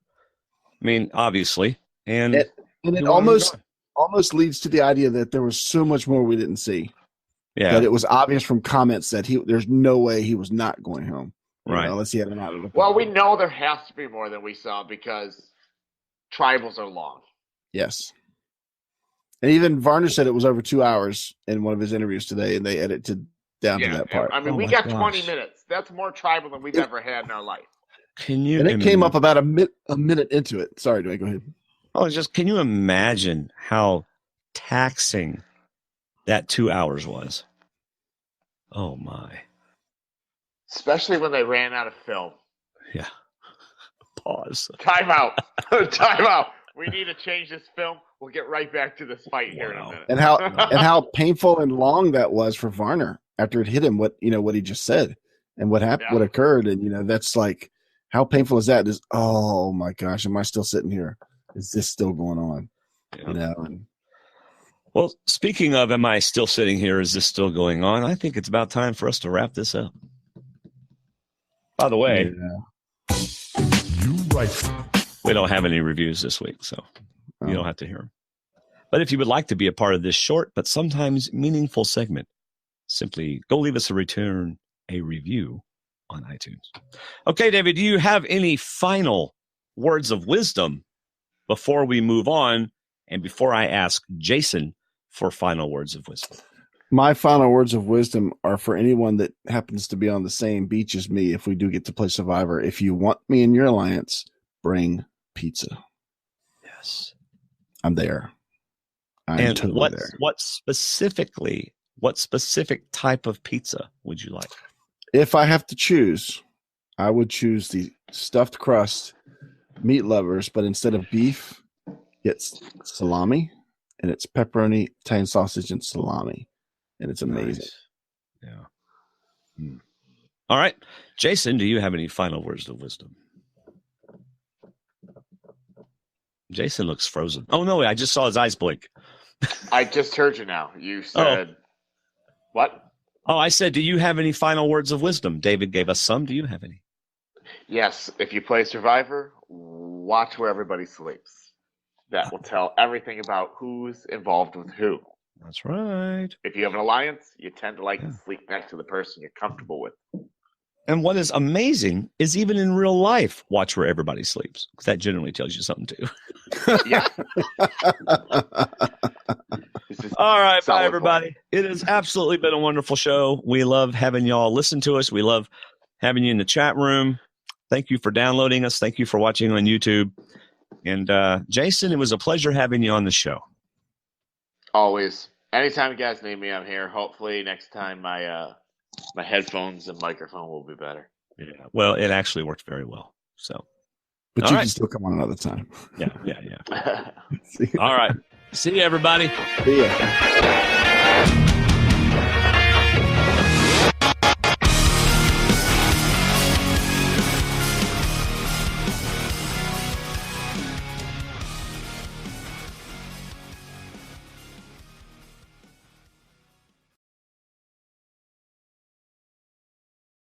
I mean, obviously. And it almost leads to the idea that there was so much more we didn't see. Yeah. That it was obvious from comments that there's no way he was not going home. Right. Unless he had an out of the Well, we know there has to be more than we saw because tribals are long. Yes. And even Varner said it was over 2 hours in one of his interviews today, and they edited down to that part. I mean, we got 20 minutes. That's more tribal than we've ever had in our life. Can you? And it came up about a minute into it. Sorry, Dwayne, go ahead. Oh, can you imagine how taxing that 2 hours was? Oh my! Especially when they ran out of film. Yeah. Pause. Time out. Time out. We need to change this film. We'll get right back to this fight here in a minute. And how painful and long that was for Varner after it hit him. What he just said and what happened, what occurred, and that's like, how painful is that? Is, oh my gosh, am I still sitting here? Is this still going on? Yeah. Well, speaking of, am I still sitting here? Is this still going on? I think it's about time for us to wrap this up. By the way, we don't have any reviews this week, so you don't have to hear them. But if you would like to be a part of this short but sometimes meaningful segment, simply go leave us a review on iTunes. Okay, David, do you have any final words of wisdom before we move on and before I ask Jason for final words of wisdom? My final words of wisdom are for anyone that happens to be on the same beach as me if we do get to play Survivor. If you want me in your alliance, bring pizza. Yes. I'm there. I'm totally there. What specific type of pizza would you like? If I have to choose, I would choose the stuffed crust meat lovers, but instead of beef, it's salami, and it's pepperoni, Italian sausage, and salami. And it's amazing. Nice. Yeah. All right. Jason, do you have any final words of wisdom? Jason looks frozen. Oh, no, I just saw his eyes blink. I just heard you now. You said, what? Oh, I said, do you have any final words of wisdom? David gave us some. Do you have any? Yes. If you play Survivor, watch where everybody sleeps. That will tell everything about who's involved with who. That's right. If you have an alliance, you tend to like to sleep next to the person you're comfortable with. And what is amazing is even in real life, watch where everybody sleeps. Because that generally tells you something too. Yeah. All right, bye everybody. It has absolutely been a wonderful show. We love having y'all listen to us. We love having you in the chat room. Thank you for downloading us. Thank you for watching on YouTube. And Jason, it was a pleasure having you on the show. Always. Anytime you guys need me, I'm here. Hopefully next time my headphones and microphone will be better. Yeah. Well, it actually worked very well. So, but you can still come on another time. Yeah. All right. See you, everybody. See ya.